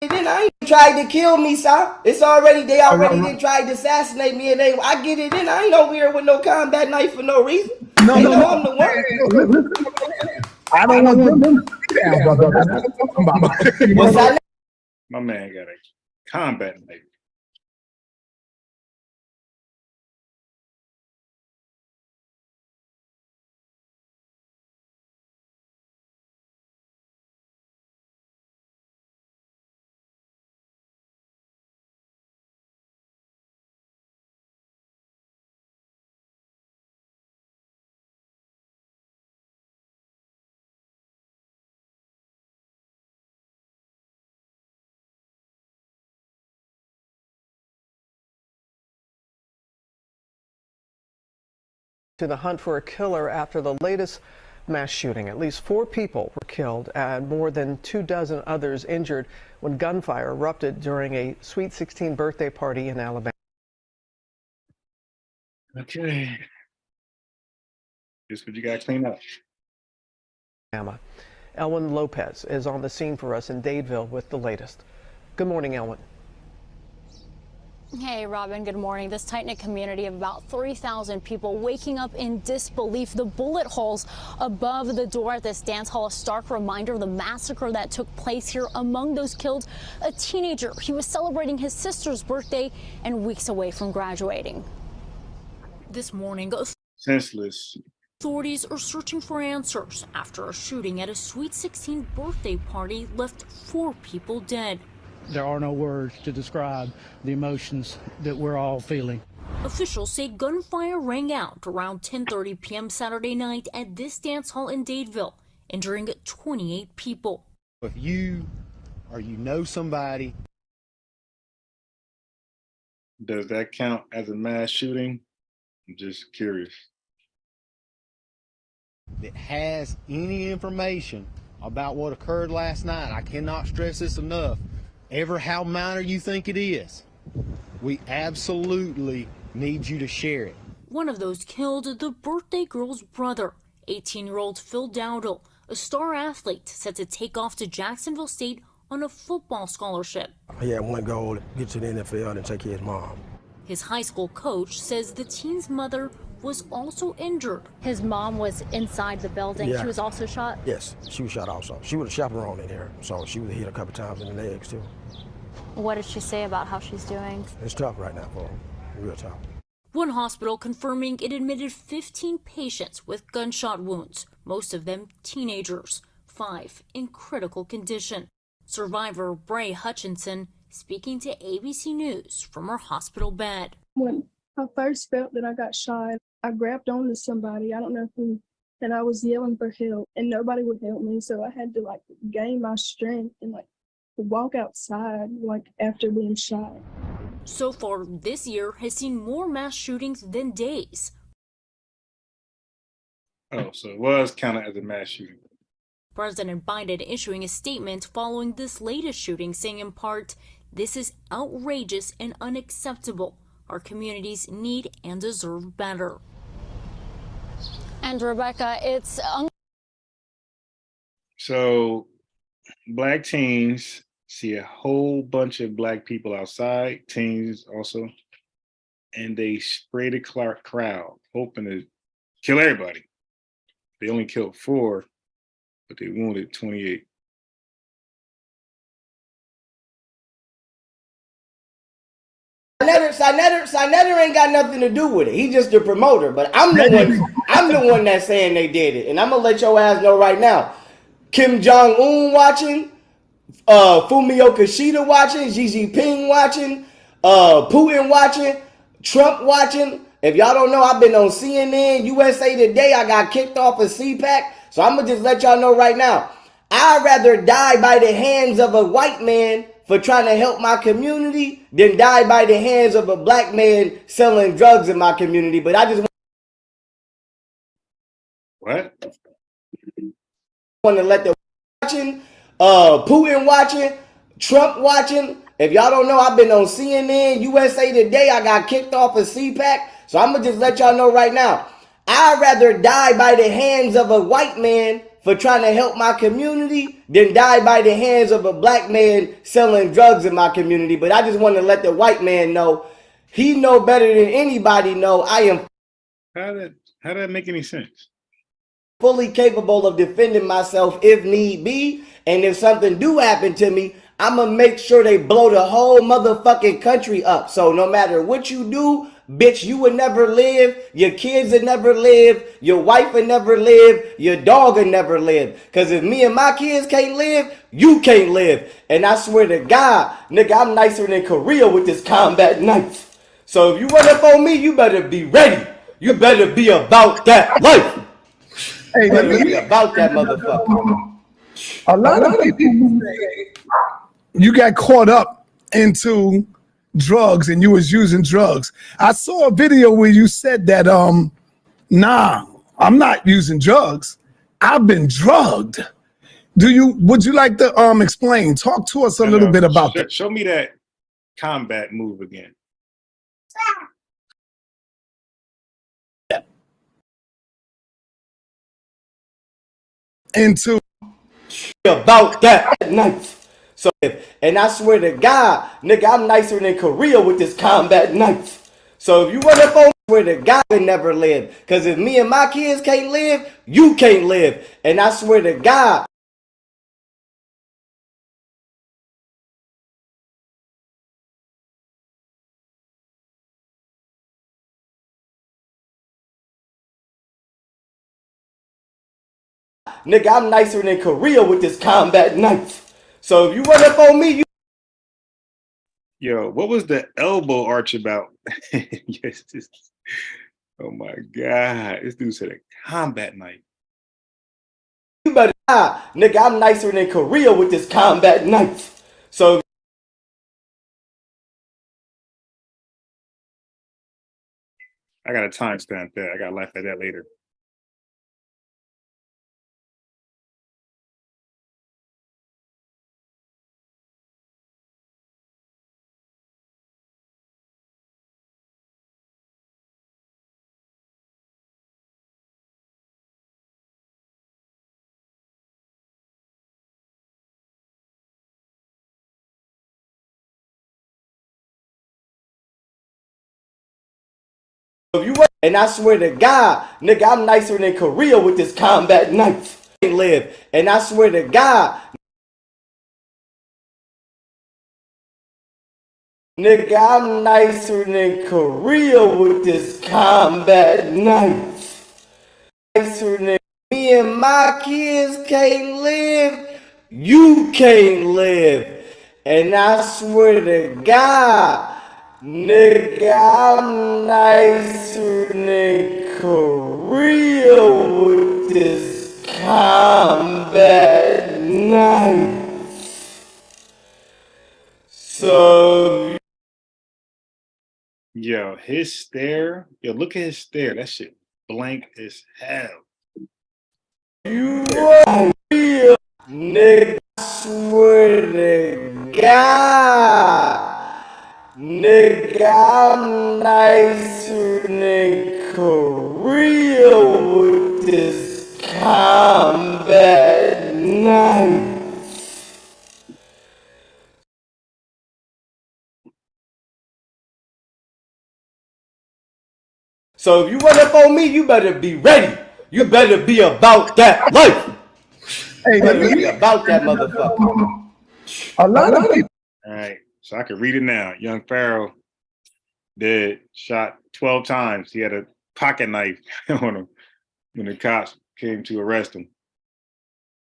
I ain't tried to kill me, sir. They already tried to assassinate me, and I get it in. I ain't over here with no combat knife for no reason. No, I'm the one. I don't want them to be down, brother. That's what I'm talking about. My man got a combat knife. To the hunt for a killer after the latest mass shooting. At least 4 people were killed and more than 24 others injured when gunfire erupted during a Sweet 16 birthday party in Alabama. Okay. Here's what you got to clean up. Elwin Lopez is on the scene for us in Dadeville with the latest. Good morning, Elwin. Hey, Robin, good morning. This tight-knit community of about 3,000 people waking up in disbelief. The bullet holes above the door at this dance hall, a stark reminder of the massacre that took place here. Among those killed, a teenager. He was celebrating his sister's birthday and weeks away from graduating. This morning, senseless. Authorities are searching for answers after a shooting at a Sweet 16 birthday party left 4 people dead. There are no words to describe the emotions that we're all feeling. Officials say gunfire rang out around 10:30 p.m. Saturday night at this dance hall in Dadeville, injuring 28 people. If you or you know somebody. Does that count as a mass shooting? I'm just curious. That has any information about what occurred last night, I cannot stress this enough. Ever how minor you think it is, we absolutely need you to share it. One of those killed, the birthday girl's brother, 18-year-old Phil Dowdle, a star athlete set to take off to Jacksonville State on a football scholarship. He had one goal, get to the NFL and take care of his mom. His high school coach says the teen's mother was also injured. His mom was inside the building. Yeah. She was also shot? Yes, she was shot also. She was a chaperone in here, so she was hit a couple times in the legs too. What did she say about how she's doing? It's tough right now for her, real tough. One hospital confirming it admitted 15 patients with gunshot wounds, most of them teenagers, 5 in critical condition. Survivor Bray Hutchinson speaking to ABC News from her hospital bed. When I first felt that I got shot, I grabbed onto somebody, I don't know who, and I was yelling for help, and nobody would help me, so I had to gain my strength and walk outside after being shot. So far this year has seen more mass shootings than days. Oh, so it was counted as a mass shooting. President Biden issuing a statement following this latest shooting, saying in part, "This is outrageous and unacceptable. Our communities need and deserve better." And Rebecca, it's So black teens see a whole bunch of black people outside, teens also, and they spray the crowd, hoping to kill everybody. They only killed 4, but they wounded 28. Sinetta ain't got nothing to do with it. He just the promoter, but I'm the one that's saying they did it. And I'm gonna let your ass know right now. Kim Jong-un watching, Fumio Kishida watching, Xi Jinping watching, Putin watching, Trump watching. If y'all don't know, I've been on CNN, USA Today. I got kicked off of CPAC. So I'm gonna just let y'all know right now. I'd rather die by the hands of a white man for trying to help my community than die by the hands of a black man selling drugs in my community. But I just want to let the watching, Putin watching, Trump watching. If y'all don't know, I've been on CNN, USA Today. I got kicked off of CPAC. So I'm going to just let y'all know right now. I'd rather die by the hands of a white man for trying to help my community than die by the hands of a black man selling drugs in my community. But I just want to let the white man know, he know better than anybody know I am. How did that make any sense? Fully capable of defending myself if need be. And if something do happen to me, I'm going to make sure they blow the whole motherfucking country up. So no matter what you do, bitch, you would never live. Your kids would never live. Your wife would never live. Your dog would never live. Because if me and my kids can't live, you can't live. And I swear to God, nigga, I'm nicer than Korea with this combat knife. So if you run up on me, you better be ready. You better be about that life. Hey, you better be about that motherfucker. A lot of people say you got caught up into drugs and you was using drugs. I saw a video where you said that nah, I'm not using drugs. I've been drugged. Would you like to explain? Talk to us a little bit about that. Show me that combat move again. Into about that knife. So and I swear to God, nigga, I'm nicer than Korea with this combat knife. So if you run up on me, I swear to God, I never live. Because if me and my kids can't live, you can't live. And I swear to God. Nigga, I'm nicer than Korea with this combat knife. So if you run up on me, you. Yo, what was the elbow arch about? Yes, oh my God. This dude said a combat knife. You better die. Nigga, I'm nicer than Korea with this combat knife. So I got a timestamp that. I got to laugh at that later. If you want, and I swear to God, nigga, I'm nicer than Korea with this combat knife. Live, and I swear to God, nigga, I'm nicer than Korea with this combat knife. Nicer than me and my kids can't live. You can't live, and I swear to God. Nigga, I'm nicer than Korea with this combat knife. So, Yo, his stare. Yo, look at his stare. That shit blank as hell. You are real, nigga. I swear to God. Nigga, I'm nicer than Korea with this combat knife. So if you run up on me, you better be ready. You better be about that life. Hey, you better be about that motherfucker. A lot of people. All right, so I can read it now. Young Pharaoh dead, shot 12 times. He had a pocket knife on him when the cops came to arrest him.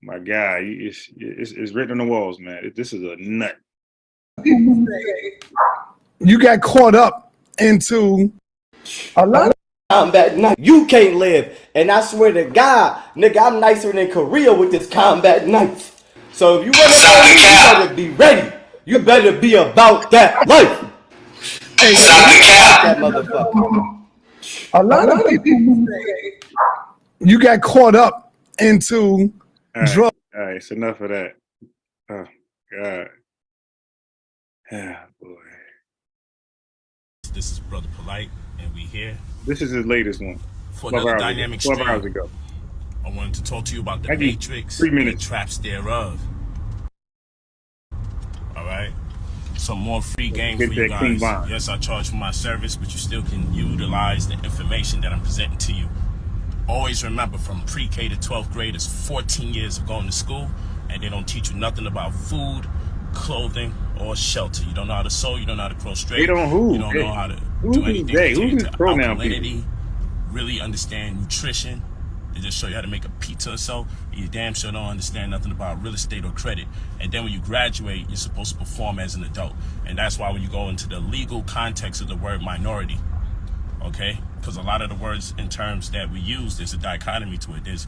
My God, it's written on the walls, man. This is a nut. You got caught up into a lot of combat knife. You can't live, and I swear to God, nigga, I'm nicer than Korea with this combat knife. So if you want to me, you better be ready. You better be about that life. Hey, that motherfucker. a lot of people. You got caught up into drugs. All right, it's enough of that. Oh God. Yeah, boy. This is Brother Polite, and we here. This is his latest one. For another dynamic 12 stream. hours ago. I wanted to talk to you about the Actually, Matrix 3 and minutes. traps thereof. All right. Some more free game for you guys. Yes, I charge for my service, but you still can utilize the information that I'm presenting to you. Always remember, from pre-K to 12th grade is 14 years of going to school, and they don't teach you nothing about food, clothing, or shelter. You don't know how to sew, you don't know how to grow straight. They don't who? You don't know how to Who's do anything they? pertaining Who's to these pronoun alkalinity, really understand nutrition. They just show you how to make a pizza or so. You damn sure don't understand nothing about real estate or credit. And then when you graduate, you're supposed to perform as an adult. And that's why when you go into the legal context of the word minority, okay? Because a lot of the words and terms that we use, there's a dichotomy to it. There's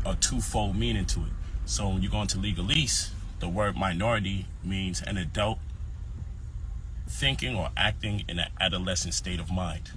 a twofold meaning to it. So when you go into legalese, the word minority means an adult thinking or acting in an adolescent state of mind.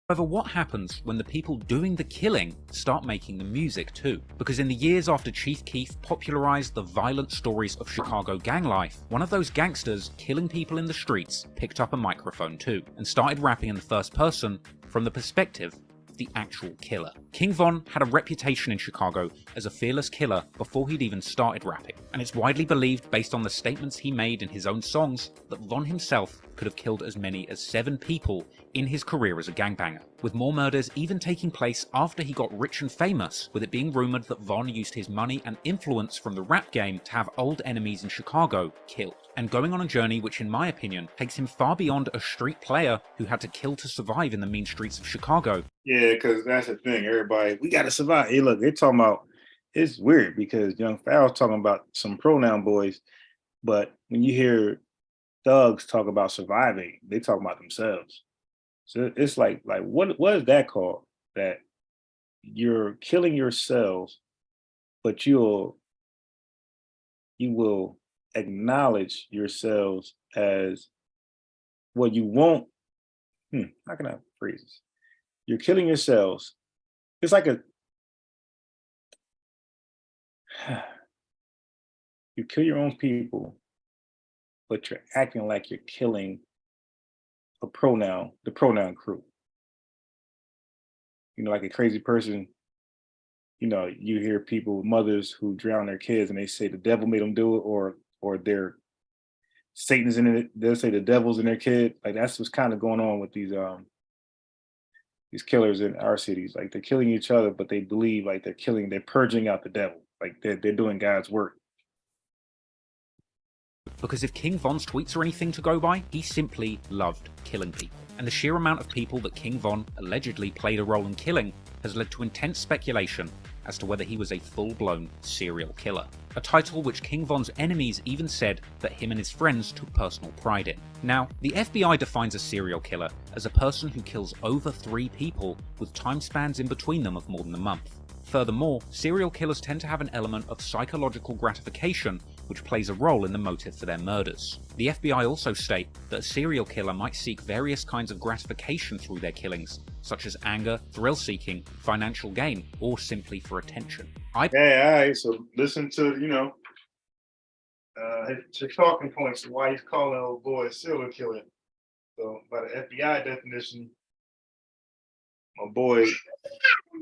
However, what happens when the people doing the killing start making the music too? Because in the years after Chief Keef popularized the violent stories of Chicago gang life, one of those gangsters killing people in the streets picked up a microphone too, and started rapping in the first person from the perspective of the actual killer. King Von had a reputation in Chicago as a fearless killer before he'd even started rapping, and it's widely believed, based on the statements he made in his own songs, that Von himself could have killed as many as 7 people in his career as a gangbanger, with more murders even taking place after he got rich and famous, with it being rumoured that Von used his money and influence from the rap game to have old enemies in Chicago killed, and going on a journey which, in my opinion, takes him far beyond a street player who had to kill to survive in the mean streets of Chicago. Yeah, because that's the thing. Everybody, we got to survive. Hey, look, they're talking about, it's weird because Young Pharaoh's talking about some pronoun boys, but when you hear thugs talk about surviving, they talk about themselves. So it's like what is that called? That you're killing yourselves, but you will acknowledge yourselves as what you want. How can I phrase this? You're killing yourselves. It's like you kill your own people, but you're acting like you're killing the pronoun crew. You know, like a crazy person, you know, you hear people, mothers who drown their kids and they say the devil made them do it, or they're Satan's in it. They'll say the devil's in their kid. Like that's what's kind of going on with these killers in our cities. Like they're killing each other, but they believe like they're purging out the devil. Like they're doing God's work. Because if King Von's tweets are anything to go by, he simply loved killing people. And the sheer amount of people that King Von allegedly played a role in killing has led to intense speculation as to whether he was a full-blown serial killer. A title which King Von's enemies even said that him and his friends took personal pride in. Now, the FBI defines a serial killer as a person who kills over 3 people with time spans in between them of more than a month. Furthermore, serial killers tend to have an element of psychological gratification which plays a role in the motive for their murders. The FBI also state that a serial killer might seek various kinds of gratification through their killings, such as anger, thrill-seeking, financial gain, or simply for attention. Hey, all right, so listen to, his talking points and why he's calling old boy a serial killer. So by the FBI definition, my boy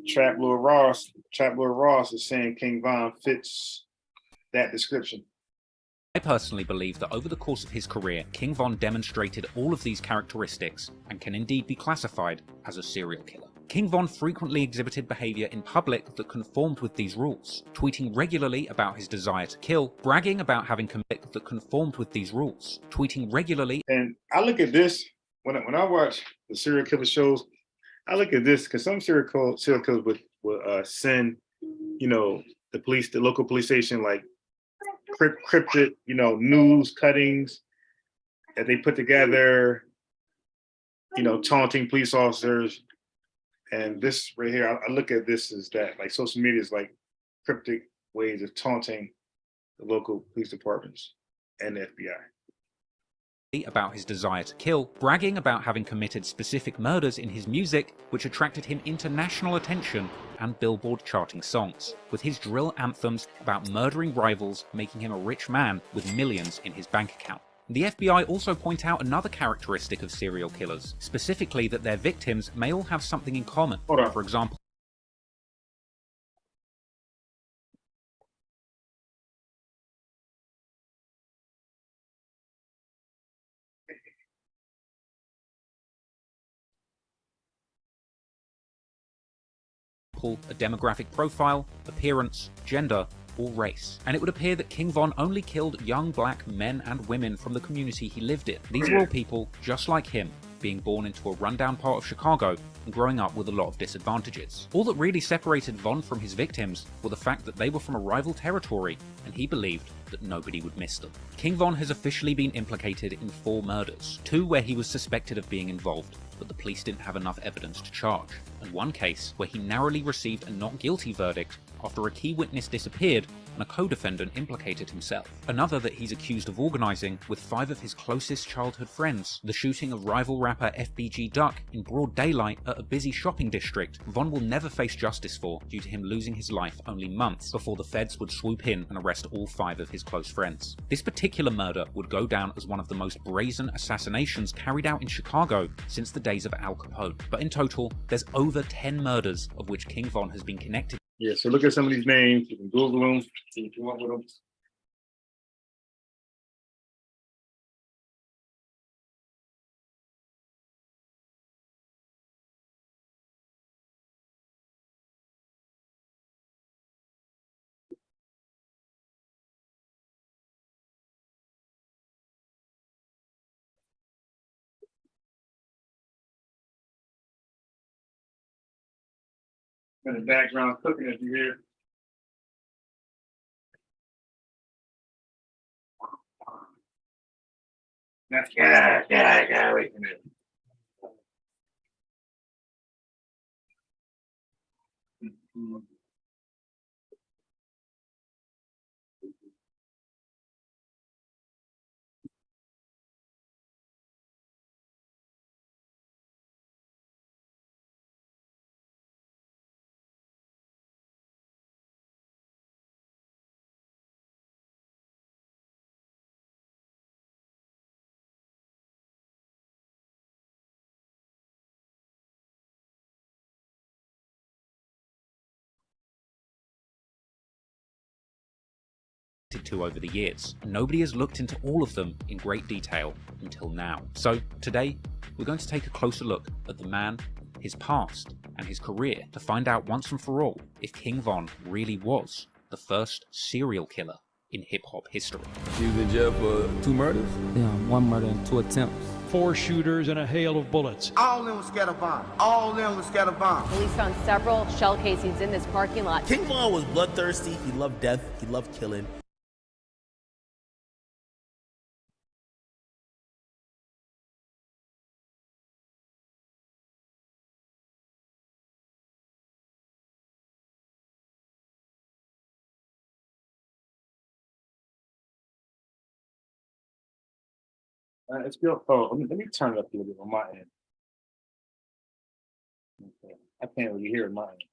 Trap Lord Ross is saying King Von fits that description. I personally believe that over the course of his career, King Von demonstrated all of these characteristics and can indeed be classified as a serial killer. King Von frequently exhibited behavior in public that conformed with these rules, tweeting regularly about his desire to kill, bragging about having committed that conformed with these rules, tweeting regularly. And I look at this when I watch the serial killer shows. I look at this because some serial killers would send, the local police station, like cryptic, news cuttings that they put together, taunting police officers. And this right here, I look at this as that, like social media is like cryptic ways of taunting the local police departments and the FBI. About his desire to kill, bragging about having committed specific murders in his music, which attracted him international attention and Billboard charting songs, with his drill anthems about murdering rivals making him a rich man with millions in his bank account. The FBI also point out another characteristic of serial killers, specifically that their victims may all have something in common. For example, a demographic profile, appearance, gender, or race. And it would appear that King Von only killed young black men and women from the community he lived in. These were all people just like him, being born into a rundown part of Chicago and growing up with a lot of disadvantages. All that really separated Von from his victims were the fact that they were from a rival territory, and he believed that nobody would miss them. King Von has officially been implicated in 4 murders, 2 where he was suspected of being involved, but the police didn't have enough evidence to charge, and 1 case where he narrowly received a not guilty verdict after a key witness disappeared and a co-defendant implicated himself. Another that he's accused of organising with 5 of his closest childhood friends, the shooting of rival rapper FBG Duck in broad daylight at a busy shopping district. Von will never face justice for, due to him losing his life only months before the feds would swoop in and arrest all 5 of his close friends. This particular murder would go down as one of the most brazen assassinations carried out in Chicago since the days of Al Capone. But in total, there's over 10 murders of which King Von has been connected. Yeah, so look at some of these names. You can Google them, see what you want with them. In the background cooking if you hear. That's yeah, wait a minute. to over the years. Nobody has looked into all of them in great detail until now. So today, we're going to take a closer look at the man, his past, and his career to find out once and for all if King Von really was the first serial killer in hip-hop history. He was in jail for 2 murders? Yeah, 1 murder and 2 attempts. 4 shooters and a hail of bullets. All of them was scatterbound. All of them was scatterbound. Police found several shell casings in this parking lot. King Von was bloodthirsty. He loved death. He loved killing. It's still. Oh, let me turn it up a little bit on my end. Okay. I can't really hear it on my end.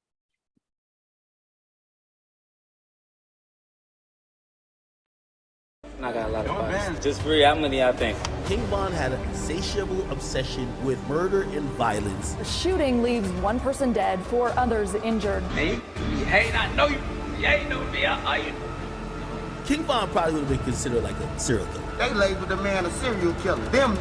I got a lot of fights. Just free, how many I think? King Von had an insatiable obsession with murder and violence. The shooting leaves 1 person dead, 4 others injured. Me? Hey, I know you. You ain't know me. Are you? King Von probably would have been considered like a serial killer. They labeled the man a serial killer. Them.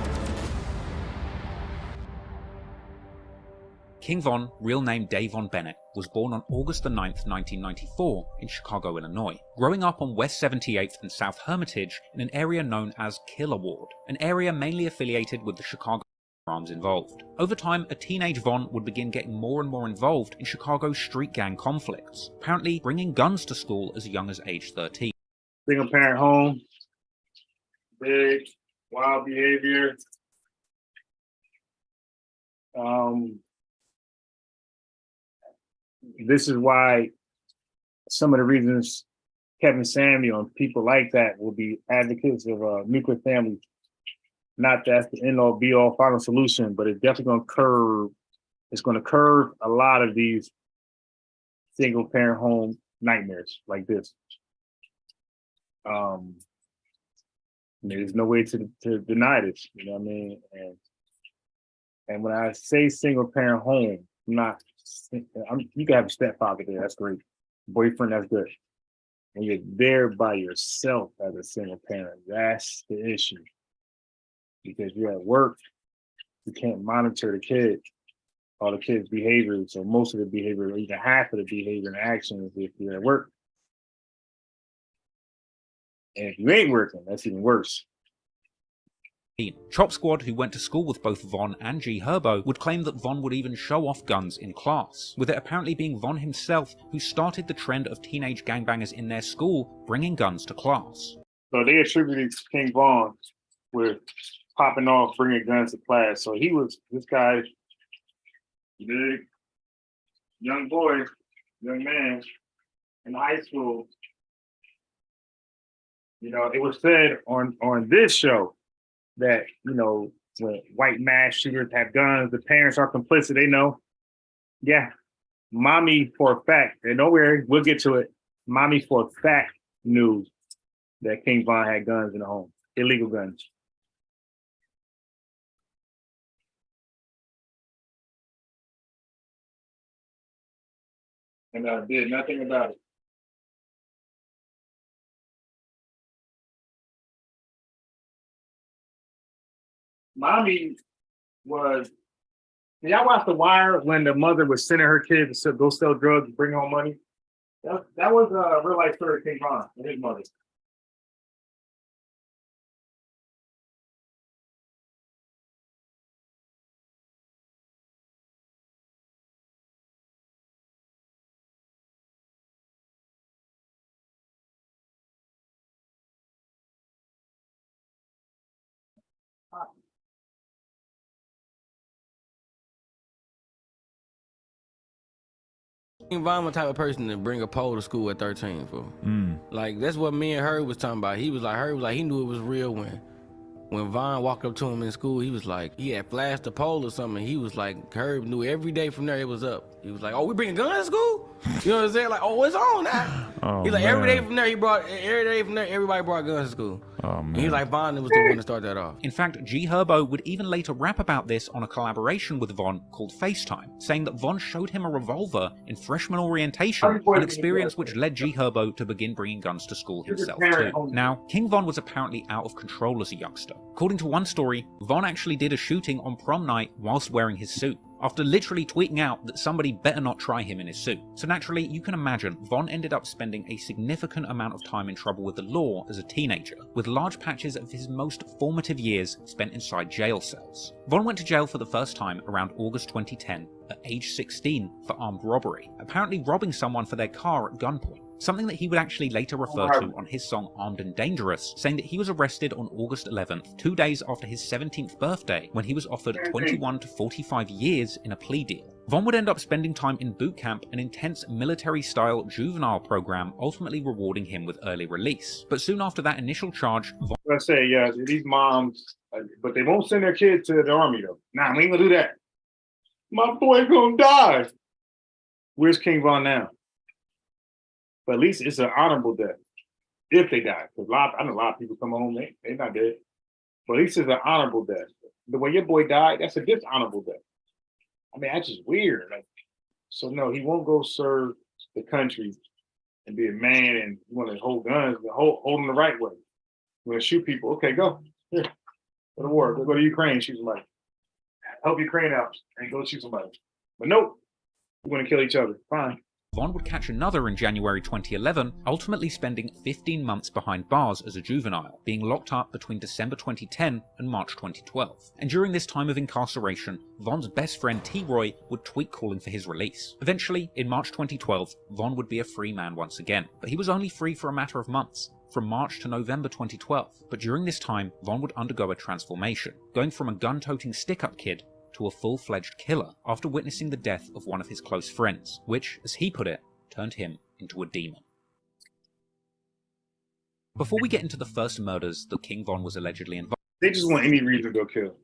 King Von, real name Davon Bennett, was born on August the 9th, 1994 in Chicago, Illinois, growing up on West 78th and South Hermitage in an area known as Killer Ward, an area mainly affiliated with the Chicago arms involved. Over time, a teenage Von would begin getting more and more involved in Chicago's street gang conflicts, apparently bringing guns to school as young as age 13. Single parent home, big, wild behavior. This is why some of the reasons Kevin Samuel and people like that will be advocates of nuclear family. Not that's the end all be all final solution, but it's definitely going to curb. It's going to curb a lot of these single parent home nightmares like this. There's no way to deny this, you know what I mean? And when I say single parent home, you can have a stepfather there, that's great. Boyfriend, that's good. When you're there by yourself as a single parent, that's the issue. Because you're at work, you can't monitor the kid, all the kids' behaviors, or most of the behavior, or even half of the behavior and actions if you're at work. And if you ain't working, that's even worse. Chop Squad, who went to school with both Von and G Herbo, would claim that Von would even show off guns in class, with it apparently being Von himself who started the trend of teenage gangbangers in their school bringing guns to class. So they attributed King Von with popping off, bringing guns to class. So he was this guy, big, young boy, young man in high school. You know, it was said on this show that, you know, when white mass shooters have guns, the parents are complicit, they know. Yeah, mommy for a fact, and don't worry, we'll get to it. Mommy for a fact knew that King Von had guns in the home, illegal guns. And I did nothing about it. Mommy was, did y'all watch The Wire when the mother was sending her kids to go sell drugs and bring home money? That was a real life story of King Von and his mother. King Von was the type of person to bring a pole to school at 13 for. Like that's what me and her was talking about. He was like he knew it was real when When Von walked up to him in school, he was like, he had flashed a pole or something. He was like, Herb knew every day from there it was up. He was like, oh, we bringing guns to school? You know what I'm saying? Like, oh, it's on now. He's like, every day from there, everybody brought guns to school. And he's like, Von was the one to start that off. In fact, G Herbo would even later rap about this on a collaboration with Von called FaceTime, saying that Von showed him a revolver in freshman orientation, an experience which led G Herbo to begin bringing guns to school himself too. Now, King Von was apparently out of control as a youngster. According to one story, Von actually did a shooting on prom night whilst wearing his suit, after literally tweeting out that somebody better not try him in his suit. So naturally, you can imagine Von ended up spending a significant amount of time in trouble with the law as a teenager, with large patches of his most formative years spent inside jail cells. Von went to jail for the first time around August 2010 at age 16 for armed robbery, apparently robbing someone for their car at gunpoint. Something that he would actually later refer to on his song Armed and Dangerous, saying that he was arrested on August 11th, 2 days after his 17th birthday, when he was offered 21 to 45 years in a plea deal. Von would end up spending time in boot camp, an intense military-style juvenile program, ultimately rewarding him with early release. But soon after that initial charge, Von... I say, yeah, these moms, but they won't send their kids to the army, though. Nah, we ain't gonna do that. My boy gonna die. Where's King Von now? But at least it's an honorable death if they die. Because I know a lot of people come home, they're not dead. But at least it's an honorable death. The way your boy died, that's a dishonorable death. I mean, that's just weird. Like, so no, he won't go serve the country and be a man and you want to hold guns, hold them the right way. You want to shoot people, okay, go. Here, go to war. Go to Ukraine, shoot somebody. Help Ukraine out and go shoot somebody. But nope, we're going to kill each other. Fine. Von would catch another in January 2011, ultimately spending 15 months behind bars as a juvenile, being locked up between December 2010 and March 2012. And during this time of incarceration, Von's best friend T-Roy would tweet calling for his release. Eventually, in March 2012, Von would be a free man once again, but he was only free for a matter of months, from March to November 2012. But during this time, Von would undergo a transformation, going from a gun-toting stick-up kid to a full-fledged killer after witnessing the death of one of his close friends, which, as he put it, turned him into a demon. Before we get into the first murders that King Von was allegedly involved, they just want any reason to go kill.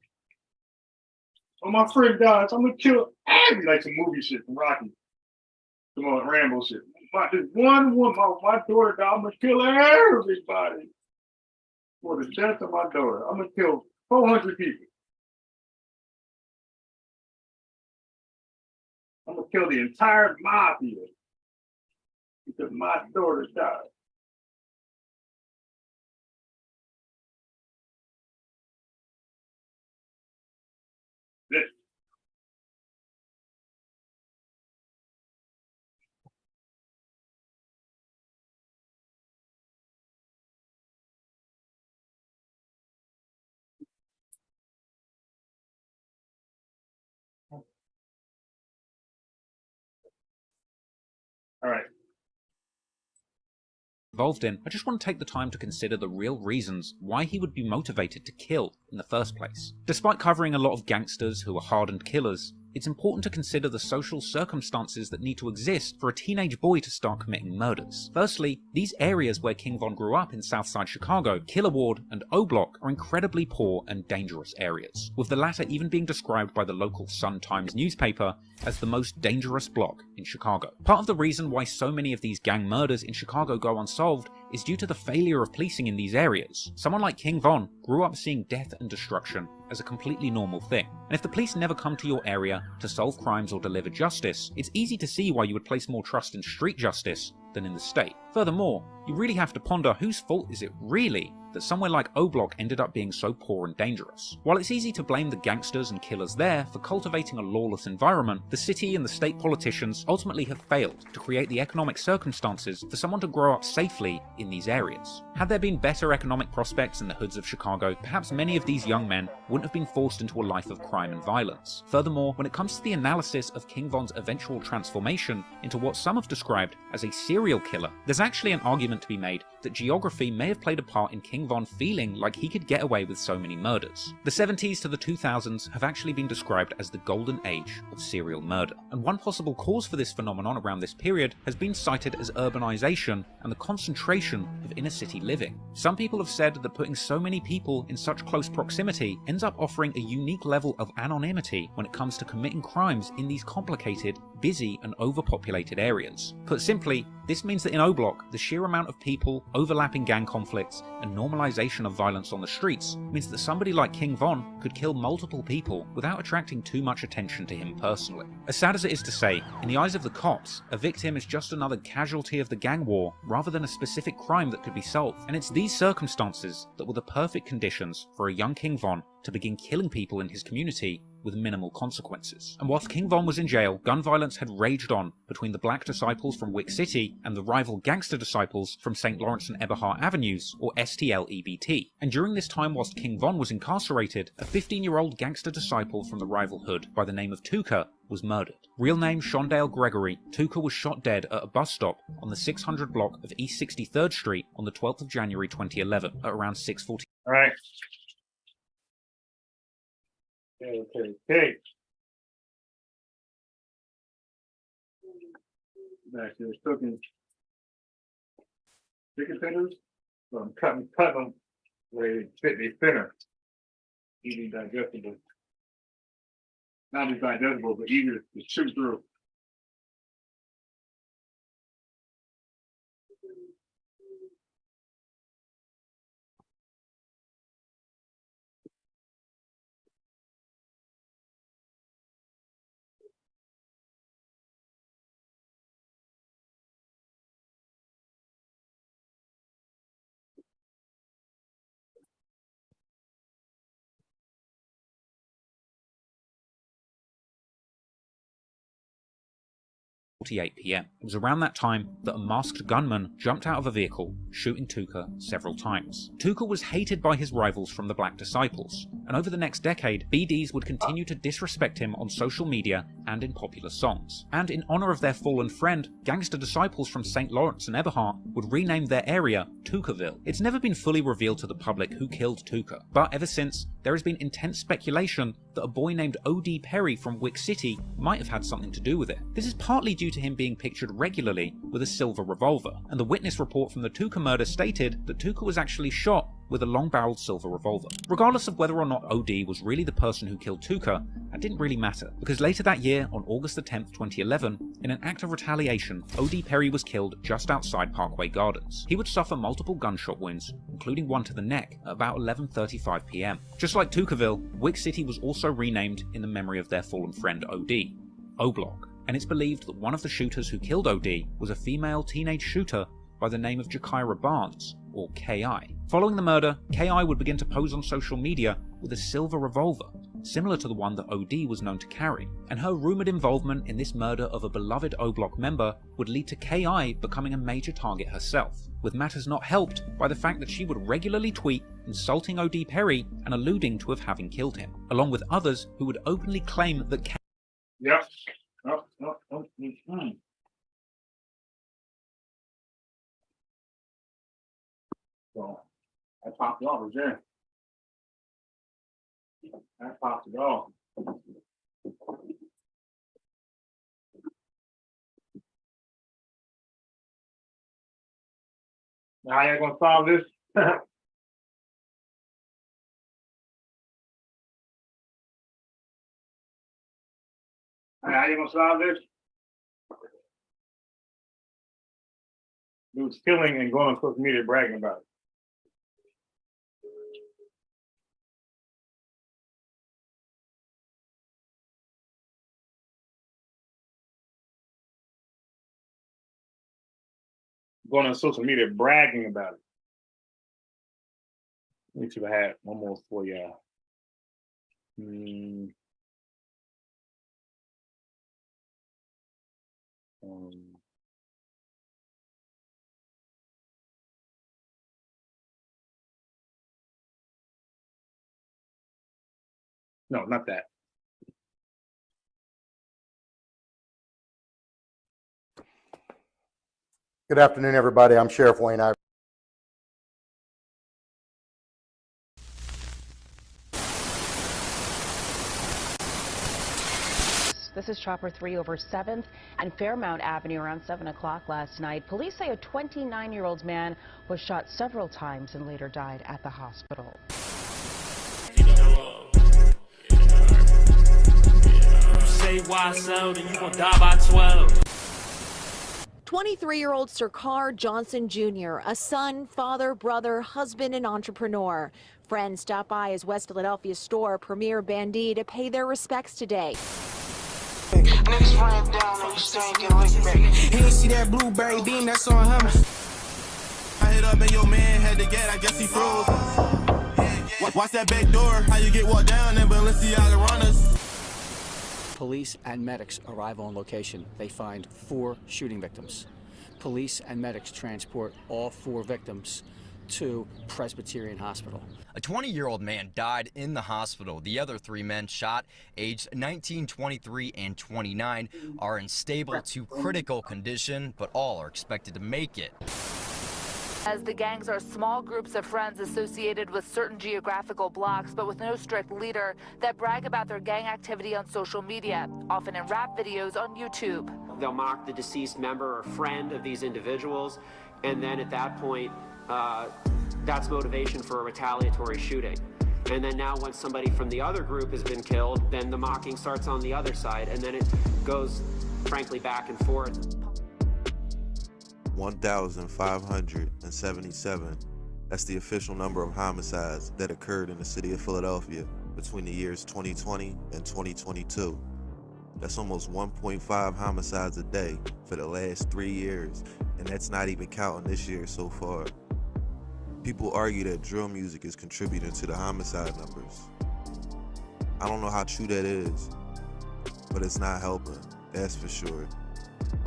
Oh, my friend dies, I'm gonna kill every, like some movie shit from Rocky, some Rambo shit. This one woman, my daughter died, I'm gonna kill everybody for the death of my daughter. I'm gonna kill 400 people. I'm gonna kill the entire mafia because my daughter died. This. All right. Involved in, I just want to take the time to consider the real reasons why he would be motivated to kill in the first place. Despite covering a lot of gangsters who are hardened killers, it's important to consider the social circumstances that need to exist for a teenage boy to start committing murders. Firstly, these areas where King Von grew up in Southside Chicago, Killer Ward and O Block, are incredibly poor and dangerous areas, with the latter even being described by the local Sun-Times newspaper as the most dangerous block in Chicago. Part of the reason why so many of these gang murders in Chicago go unsolved is due to the failure of policing in these areas. Someone like King Von grew up seeing death and destruction as a completely normal thing. And if the police never come to your area to solve crimes or deliver justice, it's easy to see why you would place more trust in street justice than in the state. Furthermore, you really have to ponder whose fault is it really that somewhere like O Block ended up being so poor and dangerous. While it's easy to blame the gangsters and killers there for cultivating a lawless environment, the city and the state politicians ultimately have failed to create the economic circumstances for someone to grow up safely in these areas. Had there been better economic prospects in the hoods of Chicago, perhaps many of these young men wouldn't have been forced into a life of crime and violence. Furthermore, when it comes to the analysis of King Von's eventual transformation into what some have described as a serial killer, there's actually an argument to be made that geography may have played a part in King King Von feeling like he could get away with so many murders. The 70s to the 2000s have actually been described as the golden age of serial murder, and one possible cause for this phenomenon around this period has been cited as urbanization and the concentration of inner city living. Some people have said that putting so many people in such close proximity ends up offering a unique level of anonymity when it comes to committing crimes in these complicated, busy and overpopulated areas. Put simply, this means that in O-Block, the sheer amount of people, overlapping gang conflicts, and normalization of violence on the streets means that somebody like King Von could kill multiple people without attracting too much attention to him personally. As sad as it is to say, in the eyes of the cops, a victim is just another casualty of the gang war rather than a specific crime that could be solved. And it's these circumstances that were the perfect conditions for a young King Von to begin killing people in his community with minimal consequences. And whilst King Von was in jail, gun violence had raged on between the Black Disciples from Wick City and the rival Gangster Disciples from St. Lawrence and Eberhard Avenues, or STL-EBT. And during this time whilst King Von was incarcerated, a 15-year-old gangster disciple from the rival hood by the name of Tuka was murdered. Real name Shondale Gregory, Tuka was shot dead at a bus stop on the 600 block of East 63rd Street on the 12th of January 2011 at around 6:40. All right. Okay. Back to cooking chicken tenders. So I'm cutting them where they fit me thinner, easy digestible. Not just digestible, but easier to chew through. PM. It was around that time that a masked gunman jumped out of a vehicle, shooting Tuka several times. Tuka was hated by his rivals from the Black Disciples, and over the next decade, BDs would continue to disrespect him on social media and in popular songs. And in honor of their fallen friend, Gangster Disciples from St. Lawrence and Eberhard would rename their area Tukaville. It's never been fully revealed to the public who killed Tuka, but ever since, there has been intense speculation that a boy named O.D. Perry from Wick City might have had something to do with it. This is partly due to him being pictured regularly with a silver revolver, and the witness report from the Tuka murder stated that Tuka was actually shot with a long-barreled silver revolver. Regardless of whether or not OD was really the person who killed Tuka, that didn't really matter, because later that year, on August the 10th, 2011, in an act of retaliation, OD Perry was killed just outside Parkway Gardens. He would suffer multiple gunshot wounds, including one to the neck, at about 11:35 PM. Just like Tukaville, Wick City was also renamed in the memory of their fallen friend OD, O-Block, and it's believed that one of the shooters who killed OD was a female teenage shooter by the name of Jakira Barnes, or KI. Following the murder, KI would begin to pose on social media with a silver revolver, similar to the one that OD was known to carry, and her rumoured involvement in this murder of a beloved O-Block member would lead to KI becoming a major target herself, with matters not helped by the fact that she would regularly tweet insulting OD Perry and alluding to having killed him, along with others who would openly claim that Yep. So I popped it off again. I popped it off. Now how you gonna solve this? How you gonna solve this? Dude's killing and going on social media bragging about it. Going on social media bragging about it. Let me see if I had one more for y'all. No, not that. Good afternoon, everybody. I'm Sheriff Wayne Iverson. This is Chopper 3 over 7th and Fairmount Avenue around 7 o'clock last night. Police say a 29-year-old man was shot several times and later died at the hospital. Say why so, then you gon' die by 12. 23-year-old Sirkar Johnson Jr., a son, father, brother, husband, and entrepreneur. Friends stopped by his West Philadelphia store, Premier Bandit, to pay their respects today. He ain't see that blueberry beam that's on him. I hit up and your man had to get, I guess he froze. Watch that back door, how you get walked down and Balenciaga runners. Police and medics arrive on location. They find 4 shooting victims. Police and medics transport all 4 victims to Presbyterian Hospital. A 20-year-old man died in the hospital. The other 3 men shot, aged 19, 23, and 29, are in stable to critical condition, but all are expected to make it. As the gangs are small groups of friends associated with certain geographical blocks, but with no strict leader, that brag about their gang activity on social media, often in rap videos on YouTube. They'll mock the deceased member or friend of these individuals, and then at that point, that's motivation for a retaliatory shooting. And then now once somebody from the other group has been killed, then the mocking starts on the other side, and then it goes, frankly, back and forth. 1,577. That's the official number of homicides that occurred in the city of Philadelphia between the years 2020 and 2022. That's almost 1.5 homicides a day for the last 3 years, and that's not even counting this year so far. People argue that drill music is contributing to the homicide numbers. I don't know how true that is, but it's not helping, that's for sure.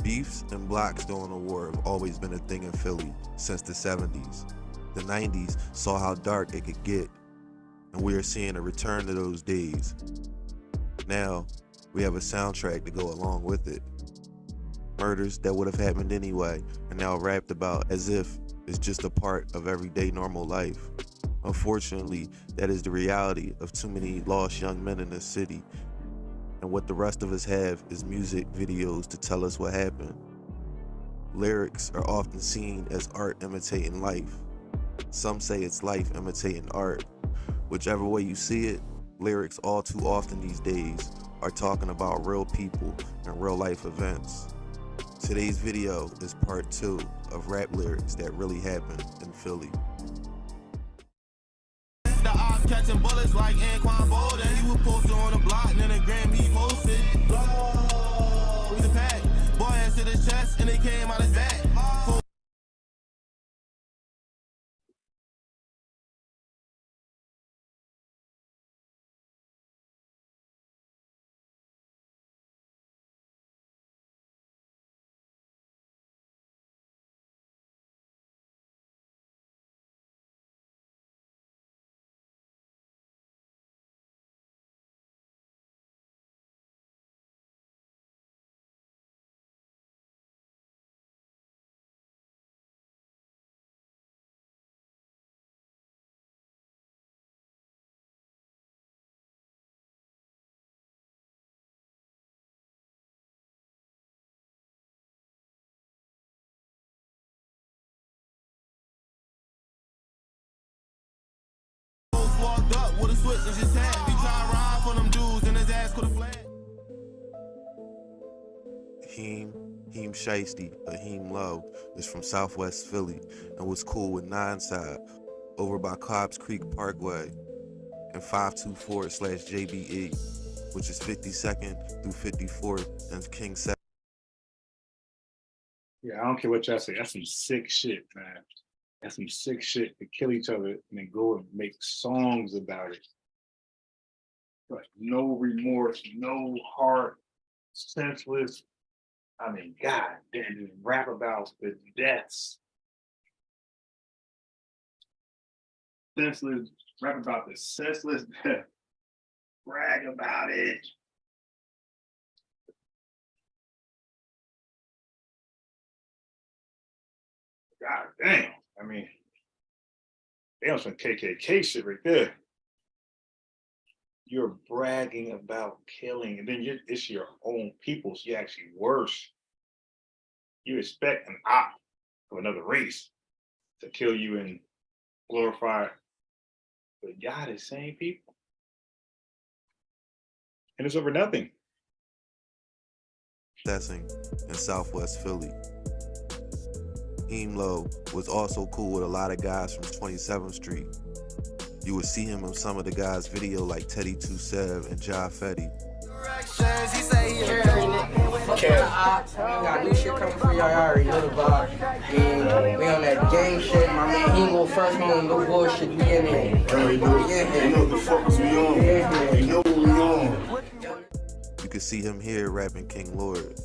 Beefs and blocks during the war have always been a thing in Philly since the 70s. The 90s saw how dark it could get, and we are seeing a return to those days. Now, we have a soundtrack to go along with it. Murders that would have happened anyway are now rapped about as if it's just a part of everyday normal life. Unfortunately, that is the reality of too many lost young men in this city. And what the rest of us have is music videos to tell us what happened. Lyrics are often seen as art imitating life. Some say it's life imitating art. Whichever way you see it, lyrics all too often these days are talking about real people and real life events. Today's video is part 2 of rap lyrics that really happened in Philly. The ops catching bullets like Anquan Bolden. He was posted on the block and then a gram he posted. Blow the pack. Boy hands to the chest and they came out his back. Walked up with a switch and just had. He tried to ride for them dudes and his ass could have fled. Heem Shiesty, or Heem Low, is from Southwest Philly and was cool with 9 Side over by Cobbs Creek Parkway and 524/JBE, which is 52nd through 54th and King 7. Yeah, I don't care what y'all say. That's some sick shit, man. That's some sick shit to kill each other and then go and make songs about it. Like no remorse, no heart, senseless. I mean, God damn, just rap about the deaths. Senseless, rap about the senseless death. Brag about it. God damn. I mean, they on some KKK shit right there. you're bragging about killing, and then it's your own people, so you're actually worse. You expect an op of another race to kill you and glorify, but y'all the same people. And it's over nothing. Assessing in Southwest Philly. Hemlo was also cool with a lot of guys from 27th Street. You would see him in some of the guys' video like Teddy Two Sev and Ja Fetty. Got new shit coming for y'all. I already know the vibe. And we on that gang shit. My man Hemlo first home, no bullshit. We in there. You know the fuck we on. You know what we on. You could see him here rapping King Lord.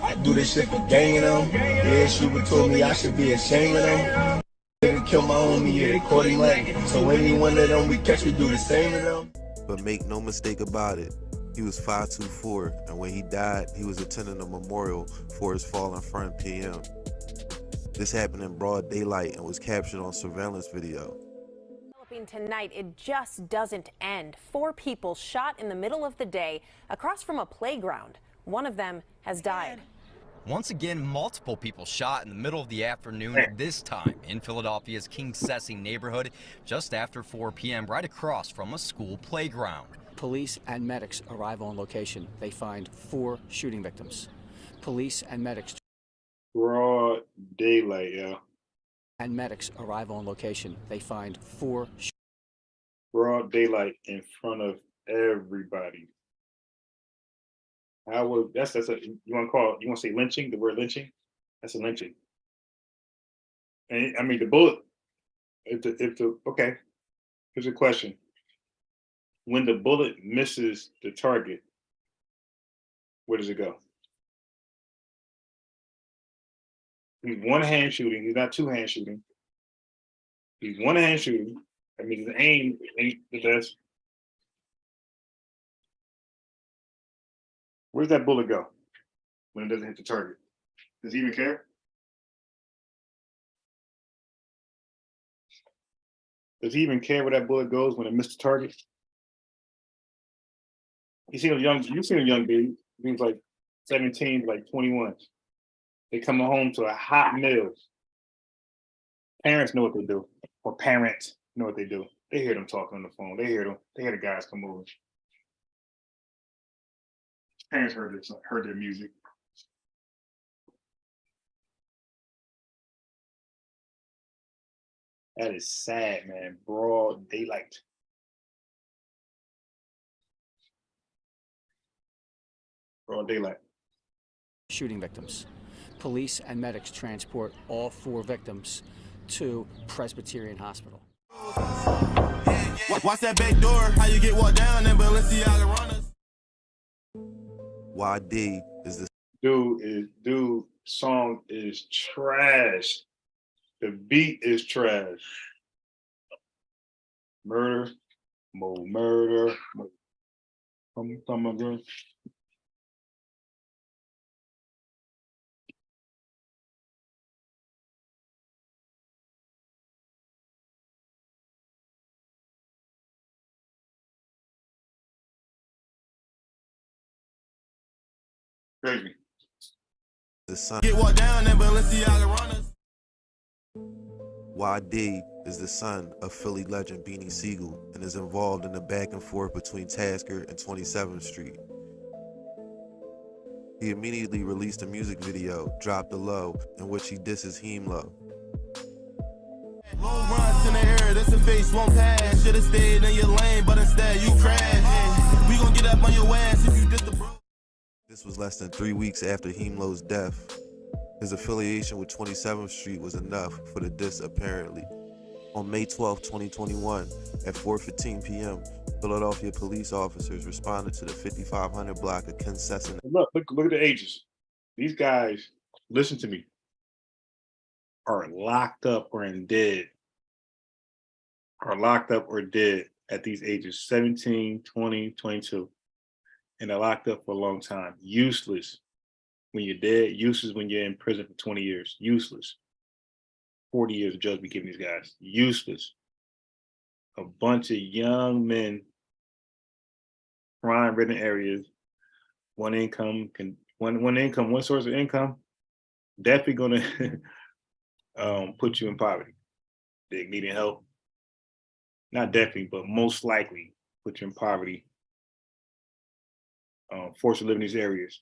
I do this shit for ganging them. Yeah, she would told me I should be ashamed of them. They kill my homie, yeah, they caught him like. So any one of them we catch, we do the same to them. But make no mistake about it, he was 5'24", and when he died, he was attending a memorial for his fallen friend PM. This happened in broad daylight and was captured on surveillance video. Tonight, it just doesn't end. 4 people shot in the middle of the day across from a playground. One of them has died. Once again, multiple people shot in the middle of the afternoon, this time in Philadelphia's King Sessi neighborhood, just after 4 p.m., right across from a school playground. Police and medics arrive on location. They find 4 shooting victims. Police and medics. Broad daylight, yeah. And medics arrive on location. They find 4. Broad daylight in front of everybody. That's a, you want to say lynching? The word lynching? That's a lynching. And I mean the bullet. Okay. Here's a question. When the bullet misses the target, where does it go? He's one-hand shooting. He's not two-hand shooting. He's one-hand shooting. I mean, his aim ain't the best. Where does that bullet go when it doesn't hit the target? Does he even care? Does he even care where that bullet goes when it missed the target? You see them young dudes, things like 17, like 21. They come home to a hot meal. Parents know what they do, or parents know what they do. They hear them talking on the phone. They hear the guys come over. Parents heard their music. That is sad, man. Broad daylight. Broad daylight. Shooting victims. Police and medics transport all 4 victims to Presbyterian Hospital. Watch that back door, how you get walked down and Balenciaga runners. YD is the dude song is trash. The beat is trash. Murder, more murder. Come again. Crazy. The son. Get walked down and Balenciaga runners. YD is the son of Philly legend Beanie Siegel and is involved in the back and forth between Tasker and 27th Street. He immediately released a music video, Drop the Low, in which he disses Hemlo. Long runs in the air, that's a face won't pass. Should've stayed in your lane, but instead you crashed. We gon' get up on your ass if you did the bro. This was less than 3 weeks after Hemlo's death. His affiliation with 27th Street was enough for the diss, apparently. On May 12, 2021, at 4:15 p.m., Philadelphia police officers responded to the 5500 block of Kinsesson. Look at the ages. These guys, listen to me, are locked up or dead. Are locked up or dead at these ages, 17, 20, 22. And they're locked up for a long time. Useless when you're dead, useless when you're in prison for 20 years. Useless. 40 years of judge be giving these guys. Useless. A bunch of young men crime-ridden areas, one source of income, definitely gonna put you in poverty. They needing help. Not definitely, but most likely put you in poverty. Forced to live in these areas.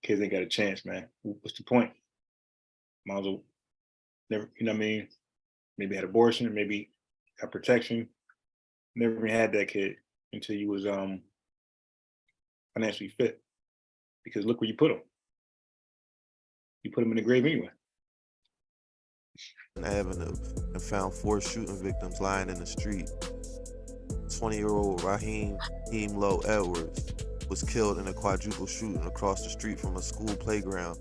Kids ain't got a chance, man. What's the point? Might as well never, you know what I mean? Maybe had abortion, maybe got protection. Never even had that kid until you was financially fit. Because look where you put them. You put them in the grave anyway. Avenue and found 4 shooting victims lying in the street. 20-year-old Raheem Low Edwards was killed in a quadruple shooting across the street from a school playground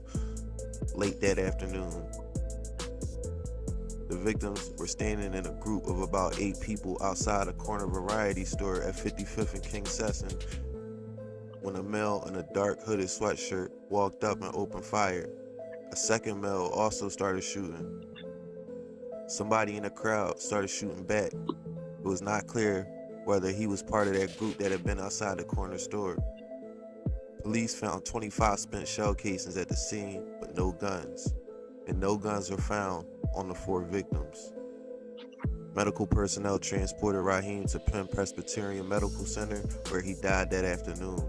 late that afternoon. The victims were standing in a group of about 8 people outside a corner variety store at 55th and King Sesson when a male in a dark hooded sweatshirt walked up and opened fire. A second male also started shooting. Somebody in the crowd started shooting back. It was not clear whether he was part of that group that had been outside the corner store. Police found 25 spent shell casings at the scene, but no guns. And no guns were found on the 4 victims. Medical personnel transported Raheem to Penn Presbyterian Medical Center, where he died that afternoon.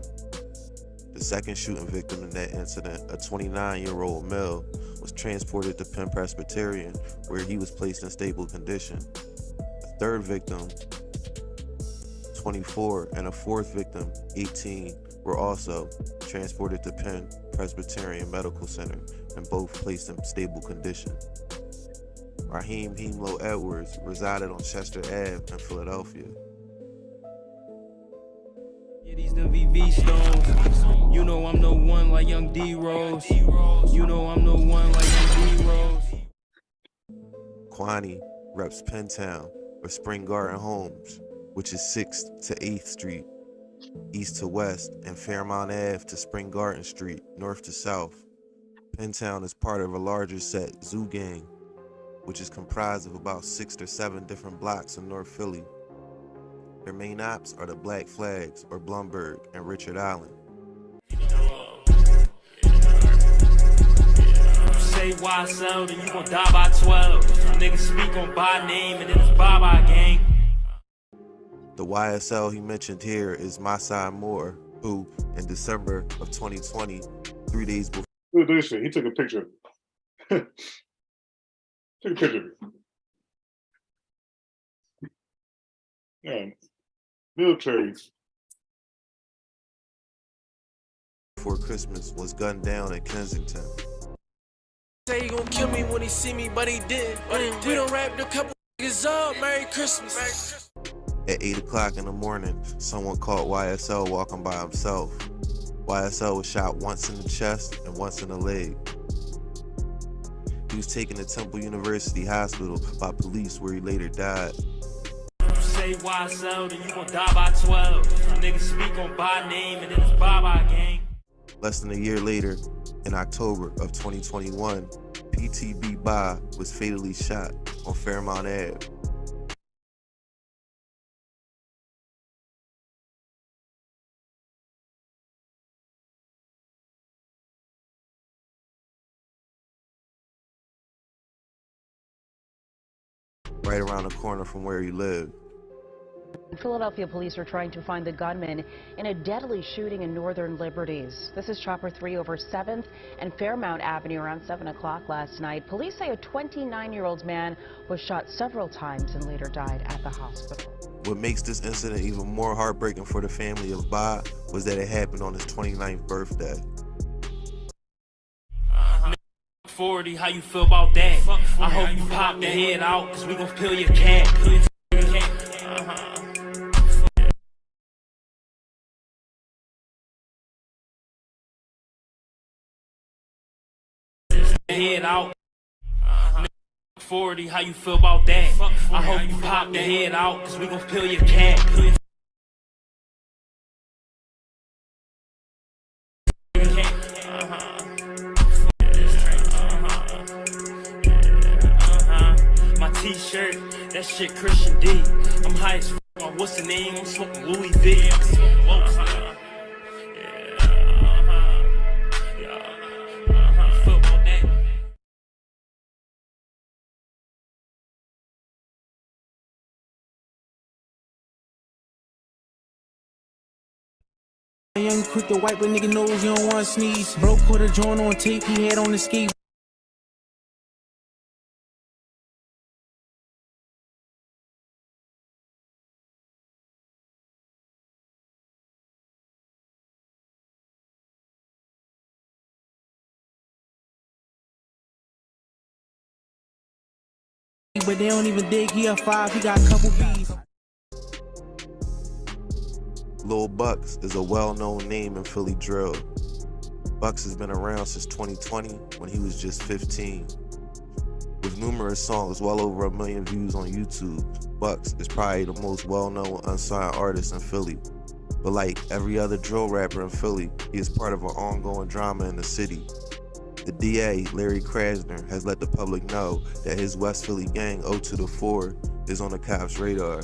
The second shooting victim in that incident, a 29-year-old male, was transported to Penn Presbyterian, where he was placed in stable condition. A third victim, 24, and a fourth victim, 18, were also transported to Penn Presbyterian Medical Center and both placed in stable condition. Raheem Low Edwards resided on Chester Ave in Philadelphia. Yeah, these them VV stones. You know I'm no one like Young D-Rose. You know I'm no one like Young D-Rose. Kwani reps Pentown, or Spring Garden Homes, which is 6th to 8th Street, east to west, and Fairmount Ave to Spring Garden Street, north to south. Pentown is part of a larger set, Zoo Gang, which is comprised of about 6 or 7 different blocks in North Philly. Their main ops are the Black Flags, or Blumberg, and Richard Allen. Say YSL, then you gon' die by 12. Niggas speak on by name, and then it's bye-bye gang. The YSL he mentioned here is Masai Moore, who, in December of 2020, 3 days before. Look at this shit. He took a picture. Took a picture of it. Yeah. Military. Before Christmas was gunned down in Kensington. Say he gon' kill me when he see me, but he did. We done wrapped a couple niggas up. Merry Christmas. At 8 o'clock in the morning, someone caught YSL walking by himself. YSL was shot once in the chest and once in the leg. He was taken to Temple University Hospital by police, where he later died. Say YSL, then you gon' die by 12. Niggas speak on by name, and then it's bye-bye gang. Less than a year later, in October of 2021, PTB Ba was fatally shot on Fairmount Ave. Right around the corner from where he lived. Philadelphia police are trying to find the gunman in a deadly shooting in northern Liberties. This is Chopper 3 over 7th and Fairmount Avenue around 7 o'clock last night. Police say a 29-year-old man was shot several times and later died at the hospital. What makes this incident even more heartbreaking for the family of Ba was that it happened on his 29th birthday. 40, how you feel about that? I hope you pop the head out, cause we gon' peel your cat. Head out. 40, how you feel about that? I hope you pop the head out, cause we gon' peel your cat. My t-shirt, that shit Christian D. I'm high as f on what's the name? I'm smoking Louis V. Young quick to wipe a nigga nose, you don't wanna sneeze. Bro put a joint on tape, he had on the ski. But they don't even dig, he a 5, he got a couple B's. Lil Bucks is a well-known name in Philly drill. Bucks has been around since 2020 when he was just 15. With numerous songs, well over 1 million views on YouTube, Bucks is probably the most well-known unsigned artist in Philly. But like every other drill rapper in Philly, he is part of an ongoing drama in the city. The DA, Larry Krasner, has let the public know that his West Philly gang, O to the 4, is on the cops' radar.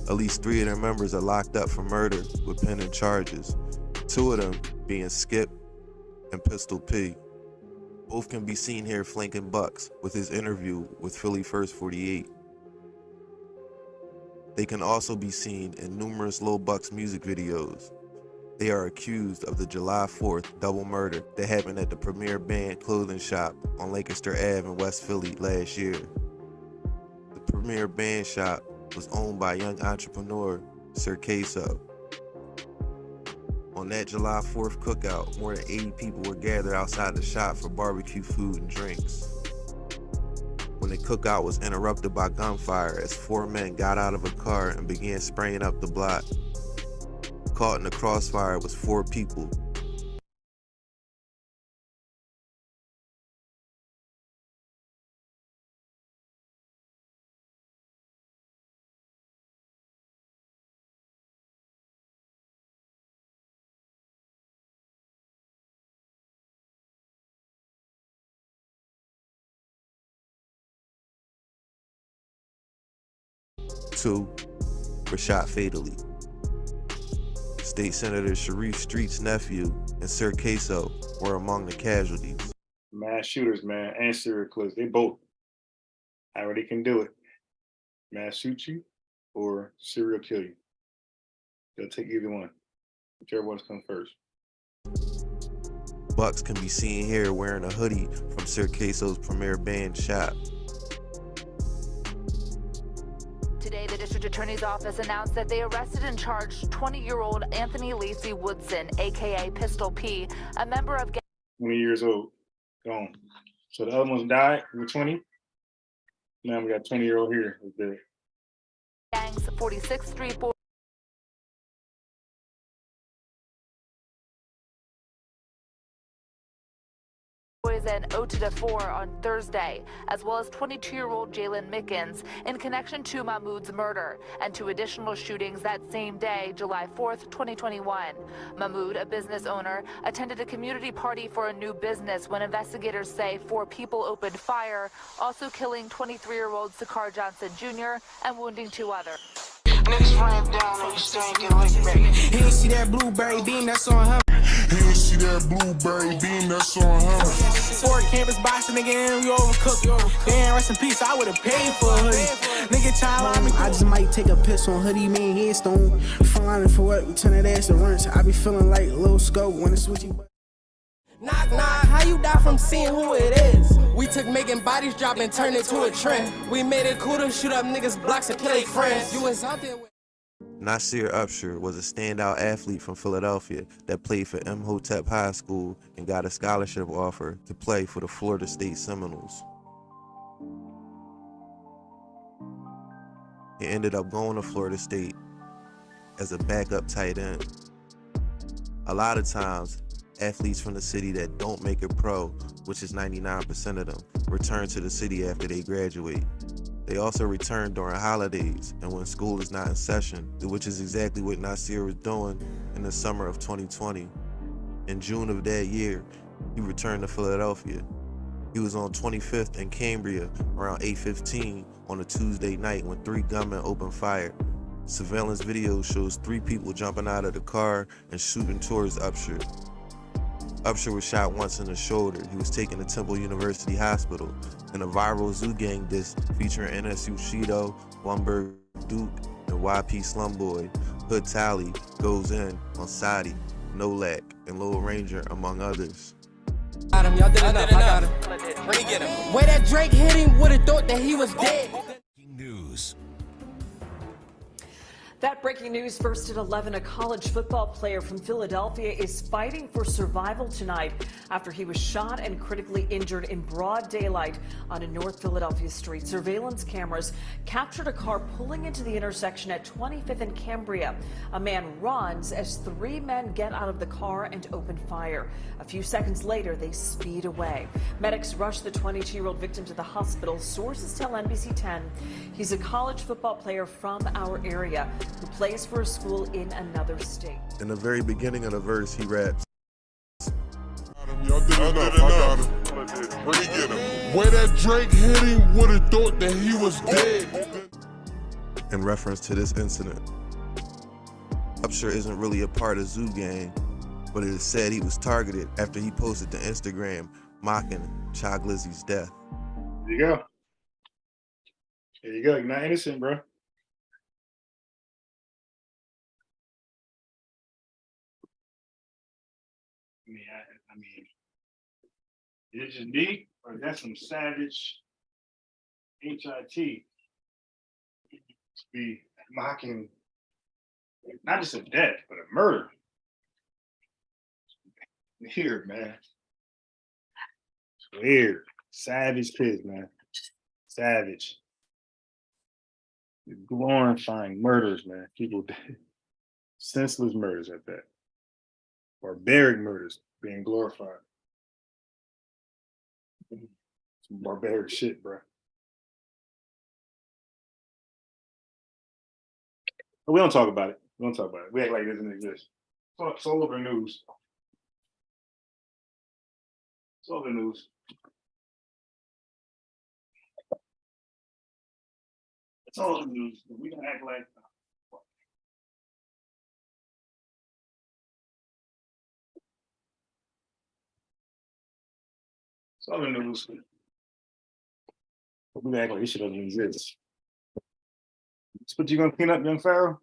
At least 3 of their members are locked up for murder with pending charges, 2 of them being Skip and Pistol P. Both can be seen here flanking Bucks with his interview with Philly First 48. They can also be seen in numerous Lil Bucks music videos. They are accused of the July 4th double murder that happened at the Premier Band clothing shop on Lancaster Ave in West Philly last year. The Premier Band shop was owned by young entrepreneur Sir Queso. On that July 4th cookout, more than 80 people were gathered outside the shop for barbecue food and drinks. When the cookout was interrupted by gunfire as 4 men got out of a car and began spraying up the block. Caught in the crossfire was 4 people. Two were shot fatally. State Senator Sharif Street's nephew and Sir Queso were among the casualties. Mass shooters, man, and serial killers, they both. However they can do it. Mass shoot you or serial kill you. They'll take either one. Whichever one's come first. Bucks can be seen here wearing a hoodie from Sir Queso's Premier Band shop. Today, the district attorney's office announced that they arrested and charged 20-year-old Anthony Lacey Woodson, aka Pistol P, a member of 20 years old, gone. So the other ones died, we were 20. Now we got 20-year-old here. gangs 46th Street Boys and O to the 4 on Thursday, as well as 22-year-old Jalen Mickens in connection to Mahmoud's murder and 2 additional shootings that same day, July 4th, 2021. Mahmoud, a business owner, attended a community party for a new business when investigators say 4 people opened fire, also killing 23-year-old Sakar Johnson Jr. and wounding 2 others. Niggas ran down and we stankin' like back. He ain't see that blueberry bean that's on him. He ain't see that blueberry bean that's on him. 4 campus box, nigga, and we overcooked. Damn, rest in peace, I would've paid for a hoodie. Nigga, child, I just might take a piss on hoodie, man, headstone. Flying for what? We turn that ass to rinse. I be feeling like Lil Scope when it's switchy. Knock, knock, how you die from seeing who it is? We took making bodies drop and turned it to a trend. We made it cool to shoot up niggas' blocks and kill their friends. You was out there with Nasir Upshur was a standout athlete from Philadelphia that played for Imhotep High School and got a scholarship offer to play for the Florida State Seminoles. He ended up going to Florida State as a backup tight end. A lot of times, athletes from the city that don't make it pro, which is 99% of them, return to the city after they graduate. They also return during holidays and when school is not in session, which is exactly what Nasir was doing in the summer of 2020. In June of that year, he returned to Philadelphia. He was on 25th and Cambria around 8:15 on a Tuesday night when 3 gunmen opened fire. Surveillance video shows 3 people jumping out of the car and shooting towards Upshur. Upshur was shot once in the shoulder. He was taken to Temple University Hospital. In a viral Zoo Gang disc featuring NSU Shido, Lumberg Duke, and YP Slumboy, Hood Tally goes in on Sadi, Nolak, and Lil Ranger, among others. Got him, y'all did enough. I got him. Where'd he get him? Where that Drake hit him, would've thought that he was dead. News. That breaking news first at 11. A college football player from Philadelphia is fighting for survival tonight after he was shot and critically injured in broad daylight on a North Philadelphia street. Surveillance cameras captured a car pulling into the intersection at 25th and Cambria. A man runs as 3 men get out of the car and open fire. A few seconds later, they speed away. Medics rushed the 22-year-old victim to the hospital. Sources tell NBC 10 he's a college football player from our area who plays for a school in another state. In the very beginning of the verse, he raps, Y'all did enough. I got him. Where'd he get him? Where that Drake hit him, would've thought that he was dead. in reference to this incident. Upshur isn't really a part of Zoo Gang, but it is said he was targeted after he posted to Instagram mocking Chog Lizzie's death. There you go. There you go. You're not innocent, bro. I mean, is it just me, or is that some savage HIT to be mocking not just a death, but a murder? Weird, man. It's weird. Savage kids, man. Savage. Glorifying murders, man. People did senseless murders at that. Barbaric murders being glorified. Some barbaric shit, bro. But we don't talk about it. We don't talk about it. We act like it doesn't exist. It's all over the news. It's all over the news. It's all over the news. We don't act like. It's all in the news. But we act like this shit doesn't exist. That's what you gonna clean up, young Pharaoh?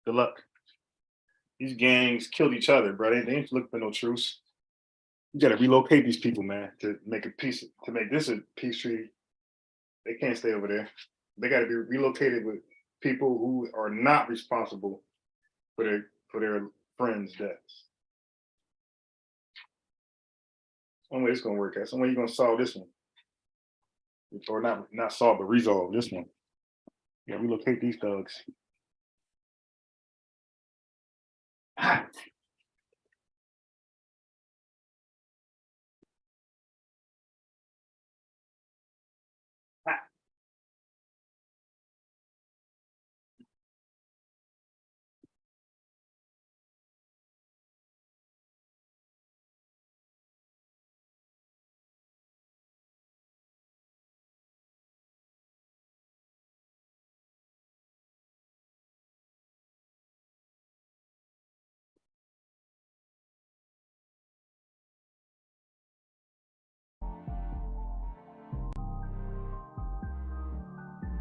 Good luck. These gangs killed each other, bro. They ain't looking for no truce. You gotta relocate these people, man, to make a peace, to make this a peace treaty. They can't stay over there. They gotta be relocated with people who are not responsible for their friends' deaths. One way it's gonna work out. Some way you're gonna solve this one. Or not solve, but resolve this one. Yeah, relocate these thugs.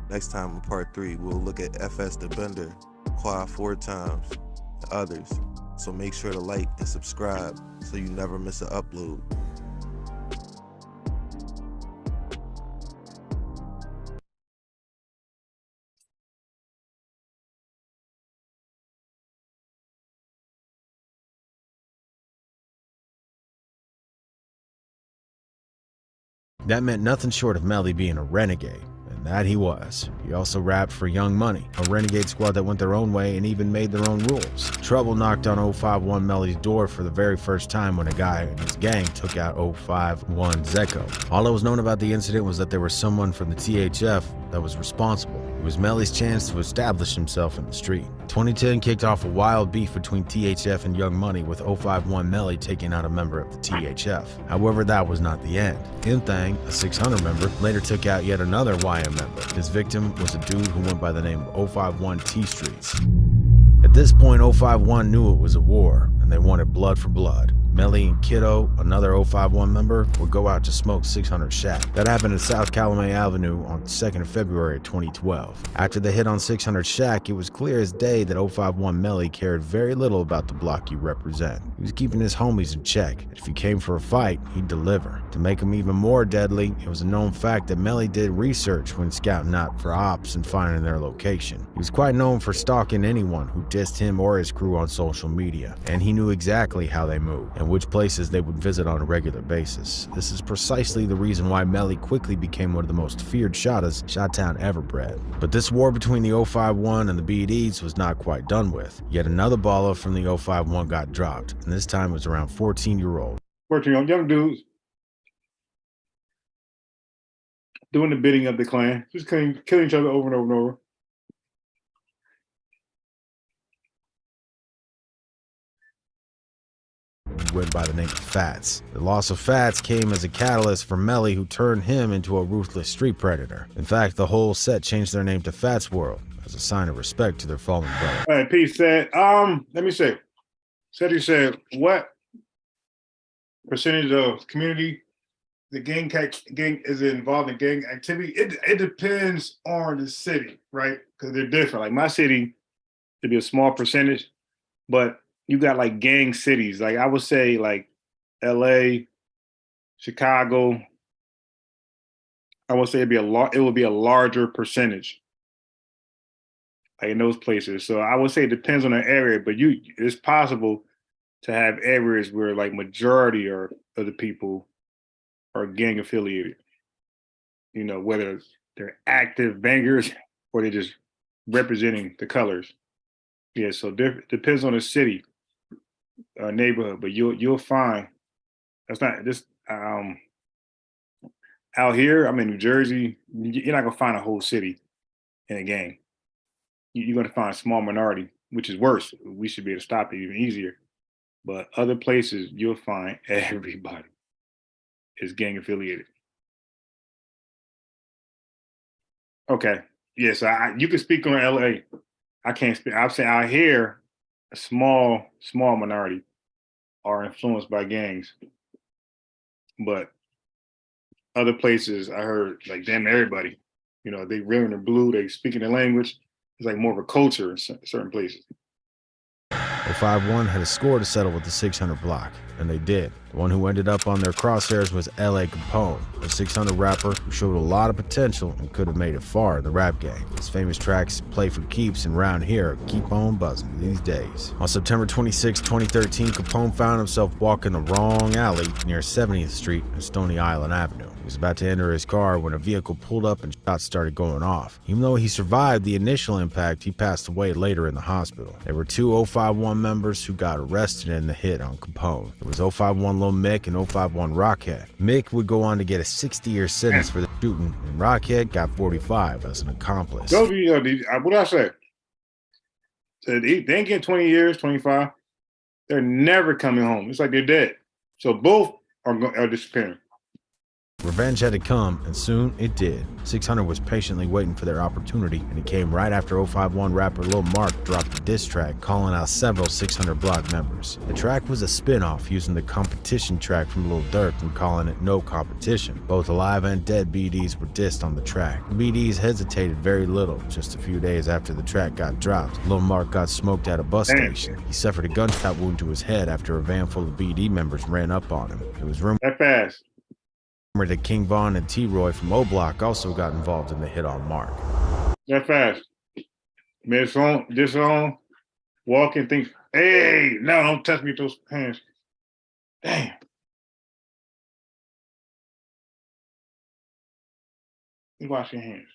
Next time in part 3, we'll look at FS the Bender, Quad 4 times, and others. So make sure to like and subscribe so you never miss an upload. That meant nothing short of Melly being a renegade. And that he was. He also rapped for Young Money, a renegade squad that went their own way and even made their own rules. Trouble knocked on 051 Melly's door for the very first time when a guy in his gang took out 051 Zeko. All that was known about the incident was that there was someone from the THF that was responsible. It was Melly's chance to establish himself in the street. 2010 kicked off a wild beef between THF and Young Money, with 051 Melly taking out a member of the THF. However, that was not the end. Inthang, a 600 member, later took out yet another YM member. His victim was a dude who went by the name of 051 T Streets. At this point, 051 knew it was a war, and they wanted blood for blood. Melly and Kiddo, another 051 member, would go out to smoke 600 Shack. That happened at South Calumet Avenue on 2nd of February 2012. After the hit on 600 Shack, it was clear as day that 051 Melly cared very little about the block he represent. He was keeping his homies in check. If he came for a fight, he'd deliver. To make him even more deadly, it was a known fact that Melly did research when scouting out for ops and finding their location. He was quite known for stalking anyone who dissed him or his crew on social media, and he knew exactly how they moved and which places they would visit on a regular basis. This is precisely the reason why Melly quickly became one of the most feared shotters Chi-Town ever bred. But this war between the 051 and the BDs was not quite done with. Yet another baller from the 051 got dropped, and this time it was around 14-year-old. 14-year-old young dudes doing the bidding of the clan, just killing each other over and over and over. Went by the name of Fats. The loss of Fats came as a catalyst for Melly, who turned him into a ruthless street predator. In fact, the whole set changed their name to Fats World as a sign of respect to their fallen brother. All right, Pete said, let me say, Cedric said, what percentage of community the gang is involved in gang activity? It depends on the city, right? Because they're different. Like my city, it'd be a small percentage, but you got like gang cities. Like I would say like LA, Chicago. I would say it would be a larger percentage like in those places. So I would say it depends on the area, but it's possible to have areas where like majority of the people are gang affiliated. You know, whether they're active bangers or they're just representing the colors. Yeah, so depends on the city. Neighborhood, but you'll find that's not just out here. I'm in New Jersey. You're not gonna find a whole city in a gang. You're gonna find a small minority, which is worse. We should be able to stop it even easier. But other places, you'll find everybody is gang affiliated. Okay, yes, you can speak on LA. I can't speak. I'm saying out here, a small minority are influenced by gangs, but other places I heard like damn everybody, you know, they wearing the blue, they speaking the language. It's like more of a culture in certain places. 051 had a score to settle with the 600 block, and they did. The one who ended up on their crosshairs was L.A. Capone, a 600 rapper who showed a lot of potential and could have made it far in the rap game. His famous tracks Play for Keeps and Round Here keep on buzzing these days. On September 26, 2013, Capone found himself walking the wrong alley near 70th Street and Stony Island Avenue. He was about to enter his car when a vehicle pulled up and shots started going off. Even though he survived the initial impact, he passed away later in the hospital. There were two 051 members who got arrested in the hit on Capone. It was 051 Lil Mick and 051 Rockhead. Mick would go on to get a 60-year sentence for the shooting, and Rockhead got 45 as an accomplice. What did I say? So they ain't getting 20 years, 25. They're never coming home. It's like they're dead. So both are disappearing. Revenge had to come, and soon it did. 600 was patiently waiting for their opportunity, and it came right after 051 rapper Lil Mark dropped a diss track calling out several 600 block members. The track was a spin-off using the competition track from Lil Durk and calling it No Competition. Both alive and dead BDs were dissed on the track. The BDs hesitated very little. Just a few days after the track got dropped, Lil Mark got smoked at a bus station. He suffered a gunshot wound to his head after a van full of BD members ran up on him. It was rumored that fast that King Von and T-Roy from O-Block also got involved in the hit on Mark. That fast. This on, walking, think, hey, no, don't touch me with those hands. Damn. You wash your hands.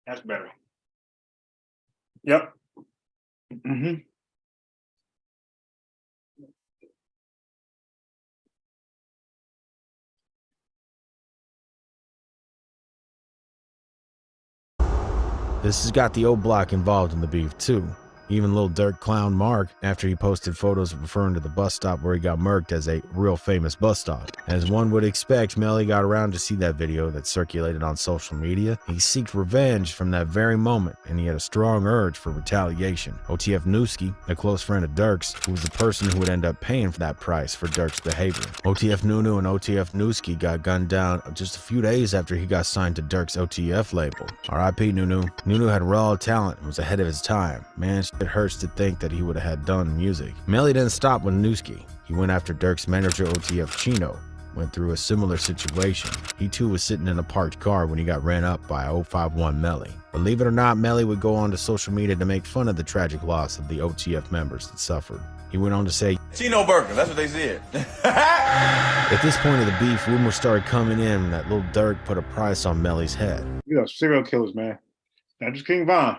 That's better. Yep. Mm-hmm. This has got the O Block involved in the beef too. Even Lil Durk clown Mark after he posted photos referring to the bus stop where he got murked as a real famous bus stop. As one would expect, Melly got around to see that video that circulated on social media. He seeked revenge from that very moment, and he had a strong urge for retaliation. OTF Newski, a close friend of Durk's, who was the person who would end up paying for that price for Durk's behavior. OTF Nunu and OTF Newski got gunned down just a few days after he got signed to Durk's OTF label. R.I.P. Nunu. Nunu had raw talent and was ahead of his time. Man, it hurts to think that he would have had done music. Melly didn't stop with Newski. He went after Durk's manager OTF Chino. Went through a similar situation. He too was sitting in a parked car when he got ran up by 051 Melly. Believe it or not, Melly would go on to social media to make fun of the tragic loss of the OTF members that suffered. He went on to say, Chino Burger, that's what they said. At this point of the beef, rumors started coming in that Lil Durk put a price on Melly's head. You know, serial killers, man. Not just King Von.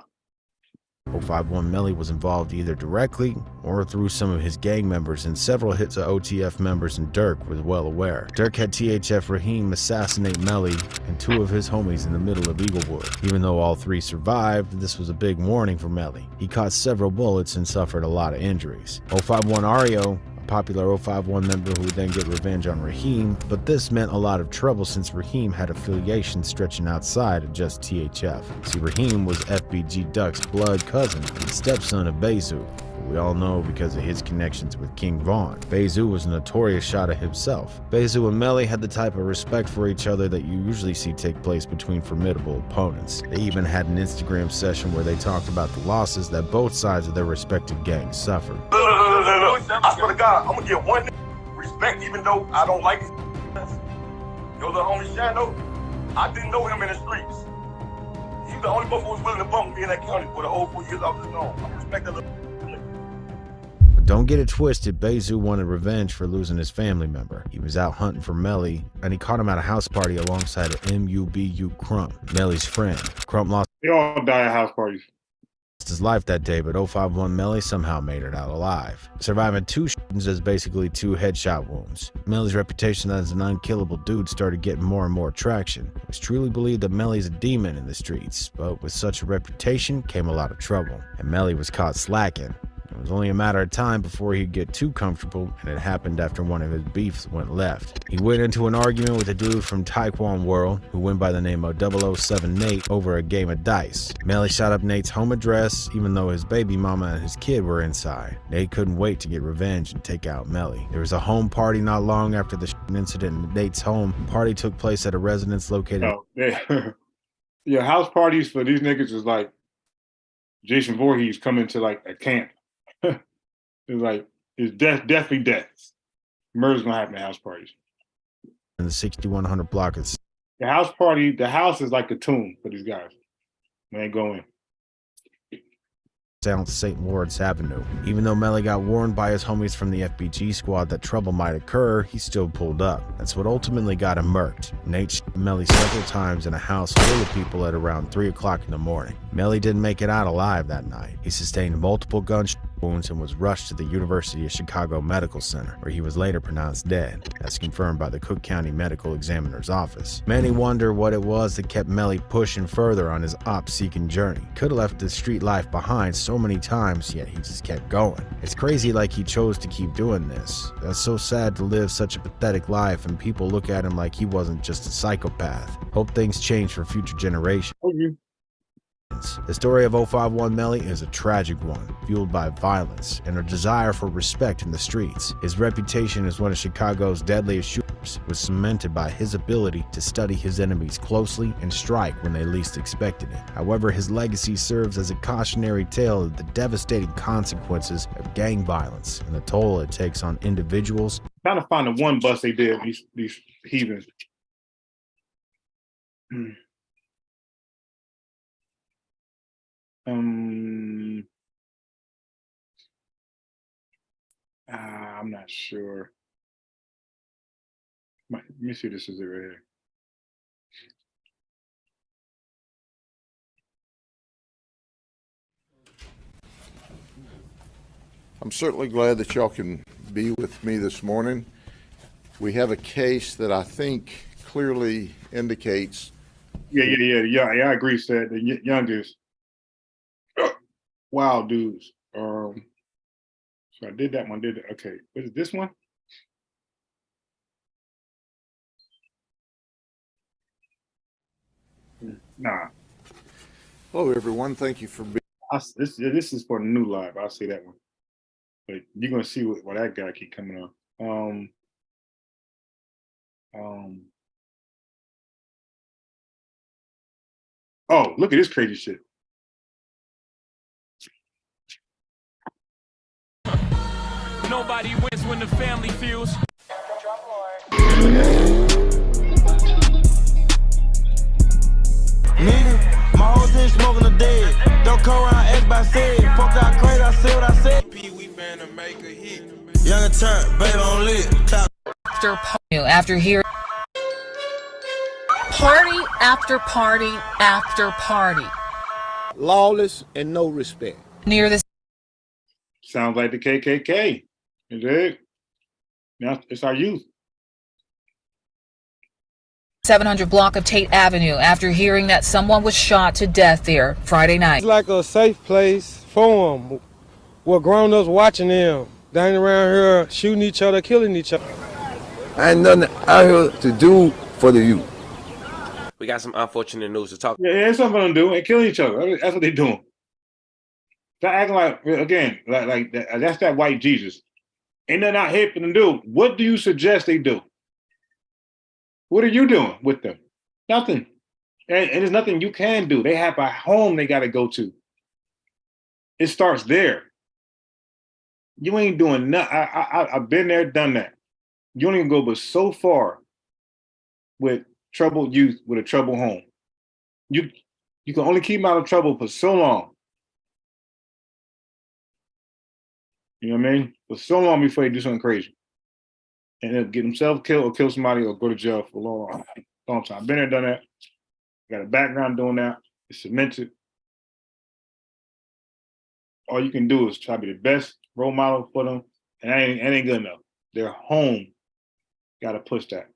051 Melly was involved either directly or through some of his gang members, and several hits of OTF members, and Durk was well aware. Durk had THF Raheem assassinate Melly and two of his homies in the middle of Eaglewood. Even though all three survived, this was a big warning for Melly. He caught several bullets and suffered a lot of injuries. 051 Ario, popular 051 member who would then get revenge on Raheem, but this meant a lot of trouble since Raheem had affiliations stretching outside of just THF. See, Raheem was FBG Duck's blood cousin and stepson of Bezu. We all know because of his connections with King Von. Bezu was a notorious shotter himself. Bezu and Melly had the type of respect for each other that you usually see take place between formidable opponents. They even had an Instagram session where they talked about the losses that both sides of their respective gangs suffered. I swear to God, I'm gonna give one respect even though I don't like his Yo, little homie Shadow, I didn't know him in the streets. He's the only buff who was willing to bump me in that county for the whole 4 years I was known. I respect that little. But don't get it twisted, Bezu wanted revenge for losing his family member. He was out hunting for Melly, and he caught him at a house party alongside of MUBU Crump, Melly's friend. Crump lost They all die at house parties. his life that day, but 051 Melly somehow made it out alive, surviving two shootings as basically two headshot wounds. Melly's reputation as an unkillable dude started getting more and more traction. It was truly believed that Melly's a demon in the streets, but with such a reputation came a lot of trouble, and Melly was caught slacking. It was only a matter of time before he'd get too comfortable, and it happened after one of his beefs went left. He went into an argument with a dude from Taekwon World who went by the name of 007 Nate over a game of dice. Melly shot up Nate's home address even though his baby mama and his kid were inside. Nate couldn't wait to get revenge and take out Melly. There was a home party not long after the incident in Nate's home. The party took place at a residence located Yeah, house parties for these niggas is like Jason Voorhees coming to like a camp. It's like, it's definitely deaths. Murder's gonna happen at house parties. in the 6100 block of The house party, the house is like a tomb for these guys. When they go in. South St. Lawrence Avenue. Even though Melly got warned by his homies from the FBG squad that trouble might occur, he still pulled up. That's what ultimately got him murked. Nate shot Melly several times in a house full of people at around 3 o'clock in the morning. Melly didn't make it out alive that night. He sustained multiple gunshot wounds and was rushed to the University of Chicago Medical Center, where he was later pronounced dead. That's confirmed by the Cook County Medical Examiner's Office. Many wonder what it was that kept Melly pushing further on his op-seeking journey. Could have left the street life behind so many times, yet he just kept going. It's crazy like he chose to keep doing this. That's so sad to live such a pathetic life and people look at him like he wasn't just a psychopath. Hope things change for future generations. The story of 051 Melly is a tragic one, fueled by violence and a desire for respect in the streets. His reputation as one of Chicago's deadliest shooters was cemented by his ability to study his enemies closely and strike when they least expected it. However, his legacy serves as a cautionary tale of the devastating consequences of gang violence and the toll it takes on individuals. Trying to find the one bus they did, these heathens. I'm not sure. Let me see if this is it right here. I'm certainly glad that y'all can be with me this morning. We have a case that I think clearly indicates. Yeah, I agree, said the youngest wild dudes. So I did that one, okay. What is this one? Nah. Hello, everyone. Thank you for being. This is for the new live. I'll say that one. But you're gonna see what that guy keep coming on. Oh, look at this crazy shit. Nobody wins when the family feels. Nigga, my whole team smoking the dead. Don't come around ask by said. Fuck out crazy, I said what I said. We finna make a hit. Young turn, baby on lit. After hearing party after party after party. Lawless and no respect. Near this. Sounds like the KKK. Is it? Now it's our youth. 700 block of Tate Avenue after hearing that someone was shot to death there Friday night. It's like a safe place for them. We're grown-ups watching them. They ain't around here shooting each other, killing each other. Ain't nothing out here to do for the youth. We got some unfortunate news to talk. Yeah, it's something to do and killing each other. That's what they're doing. They're acting like, again, like that's that white Jesus. Ain't nothing out here for them to do. What do you suggest they do? What are you doing with them? Nothing. And there's nothing you can do. They have a home they got to go to. It starts there. You ain't doing nothing. I've been there, done that. You don't even go but so far with troubled youth with a troubled home. You can only keep them out of trouble for so long. You know what I mean? For so long before they do something crazy. And they'll get themselves killed or kill somebody or go to jail for a long time. I've been there, done that. Got a background doing that. It's cemented. All you can do is try to be the best role model for them. And that ain't good enough. Their home got to push that.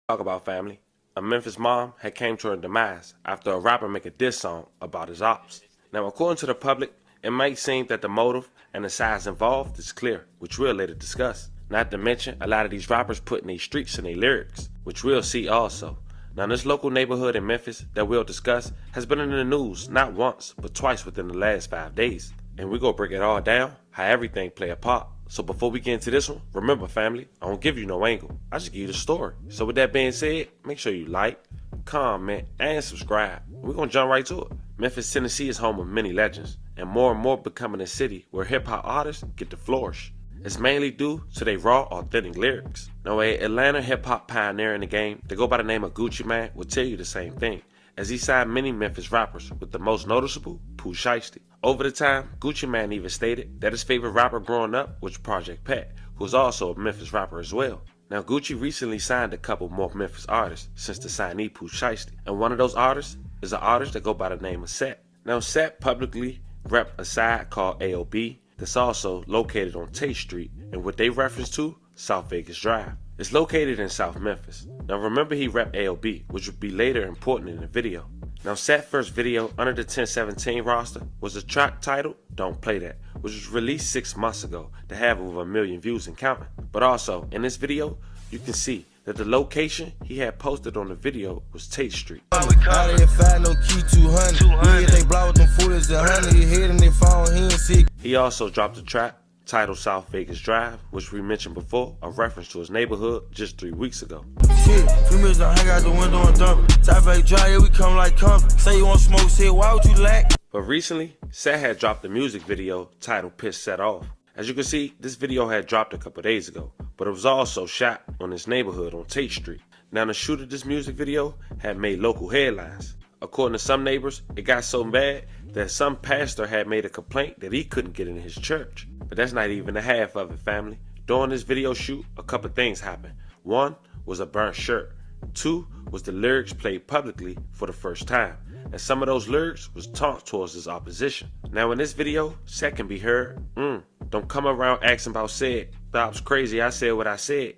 Talk about family. A Memphis mom had came to her demise after a rapper make a diss song about his ops. Now, according to the public, it might seem that the motive and the size involved is clear, which we'll later discuss. Not to mention, a lot of these rappers putting their streets in their lyrics, which we'll see also. Now, this local neighborhood in Memphis that we'll discuss has been in the news not once, but twice within the last 5 days. And we're going to break it all down, how everything play a part. So before we get into this one, remember family, I don't give you no angle. I just give you the story. So with that being said, make sure you like, comment, and subscribe. We're going to jump right to it. Memphis, Tennessee is home of many legends, and more becoming a city where hip-hop artists get to flourish. It's mainly due to their raw, authentic lyrics. Now, an Atlanta hip-hop pioneer in the game that go by the name of Gucci Mane will tell you the same thing, as he signed many Memphis rappers, with the most noticeable, Pooh Shiesty. Over the time, Gucci Mane even stated that his favorite rapper growing up was Project Pat, who was also a Memphis rapper as well. Now, Gucci recently signed a couple more Memphis artists since the signee Pooh Shiesty, and one of those artists is an artist that go by the name of Sat. Now, Sat publicly rep a side called AOB that's also located on Tate Street and what they reference to, South Vegas Drive. It's located in South Memphis. Now remember he rep AOB, which would be later important in the video. Now Sat's first video under the 1017 roster was a track titled Don't Play That, which was released 6 months ago to have over 1 million views and counting. But also in this video, you can see that the location he had posted on the video was Tate Street. He also dropped a track titled South Vegas Drive, which we mentioned before, a reference to his neighborhood just 3 weeks ago. Shit, females don't hang out the window and dump it. South Vegas Drive, yeah, we come like company. Say you want smoke, say why would you lack? But recently, Sat had dropped a music video titled Piss Set Off. As you can see, this video had dropped a couple days ago, but it was also shot on his neighborhood on Tate Street. Now the shoot of this music video had made local headlines. According to some neighbors, it got so bad that some pastor had made a complaint that he couldn't get in his church. But that's not even the half of it, family. During this video shoot, a couple things happened. 1 was a burnt shirt. 2 was the lyrics played publicly for the first time. And some of those lyrics was taunt towards his opposition. Now in this video, Sat can be heard Don't come around asking about said. Thoughts crazy, I said what I said.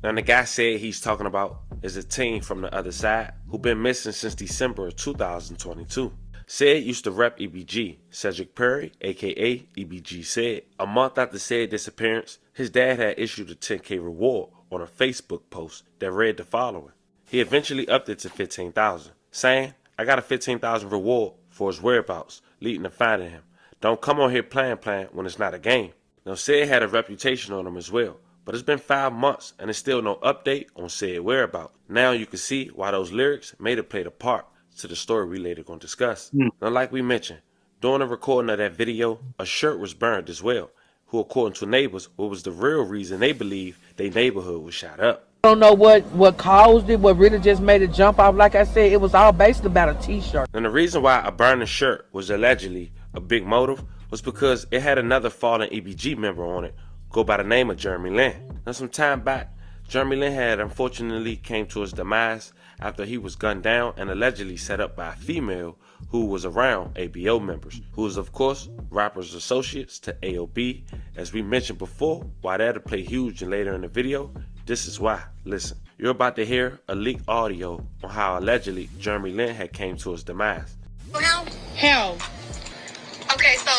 Now the guy said he's talking about is a teen from the other side who been missing since December of 2022. Said used to rep EBG. Cedric Perry, aka EBG, said a month after said disappearance, his dad had issued a 10K reward on a Facebook post that read the following. He eventually upped it to 15,000, saying, I got a 15,000 reward for his whereabouts, leading to finding him. Don't come on here playing when it's not a game. Now said had a reputation on him as well, but it's been 5 months and there's still no update on said whereabouts. Now you can see why those lyrics may have played a part to the story we later gonna discuss. Now like we mentioned, during the recording of that video, a shirt was burned as well, who according to neighbors, what was the real reason they believe their neighborhood was shot up. I don't know what caused it, what really just made it jump off. Like I said, it was all based about a t-shirt. And the reason why a burning shirt was allegedly a big motive was because it had another fallen EBG member on it, go by the name of Jeremy Lin. Now some time back, Jeremy Lin had unfortunately came to his demise after he was gunned down and allegedly set up by a female who was around ABO members, who was of course rappers associates to AOB. As we mentioned before, why that'll play huge and later in the video, this is why. Listen, you're about to hear a leaked audio on how allegedly Jeremy Lin had came to his demise. How? Okay, so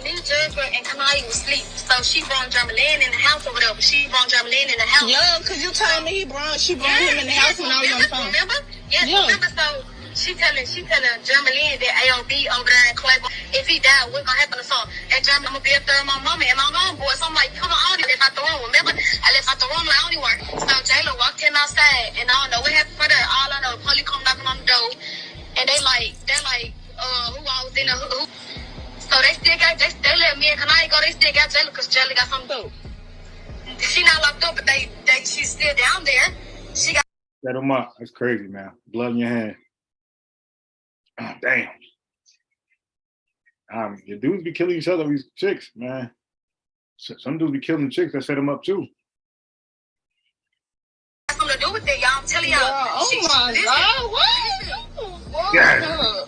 me, Jessica, and Kanaya was asleep. So she brought Jeremy Lin in the house or whatever. She brought Jeremy Lin in the house. Yeah, because you told me she brought him in the house when I was on the phone. Remember? Yes, remember? So she telling Jeremy Lin that AOB over there in Claiborne, if he died, what's gonna happen to son? And Jeremy, I'm gonna be up there with my mama and my homeboy. So I'm like, come on, I only left out the room. Remember? I left out the room like I only work. So Jayla walked in outside and I don't know what happened for that. All I know, the police come knocking on the door and they're like, who I was in the who? So they let me and Kanaya go. They still got Jayla because Jayla got something to do. She not locked up, but she's still down there. She got. Set them up. That's crazy, man. Blood in your hand. Oh, damn. The dudes be killing each other, these chicks, man. Some dudes be killing the chicks that set them up too. Got something to do with it, y'all. I'm telling y'all. Oh my God! What? Yeah.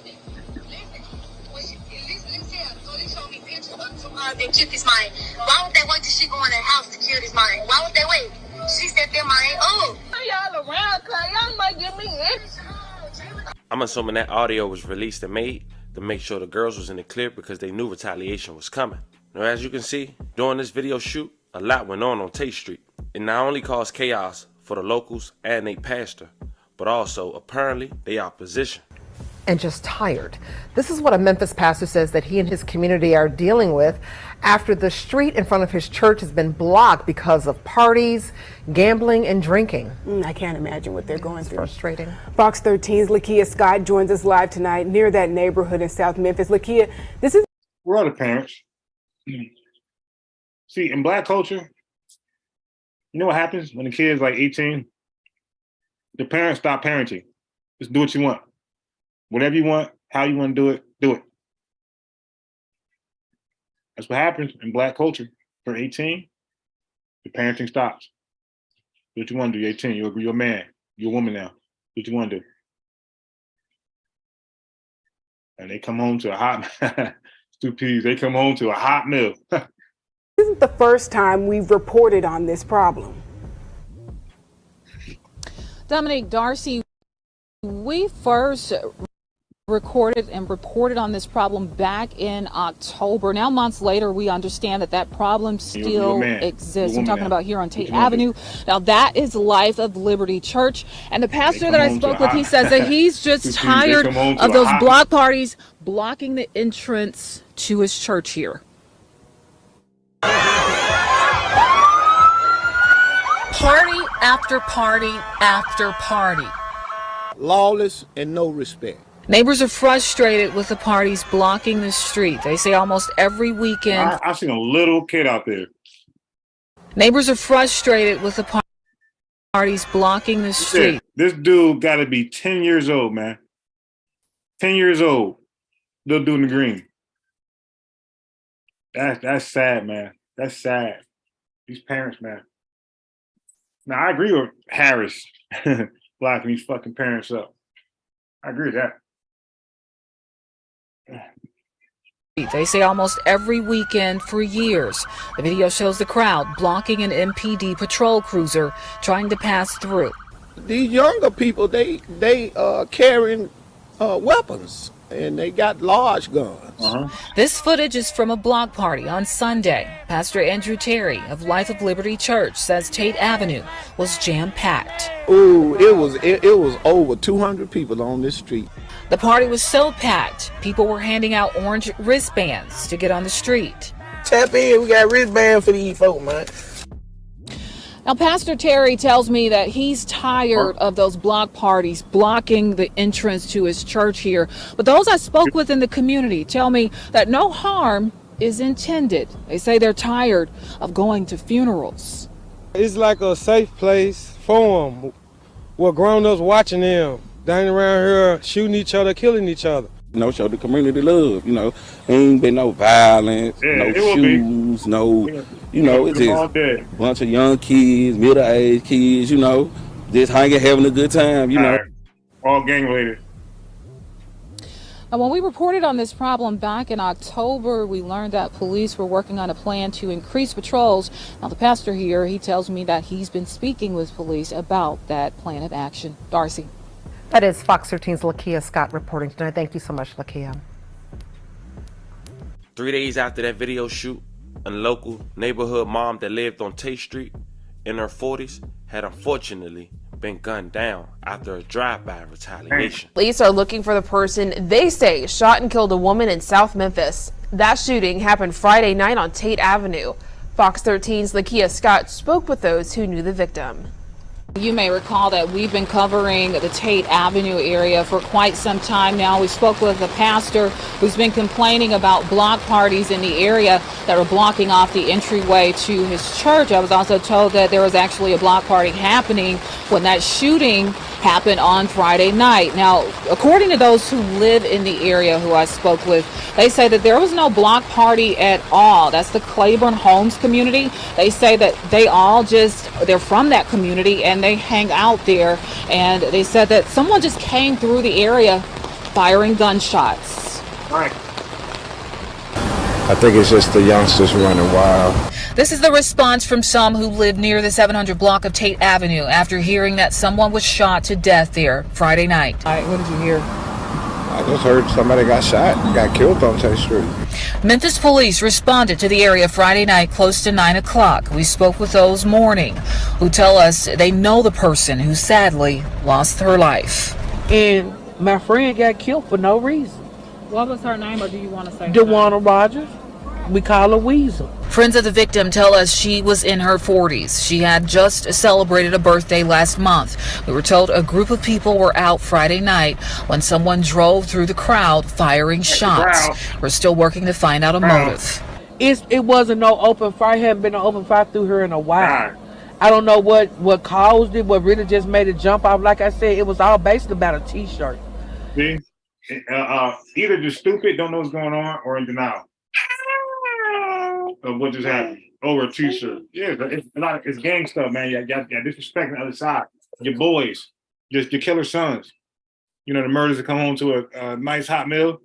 They took his mind. Why would they wait till she go in the house to kill his mind? Why would they wait? She said their mind, oh. Y'all around, cause y'all might give me it. I'm assuming that audio was released and made to make sure the girls was in the clear because they knew retaliation was coming. Now as you can see, during this video shoot, a lot went on Tate Street. It not only caused chaos for the locals and their pastor, but also apparently their opposition. And just tired. This is what a Memphis pastor says that he and his community are dealing with after the street in front of his church has been blocked because of parties, gambling, and drinking. I can't imagine what they're going through. Frustrating. Fox 13's Lakia Scott joins us live tonight near that neighborhood in South Memphis. Lakia, this is... We're all the parents. See, in Black culture, you know what happens when the kid's like 18? The parents stop parenting. Just do what you want. Whatever you want, how you want to do it, do it. That's what happens in Black culture. For 18, the parenting stops. Do what you want to do. You're 18. You're a man. You're a woman now. Do what you want to do. And they come home to a hot stupid. They come home to a hot meal. This isn't the first time we've reported on this problem. Dominique Darcy, we first recorded and reported on this problem back in October. Now, months later, we understand that that problem still exists. I'm talking about here on Tate Avenue. Now, that is Life of Liberty Church. And the pastor that I spoke with, he says that he's just tired of those block parties blocking the entrance to his church here. Party after party after party. Lawless and no respect. Neighbors are frustrated with the parties blocking the street. They say almost every weekend. I've seen a little kid out there. Neighbors are frustrated with the parties blocking the street. This dude got to be 10 years old, man. 10 years old. Still doing the green. That's sad, man. That's sad. These parents, man. Now, I agree with Harris blocking these fucking parents up. I agree with that. They say almost every weekend for years. The video shows the crowd blocking an MPD patrol cruiser trying to pass through. These younger people, they carrying weapons, and they got large guns. This footage is from a block party on Sunday. Pastor Andrew Terry of Life of Liberty Church says Tate Avenue was jam-packed. Ooh, it was over 200 people on this street. The party was so packed, people were handing out orange wristbands to get on the street. Tap in, we got wristbands for these folk, man. Now, Pastor Terry tells me that he's tired of those block parties blocking the entrance to his church here. But those I spoke with in the community tell me that no harm is intended. They say they're tired of going to funerals. It's like a safe place for them, with grown-ups watching them. They ain't around here shooting each other, killing each other. You know, show the community love, you know. Ain't been no violence, no shoes, no, you know, it's just a bunch of young kids, middle-aged kids, you know, just hanging, having a good time, you know. All gang related. Now, when we reported on this problem back in October, we learned that police were working on a plan to increase patrols. Now, the pastor here, he tells me that he's been speaking with police about that plan of action. Darcy. That is Fox 13's Lakia Scott reporting tonight. Thank you so much, Lakia. 3 days after that video shoot, a local neighborhood mom that lived on Tate Street in her 40s had unfortunately been gunned down after a drive-by retaliation. Police are looking for the person they say shot and killed a woman in South Memphis. That shooting happened Friday night on Tate Avenue. Fox 13's Lakia Scott spoke with those who knew the victim. You may recall that we've been covering the Tate Avenue area for quite some time now. We spoke with a pastor who's been complaining about block parties in the area that are blocking off the entryway to his church. I was also told that there was actually a block party happening when that shooting happened on Friday night. Now, according to those who live in the area who I spoke with, they say that there was no block party at all. That's the Claiborne Homes community. They say that they're from that community and they hang out there, and they said that someone just came through the area firing gunshots. Right. I think it's just the youngsters running wild. This is the response from some who live near the 700 block of Tate Avenue after hearing that someone was shot to death there Friday night. All right, what did you hear? I just heard somebody got shot, got killed on Tate Street. Memphis police responded to the area Friday night close to 9 o'clock. We spoke with those mourning who tell us they know the person who sadly lost her life. And my friend got killed for no reason. What was her name, or do you want to say DeWanna Rogers. We call her Weasel. Friends of the victim tell us she was in her 40s. She had just celebrated a birthday last month. We were told a group of people were out Friday night when someone drove through the crowd firing shots. We're still working to find out a motive. It wasn't no open fire. Hadn't been an open fire through here in a while. I don't know what caused it, what really just made it jump off. Like I said, it was all based about a T-shirt. See? Either just stupid, don't know what's going on, or in denial of what just happened over a T-shirt. Yeah, it's gang stuff, man. You got disrespecting the other side. Your boys, just your killer sons. You know, the murders that come home to a nice hot meal.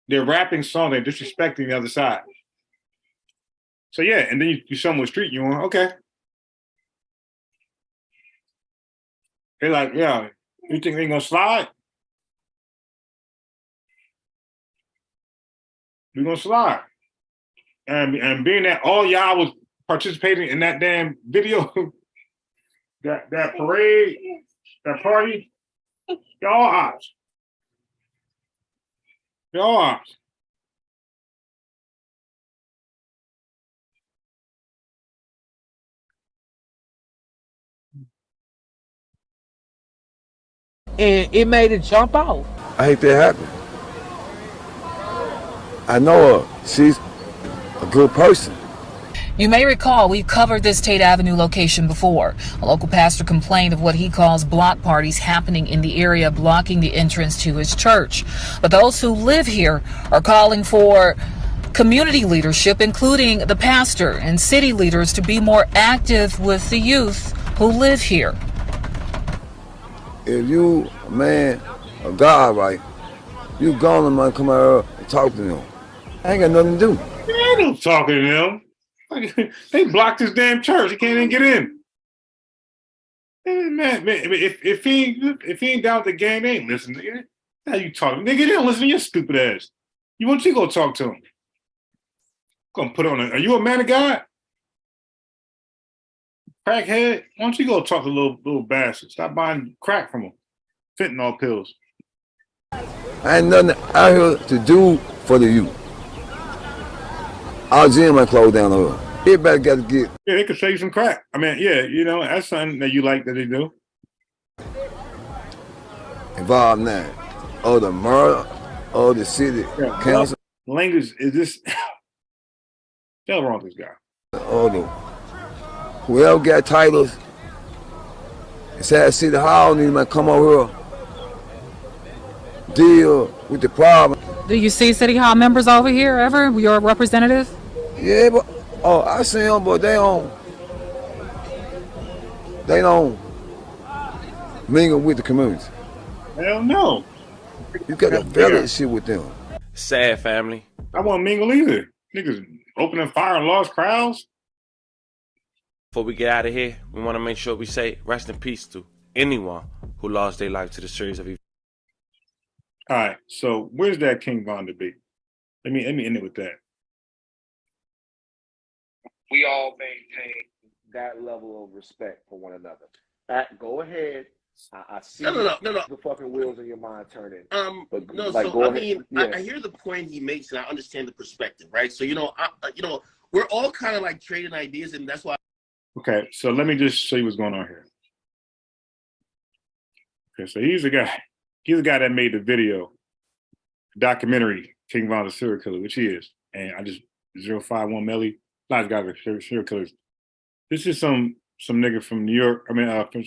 They're rapping songs, they're disrespecting the other side. So yeah, and then you show them what street you on. Okay. They're like, yeah, you think they're gonna slide? We're gonna slide. And being that all y'all was participating in that damn video, that parade, that party, y'all ops. Y'all ops. And it made it jump off. I hate that happen. I know her. She's a good person. You may recall we've covered this Tate Avenue location before. A local pastor complained of what he calls block parties happening in the area, blocking the entrance to his church. But those who live here are calling for community leadership, including the pastor and city leaders, to be more active with the youth who live here. If you a man a guy, right? You gone and man come out here and talk to them. I ain't got nothing to do. I ain't no talking to them. They blocked his damn church. He can't even get in. Man, if he ain't down with the game, they ain't listening. Nigga. How you talking? Nigga, they don't listen to your stupid ass. You want you go talk to him. Gonna put on are you a man of God? Crackhead? Why don't you go talk to little bastard? Stop buying crack from him. Fentanyl pills. I ain't nothing out here to do for the youth. I'll jam my clothes down the road. Everybody got to get. Yeah, they could sell you some crack. I mean, yeah, you know, that's something that you like that they do. Involved now. Oh, the murder of the city council. Language is this. Hell wrong with this guy. Oh, the whoever got titles inside City Hall need to come over here, deal with the problem. Do you see City Hall members over here ever? Your representatives? Yeah, but I see them, but they don't mingle with the community. Hell no. You got to validate shit with them. Sad, family. I won't mingle either. Niggas opening fire and lost crowds. Before we get out of here, we want to make sure we say rest in peace to anyone who lost their life to the series of events. All right, so where's that King Von debate? Let me end it with that. We all maintain that level of respect for one another. Go ahead. I see No. the fucking wheels in your mind turning. But No, like, so go I ahead. mean, Yeah. I hear the point he makes, and I understand the perspective, right? So we're all kind of like trading ideas, and that's why. Okay, so let me just show you what's going on here. Okay, so he's the guy that made the video, documentary, King Von the Serial Killer, which he is. And I just 051 Melly. A lot of guys are serial killers. This is some nigga from New York, from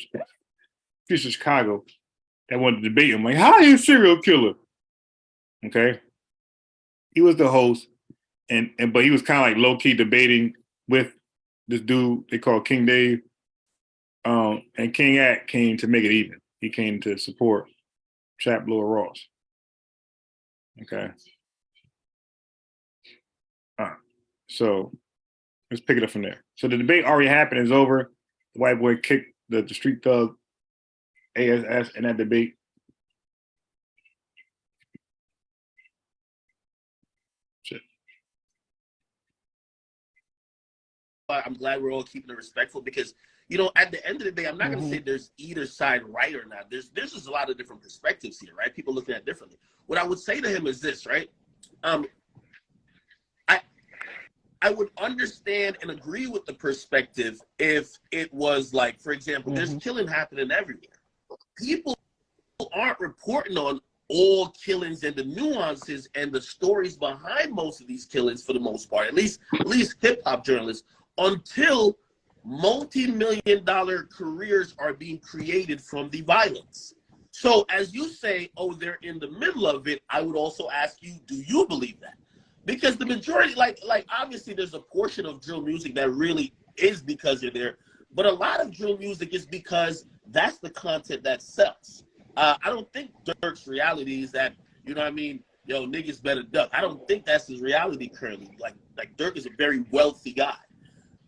Chicago that wanted to debate him. Like, how are you a serial killer? Okay. He was the host, but he was kind of like low-key debating with this dude they call King Dave. And King Act came to make it even. He came to support Chap Lord Ross. Okay. So let's pick it up from there. So the debate already happened, it's over. The white boy kicked the street thug ASS in that debate. Shit. I'm glad we're all keeping it respectful because, at the end of the day, I'm not going to say there's either side right or not. There's just a lot of different perspectives here, right? People looking at it differently. What I would say to him is this, right? I would understand and agree with the perspective if it was like, for example, there's killing happening everywhere. People aren't reporting on all killings and the nuances and the stories behind most of these killings for the most part, at least hip hop journalists, until multi-million-dollar careers are being created from the violence. So as you say, oh, they're in the middle of it, I would also ask you, do you believe that? Because the majority, like obviously there's a portion of drill music that really is because you're there, but a lot of drill music is because that's the content that sells. I don't think Durk's reality is that, yo, niggas better duck. I don't think that's his reality currently. Like Durk is a very wealthy guy.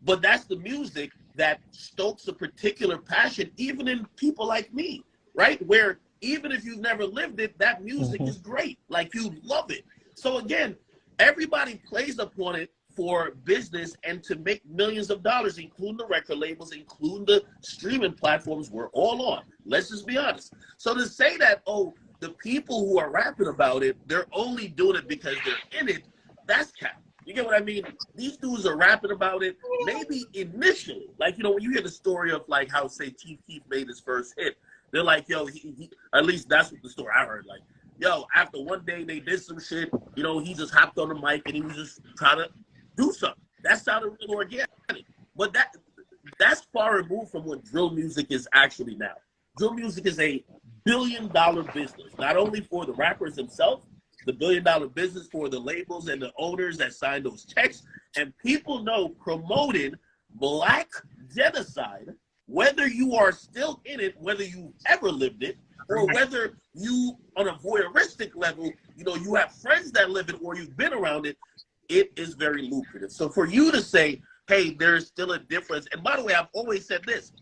But that's the music that stokes a particular passion, even in people like me, right? Where even if you've never lived it, that music is great. Like, you love it. So again, everybody plays upon it for business and to make millions of dollars, including the record labels, including the streaming platforms we're all on. Let's just be honest. So to say that, oh, the people who are rapping about it, they're only doing it because they're in it, that's cap. You get what I mean? These dudes are rapping about it, maybe initially. Like, when you hear the story of, like, how, say, Chief Keef made his first hit, they're like, yo, he at least that's what the story I heard. Like, yo, after one day they did some shit, he just hopped on the mic and he was just trying to do something. That sounded real organic. But that's far removed from what drill music is actually now. Drill music is a billion-dollar business, not only for the rappers themselves, the billion-dollar business for the labels and the owners that sign those checks. And people know promoting black genocide, whether you are still in it, whether you've ever lived it, or whether you, on a voyeuristic level, you know, you have friends that live it or you've been around it, it is very lucrative. So for you to say, hey, there's still a difference. And by the way, I've always said this.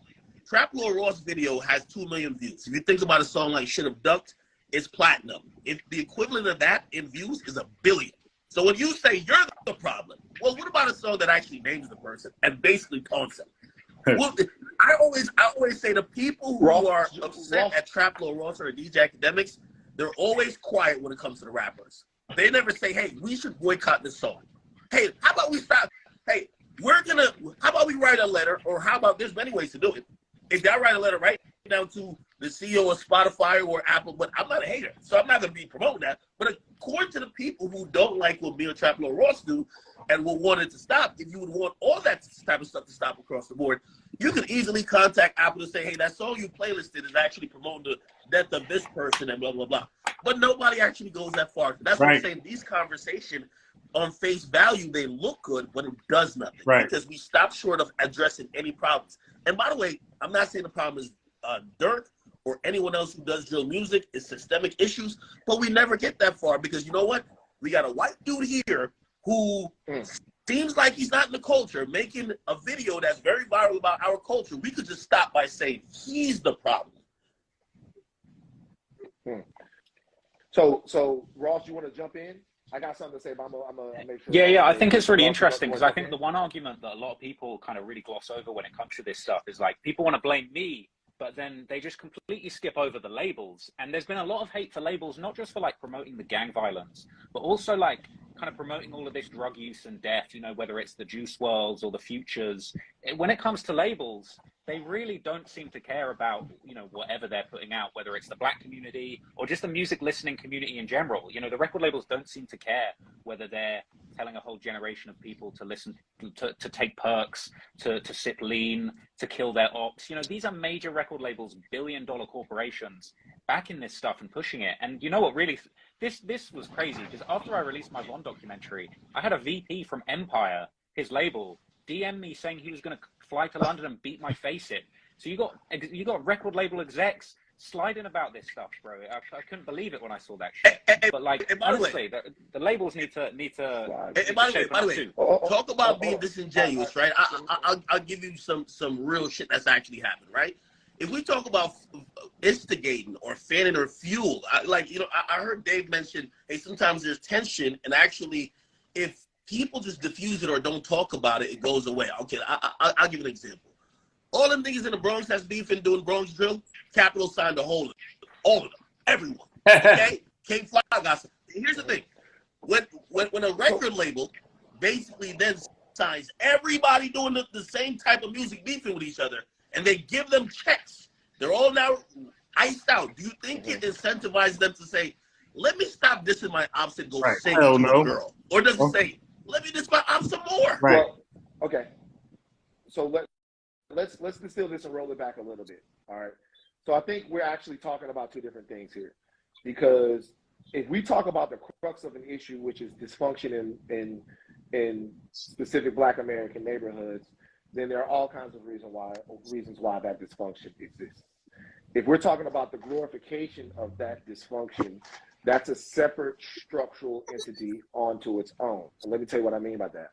Trap Lord Ross video has 2 million views. If you think about a song like Should Have Ducked, it's platinum. If the equivalent of that in views is 1 billion. So when you say you're the problem, well, what about a song that actually names the person and basically taunts him? Well, I always say the people who are upset at Trap Lord Ross or DJ Academics, they're always quiet when it comes to the rappers. They never say, hey, we should boycott this song. Hey, how about we stop? Hey, how about we write a letter, or how about, there's many ways to do it. If y'all write a letter right down to the CEO of Spotify or Apple, but I'm not a hater, so I'm not going to be promoting that. But according to the people who don't like what me or Trap Lord Ross do and will want it to stop, if you would want all that type of stuff to stop across the board, you could easily contact Apple to say, hey, that song you playlisted is actually promoting the death of this person and blah, blah, blah. But nobody actually goes that far. That's what I'm saying. These conversations, on face value, they look good, but it does nothing. Because we stop short of addressing any problems. And by the way, I'm not saying the problem is Dirk or anyone else who does drill music. It's systemic issues, but we never get that far because you know what? We got a white dude here who seems like he's not in the culture, making a video that's very viral about our culture. We could just stop by saying he's the problem. So Ross, you want to jump in? I got something to say, but I'm gonna make sure. Yeah. I think it's really interesting because I think the one argument that a lot of people kind of really gloss over when it comes to this stuff is like people want to blame me, but then they just completely skip over the labels. And there's been a lot of hate for labels, not just for like promoting the gang violence, but also like kind of promoting all of this drug use and death, you know, whether it's the Juice WRLDs or the Futures. When it comes to labels, they really don't seem to care about, you know, whatever they're putting out, whether it's the black community or just the music listening community in general. You know, the record labels don't seem to care whether they're telling a whole generation of people to listen, to take perks, to sip lean, to kill their ops. You know, these are major record labels, billion-dollar corporations backing this stuff and pushing it. And you know what really, this was crazy because after I released my Von documentary, I had a VP from Empire, his label, DM me saying he was going to fly to London and beat my face in. So you got record label execs sliding about this stuff, bro. I couldn't believe it when I saw that shit. But like, honestly, the labels need to. And by the way, talk about being disingenuous, right? I'll give you some real shit that's actually happened, right? If we talk about instigating or fanning or fuel, I heard Dave mention, hey, sometimes there's tension, and actually, if people just diffuse it or don't talk about it, it goes away. Okay, I'll give an example. All them niggas in the Bronx that's beefing doing Bronx drill, Capital signed a whole all of them, everyone. Okay, King Fly got some. Here's the thing: when a record label basically then signs everybody doing the same type of music beefing with each other, and they give them checks, they're all now iced out. Do you think it incentivizes them to say, "Let me stop dissing my ops and go sing to a girl," or does it say, "Let me diss my ops some more"? Well, okay. So let's distill this and roll it back a little bit. All right. So I think we're actually talking about two different things here, because if we talk about the crux of an issue, which is dysfunction in specific Black American neighborhoods, then there are all kinds of reasons why that dysfunction exists. If we're talking about the glorification of that dysfunction, that's a separate structural entity onto its own. And let me tell you what I mean by that.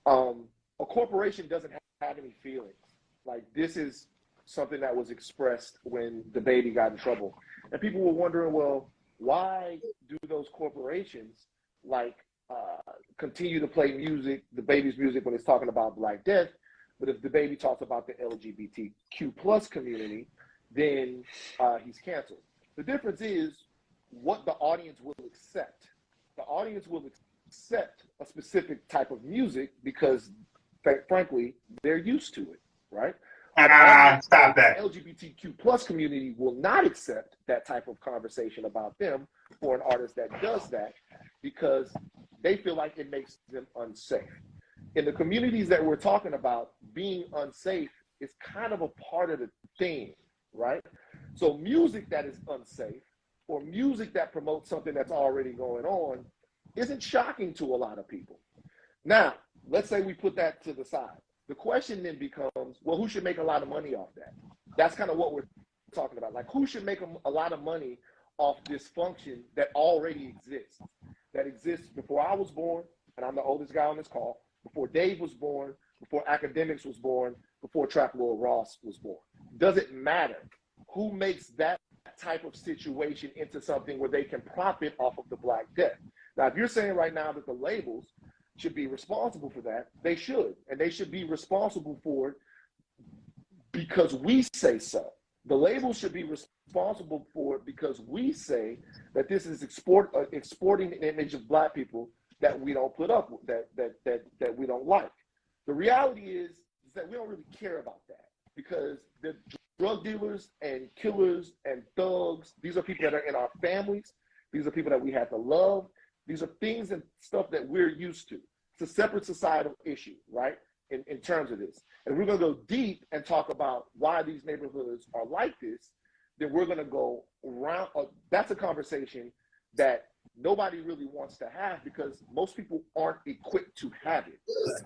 A corporation doesn't have any feelings. Like, this is something that was expressed when the baby got in trouble. And people were wondering, well, why do those corporations continue to play music, the baby's music, when it's talking about Black death, but if the baby talks about the LGBTQ plus community, then he's canceled. The difference is what the audience will accept. The audience will accept a specific type of music because, frankly, they're used to it, right? Stop that. The LGBTQ plus community will not accept that type of conversation about them for an artist that does that because they feel like it makes them unsafe. In the communities that we're talking about, being unsafe is kind of a part of the theme, right? So music that is unsafe or music that promotes something that's already going on isn't shocking to a lot of people. Now, let's say we put that to the side. The question then becomes, well, who should make a lot of money off that? That's kind of what we're talking about. Like, who should make a lot of money off dysfunction that already exists? That exists before I was born, and I'm the oldest guy on this call, before Dave was born, before Academics was born, before Trap Lord Ross was born. Doesn't matter who makes that type of situation into something where they can profit off of the Black Death. Now, if you're saying right now that the labels should be responsible for that, they should. And they should be responsible for it because we say so. The labels should be responsible for it because we say that this is exporting an image of Black people that we don't put up with, that we don't like. The reality is that we don't really care about that because the drug dealers and killers and thugs, these are people that are in our families. These are people that we have to love. These are things and stuff that we're used to. It's a separate societal issue, right, in terms of this. And we're going to go deep and talk about why these neighborhoods are like this. Then we're going to go around. That's a conversation that nobody really wants to have because most people aren't equipped to have it.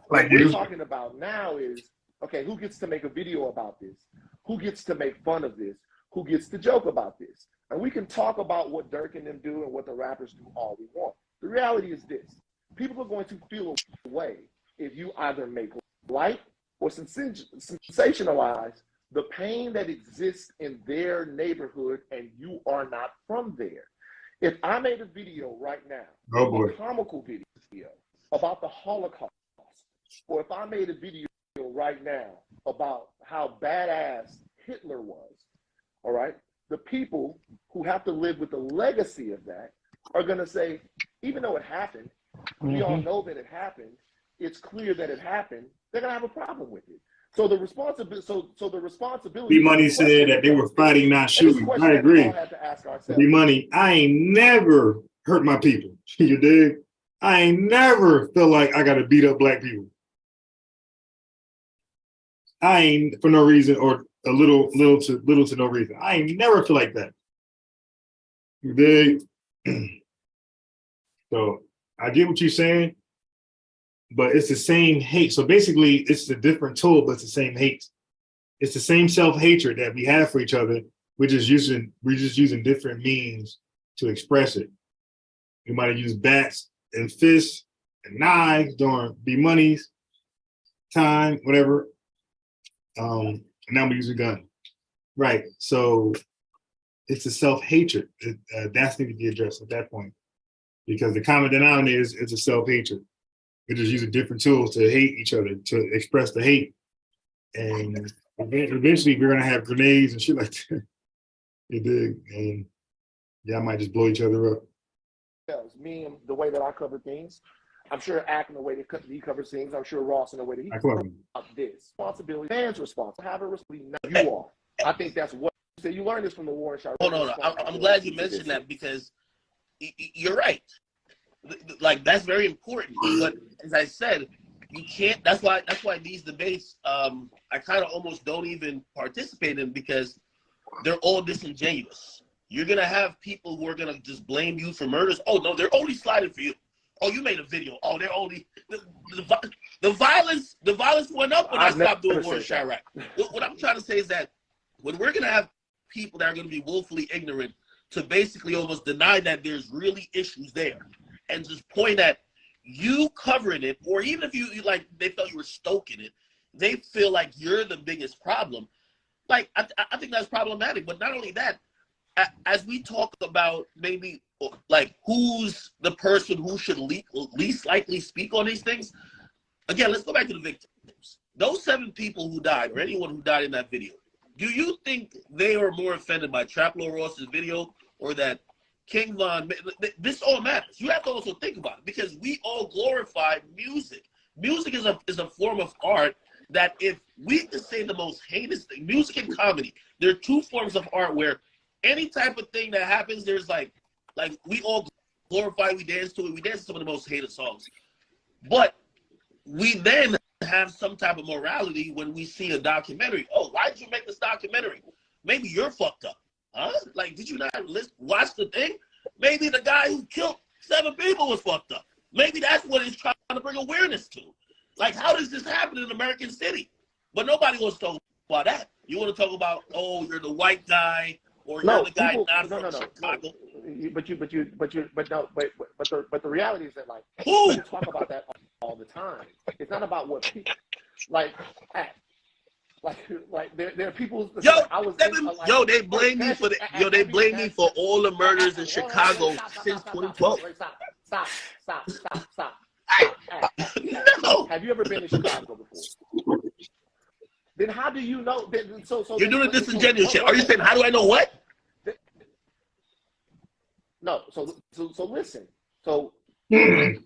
What we're talking about now is, okay, who gets to make a video about this? Who gets to make fun of this? Who gets to joke about this? And we can talk about what Dirk and them do and what the rappers do all we want. The reality is this. People are going to feel a way if you either make light or sensationalize the pain that exists in their neighborhood and you are not from there. If I made a video right now, a comical video about the Holocaust, or if I made a video right now about how badass Hitler was, all right, the people who have to live with the legacy of that are going to say, even though it happened, we all know that it happened, it's clear that it happened, they're going to have a problem with it. So the responsibility, so the responsibility. B-Money said that they were fighting, not shooting. I agree. B-Money, I ain't never hurt my people. You dig? I ain't never felt like I got to beat up Black people. I ain't for no reason or a little to no reason. I ain't never feel like that. You dig? So I get what you're saying, but it's the same hate. So basically, it's a different tool, but it's the same hate. It's the same self-hatred that we have for each other. We're just using different means to express it. We might have used bats and fists and knives during B-Money's time, whatever. Now we use a gun. Right. So it's a self-hatred. That's needed to be addressed at that point. Because the common denominator is a self-hatred. We're just using different tools to hate each other, to express the hate. And eventually we're gonna have grenades and shit like that. You dig? And yeah, I might just blow each other up. Me and the way that I cover things. I'm sure Ack in the way that he covers things. I'm sure Ross in the way that he covers this. Responsibility, fans responsible. Have a responsibility. You are. I think that's what you say. You learned this from the Warren Sharp. Oh, no. I'm glad you mentioned that because you're right. Like, that's very important. But as I said, you can't. That's why these debates, I kind of almost don't even participate in because they're all disingenuous. You're gonna have people who are gonna just blame you for murders. Oh no, they're only sliding for you. Oh, you made a video. Oh, they're only the violence went up when I stopped doing Warren Chirac. What I'm trying to say is that when we're gonna have people that are gonna be willfully ignorant to basically almost deny that there's really issues there, and just point at you covering it, or even if you like they felt you were stoking it, they feel like you're the biggest problem. Like I think that's problematic. But not only that, as we talk about maybe like who's the person who should least likely speak on these things, again, let's go back to the victims. Those 7 people who died, or anyone who died in that video, do you think they are more offended by Trap Lord Ross's video or that King Von? This all matters. You have to also think about it because we all glorify music. Music is a form of art that if we could say the most heinous thing, music and comedy, there are 2 forms of art where any type of thing that happens, there's like we all glorify, we dance to it, we dance to some of the most hated songs. But we then have some type of morality when we see a documentary. Oh, why did you make this documentary? Maybe you're fucked up. Huh? Like, did you not watch the thing? Maybe the guy who killed 7 people was fucked up. Maybe that's what he's trying to bring awareness to. Like, how does this happen in American City? But nobody wants to talk about that. You want to talk about, oh, you're the white guy, or you're the guy not from Chicago. But the reality is that, like, Who? we talk about that all the time. It's not about what people like. Like there are people. They blame me for they blame me for all the murders in Chicago since 2012. Stop. No. Have you ever been to Chicago before? Then how do you know? So you're doing a disingenuous shit. Are you saying, how do I know what? No. So listen. So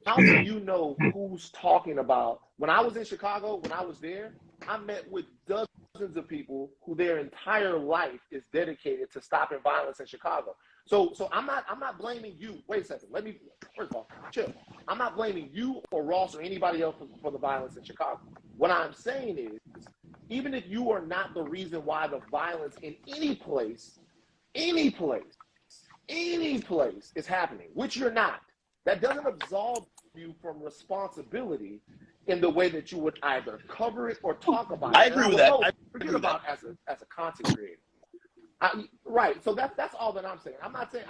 how do you know who's talking about? When I was in Chicago, when I was there, I met with dozens of people who their entire life is dedicated to stopping violence in Chicago. So I'm not blaming you. Wait a second. Let me first of all chill. I'm not blaming you or Ross or anybody else for the violence in Chicago. What I'm saying is, even if you are not the reason why the violence in any place is happening, which you're not, that doesn't absolve you from responsibility in the way that you would either cover it or talk about it. I agree with that. Forget about as a content creator. Right. So that's all that I'm saying. I'm not saying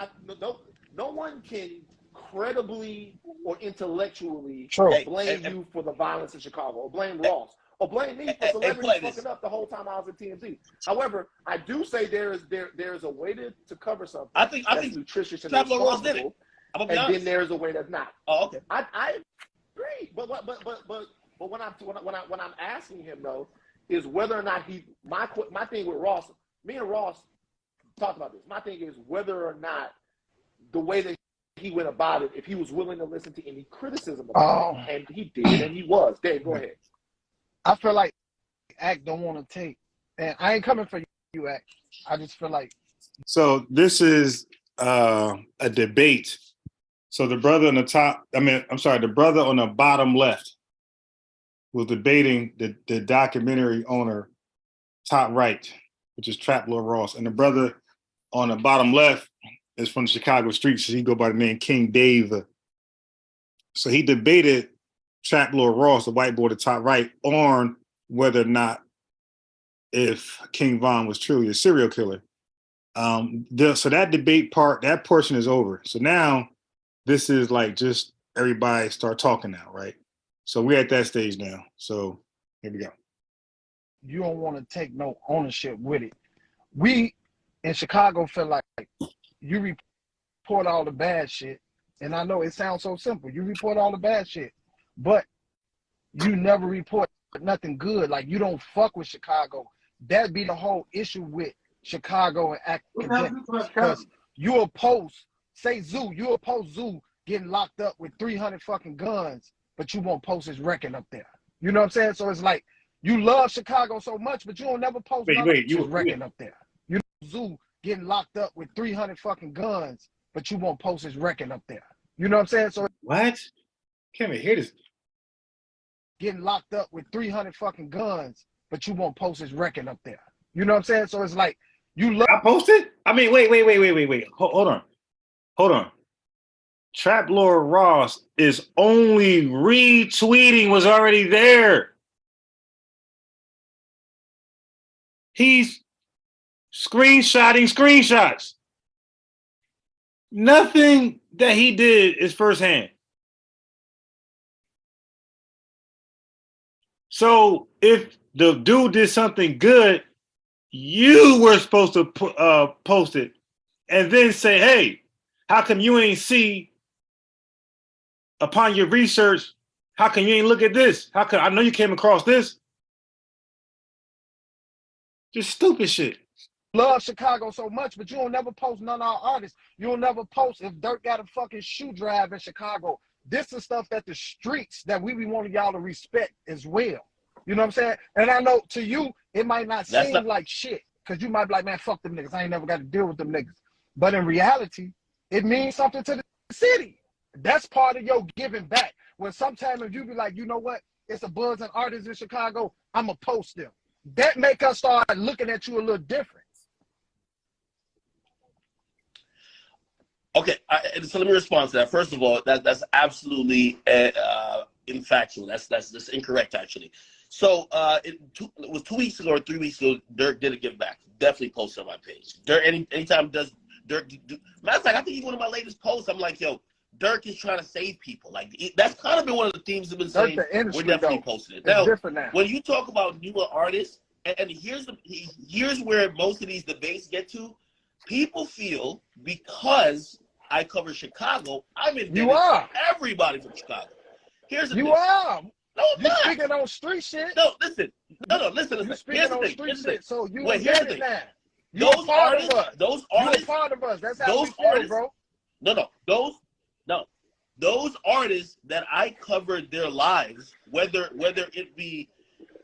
no one can credibly or intellectually blame you for the violence in Chicago, or blame Ross, or blame me for celebrities fucking up the whole time I was at TMZ. However, I do say there is a way to cover something. I think nutritious and responsible, and then there's a way that's not. Oh, okay. I agree, but when I'm asking him though is whether or not my thing with Ross, me and Ross talked about this. My thing is whether or not the way that he went about it, if he was willing to listen to any criticism about it, and he did, and he was. Dave, go ahead. I feel like Act don't want to take, and I ain't coming for you, Act. I just feel like. So this is a debate. So the brother on the brother on the bottom left was debating the documentary owner, top right, which is Trap Lord Ross. And the brother on the bottom left is from the Chicago streets. So he go by the name King Dave. So he debated Trap Lord Ross, the white boy at the top right, on whether or not if King Von was truly a serial killer. So that debate part, that portion is over. So now this is like just everybody start talking now, right? So we're at that stage now. So here we go. You don't want to take no ownership with it. We in Chicago feel like you report all the bad shit, and I know it sounds so simple. You report all the bad shit, but you never report nothing good. Like, you don't fuck with Chicago. That'd be the whole issue with Chicago and academics. Because you'll post, say Zoo, you'll post Zoo getting locked up with 300 fucking guns, but you won't post his record up there. You know what I'm saying? So it's like, you love Chicago so much, but you don't never post his record up there. You know, Zoo getting locked up with 300 fucking guns, but you won't post his record up there. You know what I'm saying? So what? Can't even hear this. Getting locked up with 300 fucking guns, but you won't post his record up there. You know what I'm saying? So it's like, you love. I posted? I mean, wait. Hold on. Trap Lord Ross is only retweeting what's already there. He's screenshotting screenshots. Nothing that he did is firsthand. So if the dude did something good, you were supposed to post it and then say, hey, how come you ain't see upon your research? How come you ain't look at this? How come I know you came across this? Just stupid shit. Love Chicago so much, but you don't never post none of our artists. You'll never post if Dirk got a fucking shoe drive in Chicago. This is stuff that the streets that we be wanting y'all to respect as well. You know what I'm saying? And I know to you, it might not seem like shit, because you might be like, man, fuck them niggas. I ain't never got to deal with them niggas. But in reality, it means something to the city. That's part of your giving back. When sometimes if you be like, you know what? It's a buzz and artists in Chicago, I'm going to post them. That make us start looking at you a little different. Okay, so let me respond to that. First of all, that's absolutely infactual. That's incorrect actually. So it was 2 weeks ago or 3 weeks ago. Dirk did a give back. Definitely posted on my page. Dirk anytime does Dirk do, matter of fact, I think even one of my latest posts, I'm like, yo, Dirk is trying to save people. Like that's kind of been one of the themes I've been saying. We're definitely posting it. Now, when you talk about newer artists, and here's where most of these debates get to, people feel because I cover Chicago, I'm indebted to everybody from Chicago. Here's the thing. You are. No, I'm you not. speaking on street shit. No, listen. No, listen. You speaking Here's the on thing. street shit. So you Wait, here's the get it thing. now. You Those artists, You're part of us. That's how we feel, bro. Those artists that I covered their lives, whether it be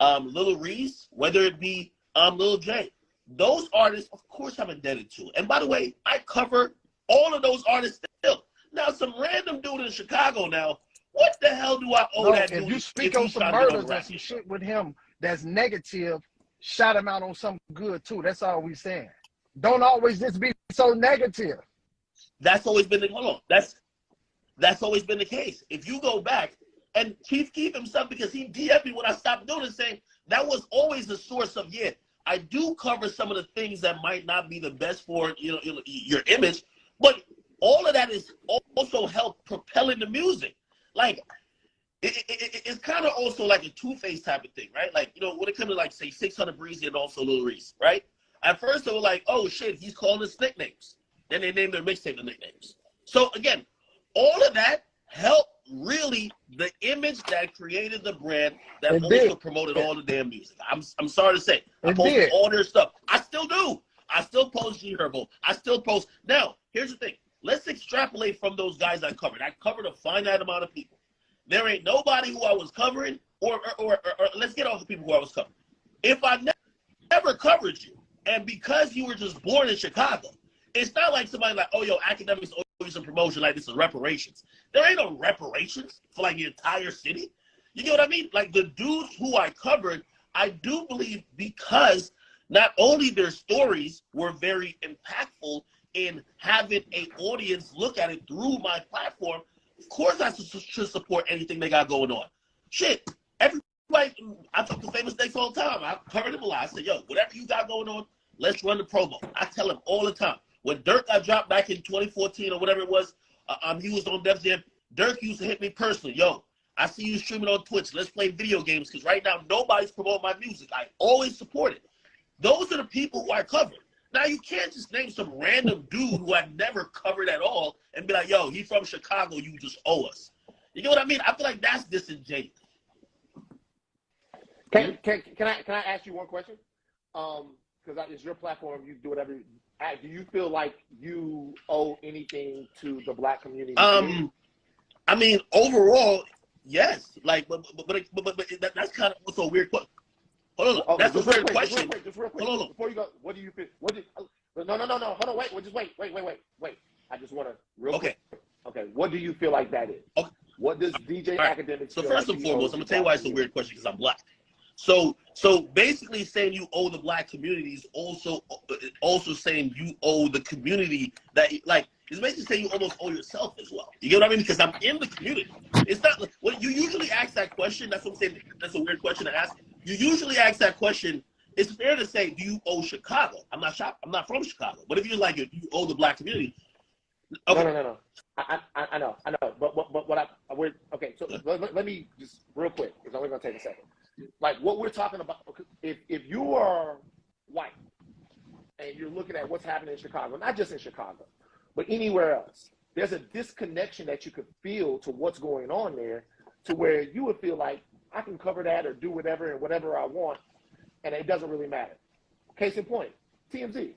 Lil Reese, whether it be Lil J, those artists, of course, I'm indebted to. And by the way, I cover all of those artists still. Now, some random dude in Chicago now, what the hell do I owe that dude? If you speak on some murders or some shit with him that's negative, shout him out on something good too. That's all we saying. Don't always just be so negative. That's always been that's always been the case. If you go back, and Chief Keef himself, because he DM'd me when I stopped doing it, saying that was always the source of, I do cover some of the things that might not be the best for your image, but all of that is also help propelling the music. Like it's kind of also like a two-faced type of thing, right? Like, when it comes to, like, say 600 Breezy and also Lil Reese, right? At first they were like, oh shit, he's calling us nicknames. Then they named their mixtape the nicknames. So again, all of that helped really the image that created the brand that also promoted all the damn music. I'm sorry to say. I posted all their stuff. I still do. I still post G Herbo. I still post. Now, here's the thing. Let's extrapolate from those guys I covered. I covered a finite amount of people. There ain't nobody who I was covering, or let's get off the people who I was covering. If I never covered you, and because you were just born in Chicago, it's not like somebody like, oh, yo, academics owe you some promotion, like this is reparations. There ain't no reparations for, like, the entire city. You get what I mean? Like, the dudes who I covered, I do believe, because not only their stories were very impactful in having an audience look at it through my platform, of course I should support anything they got going on. Shit, everybody, I talk to Famous Snakes all the time. I covered them a lot. I said, yo, whatever you got going on, let's run the promo. I tell them all the time. When Dirk got dropped back in 2014 or whatever it was, he was on Def Jam. Dirk used to hit me personally. Yo, I see you streaming on Twitch. Let's play video games, because right now nobody's promoting my music. I always support it. Those are the people who I covered. Now, you can't just name some random dude who I never covered at all and be like, yo, he's from Chicago, you just owe us. You know what I mean? I feel like that's disingenuous. Can I ask you one question? Because it's your platform, you do whatever. Do you feel like you owe anything to the Black community? I mean, overall, yes. Like, but that's kind of also a weird question. Hold on, that's a weird question. Just real quick. Hold on. Before you go, what do you feel? No. Hold on, wait. Just wait. I just want to real quick. Okay. What do you feel like that is? Okay. What does DJ Academics? So feel first like and foremost, I'm gonna tell you why it's a weird question, because I'm Black. So basically saying you owe the Black community is also saying you owe the community that, like, it's basically saying you almost owe yourself as well. You get what I mean? Because I'm in the community. It's not when you usually ask that question. That's what I'm saying. That's a weird question to ask. You usually ask that question. It's fair to say, do you owe Chicago? I'm not from Chicago. But if you're like, you owe the Black community. Okay. No. I know. But okay. So let me just real quick. It's only gonna take a second. Like, what we're talking about, if you are white and you're looking at what's happening in Chicago, not just in Chicago, but anywhere else, there's a disconnection that you could feel to what's going on there, to where you would feel like I can cover that or do whatever and whatever I want, and it doesn't really matter. Case in point, TMZ.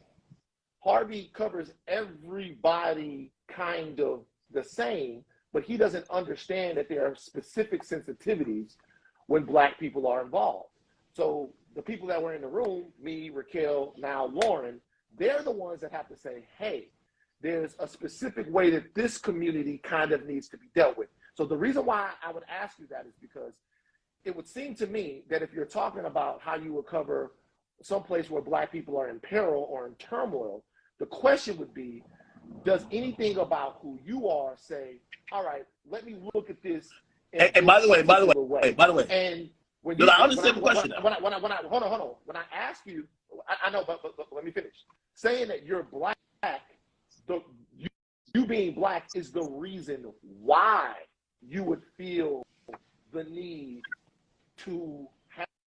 Harvey covers everybody kind of the same, but he doesn't understand that there are specific sensitivities when Black people are involved. So the people that were in the room, me, Raquel, now Lauren, they're the ones that have to say, hey, there's a specific way that this community kind of needs to be dealt with. So the reason why I would ask you that is because it would seem to me that if you're talking about how you would cover someplace where Black people are in peril or in turmoil, the question would be, does anything about who you are say, all right, let me look at this And by the way, and when no, you, I understand the question. When I hold on. When I ask you, I know, but let me finish. Saying that you're black, you being black is the reason why you would feel the need to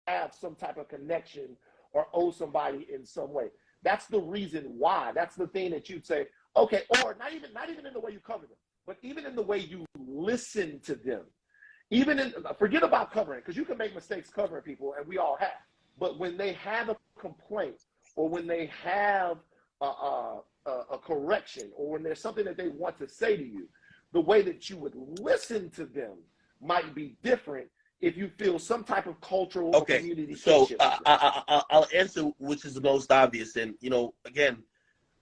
have some type of connection or owe somebody in some way. That's the reason why. That's the thing that you'd say, okay, or not even in the way you cover them, but even in the way you listen to them. Even in, forget about covering, because you can make mistakes covering people, and we all have. But when they have a complaint, or when they have a correction, or when there's something that they want to say to you, the way that you would listen to them might be different if you feel some type of cultural or community. So I'll answer which is the most obvious, and again,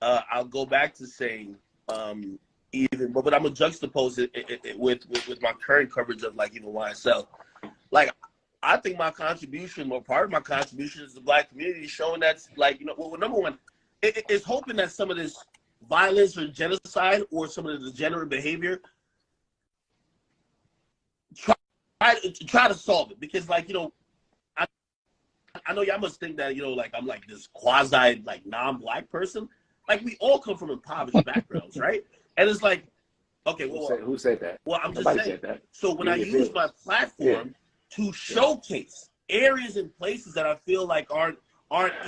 I'll go back to saying but I'm gonna juxtapose it with my current coverage of even YSL. Like, I think my contribution, or part of my contribution, is the black community, showing that well, number one, it's hoping that some of this violence or genocide or some of the degenerate behavior try to solve it, because I know y'all must think that I'm this quasi non-black person. We all come from impoverished backgrounds, right? And it's okay, well, who said that? Well, I'm just Nobody saying. said that. So when I use my platform to showcase areas and places that I feel aren't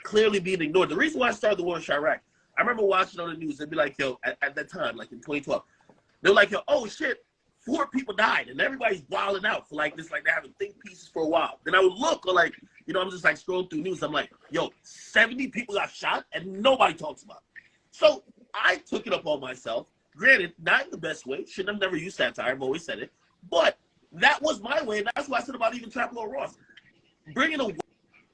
clearly being ignored. The reason why I started the war in Iraq, I remember watching on the news. They'd be like, yo, at that time, in 2012, they're like, yo, oh shit, 4 people died, and everybody's wilding out for they're having think pieces for a while. Then I would look, or I'm just scrolling through news. I'm like, yo, 70 people got shot, and nobody talks about it. So I took it upon myself. Granted, not in the best way. Should have never used satire. I've always said it, but that was my way, and that's what I said about even Trap Lord Ross. Bringing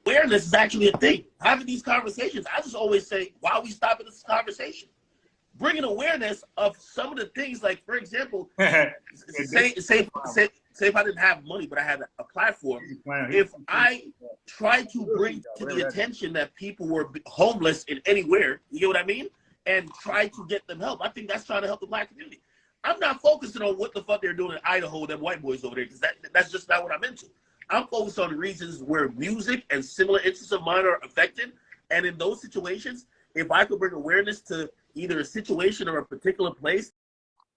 awareness is actually a thing. Having these conversations, I just always say, why are we stopping this conversation? Bringing awareness of some of the things, for example, say if I didn't have money, but I had a platform. If I tried to bring to the attention that people were homeless in anywhere, you get what I mean, and try to get them help, I think that's trying to help the black community. I'm not focusing on what the fuck they're doing in Idaho, them white boys over there, because that's just not what I'm into. I'm focused on the regions where music and similar interests of mine are affected, and in those situations, if I could bring awareness to either a situation or a particular place.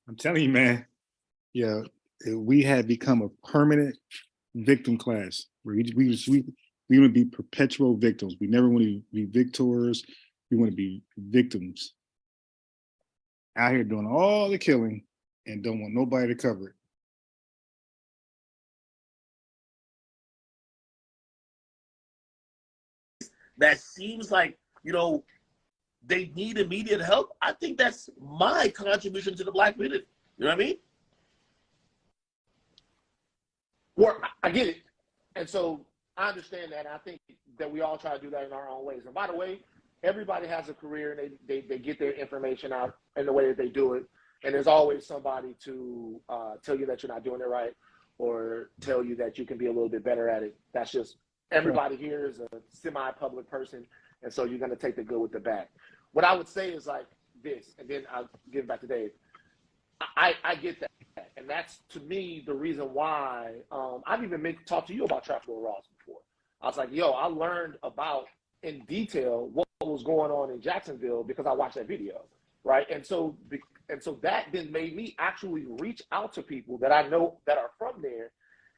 I'm telling you, man, we have become a permanent victim class. Where we want to be perpetual victims. We never want to be victors. We want to be victims. Out here doing all the killing and don't want nobody to cover it. That seems they need immediate help. I think that's my contribution to the black community. You know what I mean? Well, I get it. And so I understand that. I think that we all try to do that in our own ways. And by the way, everybody has a career, and they get their information out in the way that they do it. And there's always somebody to tell you that you're not doing it right, or tell you that you can be a little bit better at it. That's just, everybody here is a semi-public person. And so you're going to take the good with the bad. What I would say is this, and then I'll give it back to Dave. I get that. And that's, to me, the reason why I've even talked to you about Trap Lord Ross before. I was like, yo, I learned about, in detail, what was going on in Jacksonville because I watched that video, right? And so that then made me actually reach out to people that I know that are from there.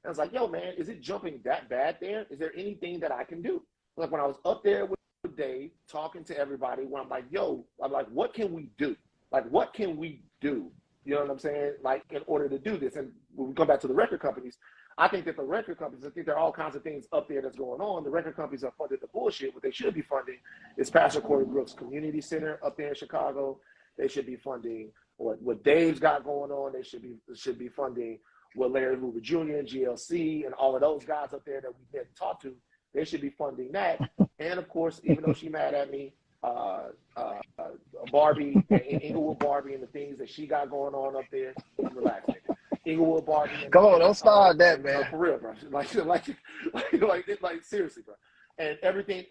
And I was like, yo, man, is it jumping that bad there? Is there anything that I can do? When I was up there with Dave, talking to everybody, when I'm like, yo, I'm like, what can we do? What can we do? You know what I'm saying? In order to do this. And when we come back to the record companies, I think that the record companies, I think there are all kinds of things up there that's going on. The record companies are funded the bullshit. What they should be funding is Pastor Corey Brooks Community Center up there in Chicago. They should be funding what Dave's got going on. They should be funding what Larry Hoover Jr. and GLC and all of those guys up there that we didn't talk to. They should be funding that. And of course, even though she mad at me, Barbie, Inglewood Barbie, and the things that she got going on up there. Relax, nigga. Inglewood Barbie. Come on, don't start that, man. For real, bro. Like seriously, bro. and everything.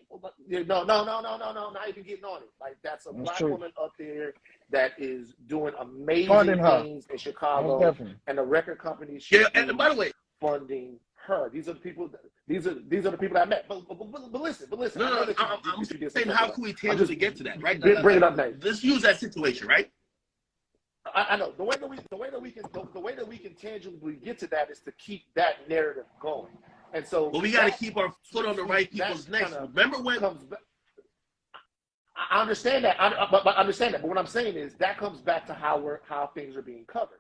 No, not even getting on it. Like, that's a black woman up there that is doing amazing things in Chicago, and the record company should and by the way, funding her. These are the people. These are the people that I met. But listen. No, I'm saying, how can we tangibly get to that, right? Bring it up, Nate. Let's use that situation, right? I know the way that we can tangibly get to that is to keep that narrative going. And so, we got to keep our foot on the right people's necks. Remember when? I understand that. I understand that. But what I'm saying is that comes back to how things are being covered.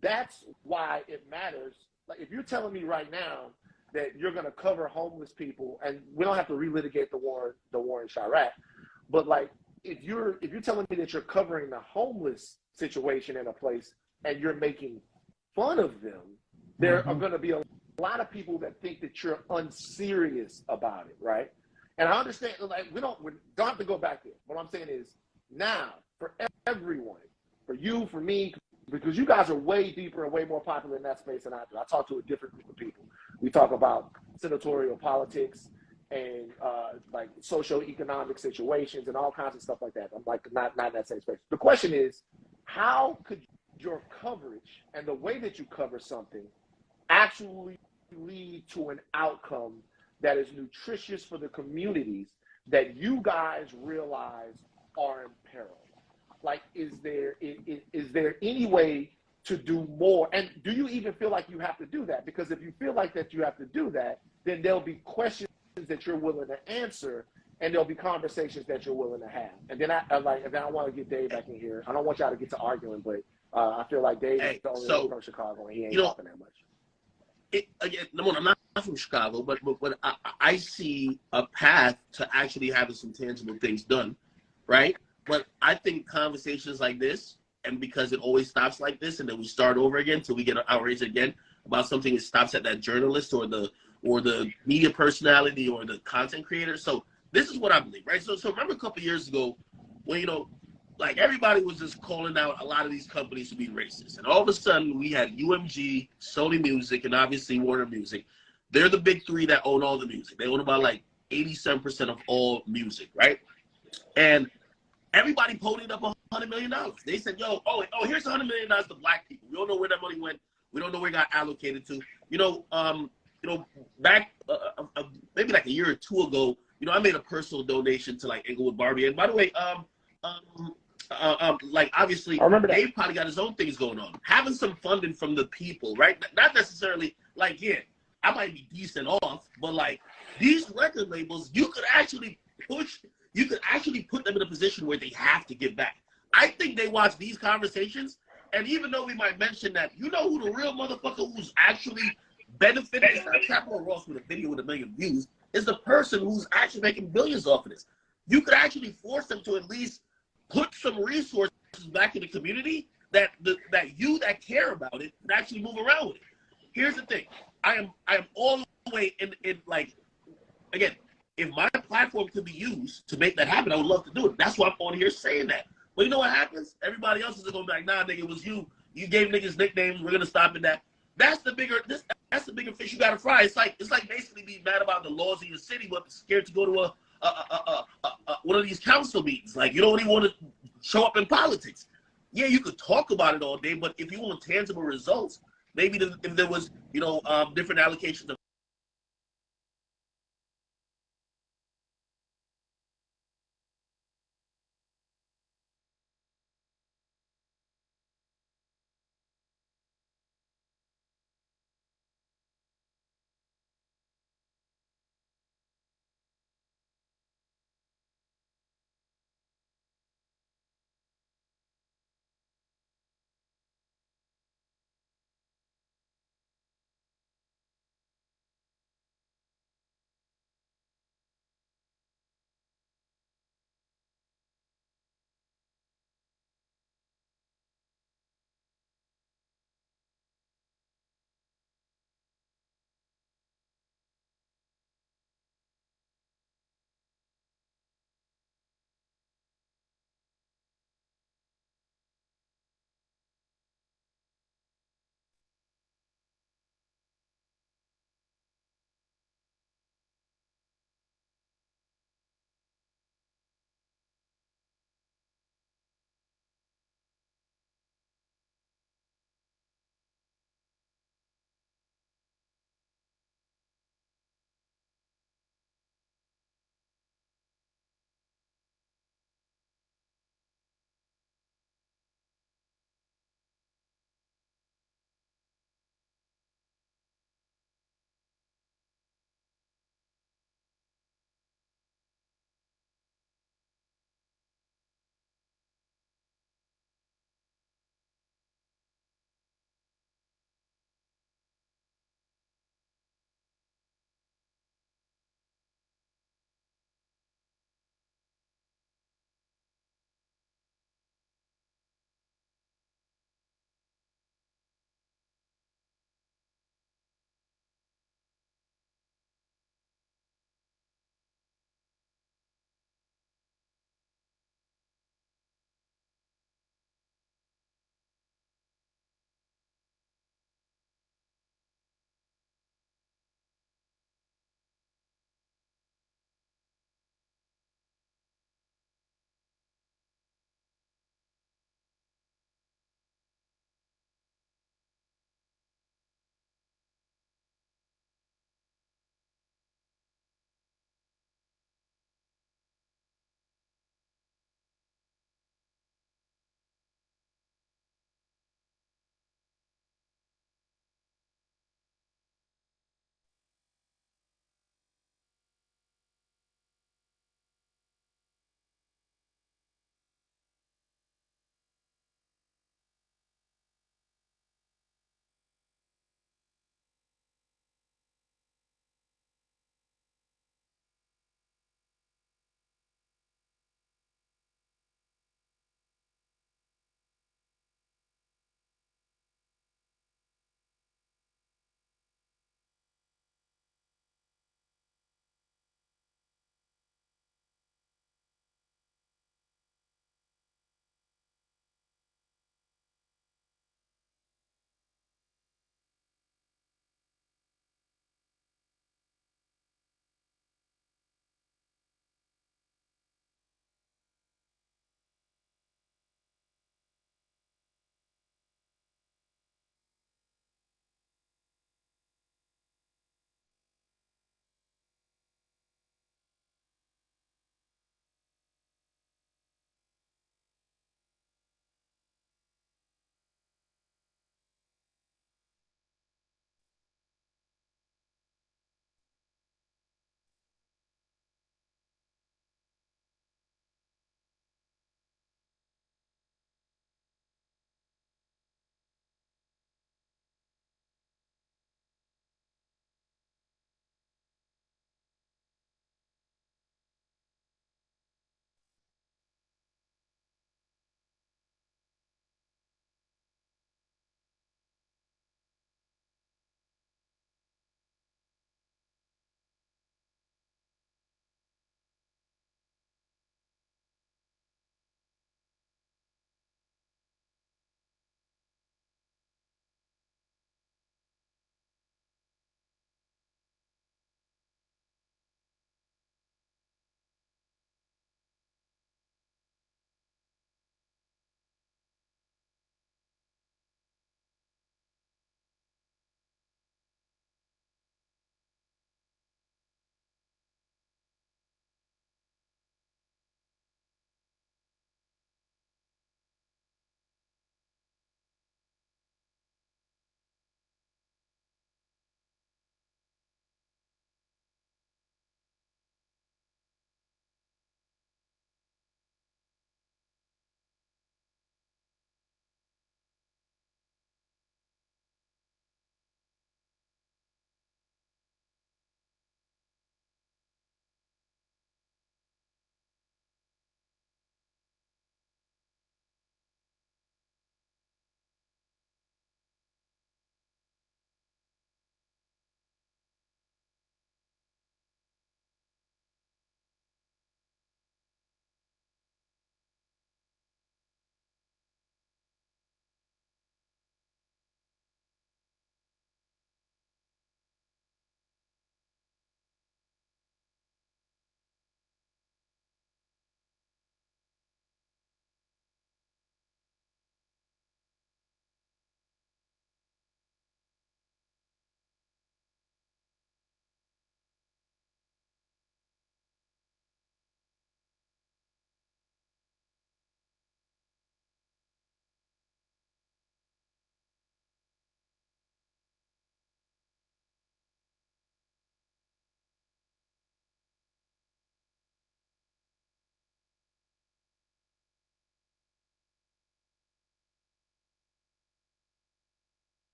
That's why it matters. Like, if you're telling me right now that you're going to cover homeless people, and we don't have to relitigate the war in Chirac, but like, if you're telling me that you're covering the homeless situation in a place and you're making fun of them, there are going to be a lot of people that think that you're unserious about it, right? And I understand, like, we don't have to go back there. What I'm saying is, now, for everyone, for you, for me, because you guys are way deeper and way more popular in that space than I do. I talk to a different group of people. We talk about senatorial politics and like socio-economic situations and all kinds of stuff like that. I'm like not in that same space. The question is, how could your coverage and the way that you cover something actually lead to an outcome that is nutritious for the communities that you guys realize are in peril? Like, is there any way to do more? And do you even feel like you have to do that? Because if you feel like that you have to do that, then there'll be questions that you're willing to answer, and there'll be conversations that you're willing to have. And then I want to get Dave back in here. I don't want y'all to get to arguing, but I feel like Dave is the only one from Chicago, and he ain't talking that much. Again, I'm not from Chicago, but I see a path to actually having some tangible things done, right? But I think conversations like this, and because it always stops like this, and then we start over again till we get outraged again about something that stops at that journalist or the media personality or the content creator. So this is what I believe, right? So remember a couple of years ago when, like, everybody was just calling out a lot of these companies to be racist. And all of a sudden we had UMG, Sony Music, and obviously Warner Music. They're the big three that own all the music. They own about like 87% of all music, right? And everybody ponied up $100 million. They said, here's $100 million to black people. We don't know where that money went. We don't know where it got allocated to. Back maybe like a year or two ago, I made a personal donation to like Inglewood Barbie. And by the way, like, obviously, Dave probably got his own things going on. Having some funding from the people, right? Not necessarily like, I might be decent off, but like these record labels, you could actually put them in a position where they have to give back. I think they watch these conversations, and even though we might mention that, who the real motherfucker who's actually benefiting is not Capital Ross with a video with 1 million views, is the person who's actually making billions off of this. You could actually force them to at least put some resources back in the community that care about it and actually move around with it. Here's the thing. I am all the way in like, again, if my platform could be used to make that happen, I would love to do it. That's why I'm on here saying that. But you know what happens? Everybody else is going to be like, nah, nigga, it was you. You gave niggas nicknames. We're going to stop at that. That's the bigger fish you got to fry. It's like basically being mad about the laws of your city, but scared to go to one of these council meetings. Like, you don't even want to show up in politics. Yeah, you could talk about it all day, but if you want tangible results, maybe if there was, different allocations of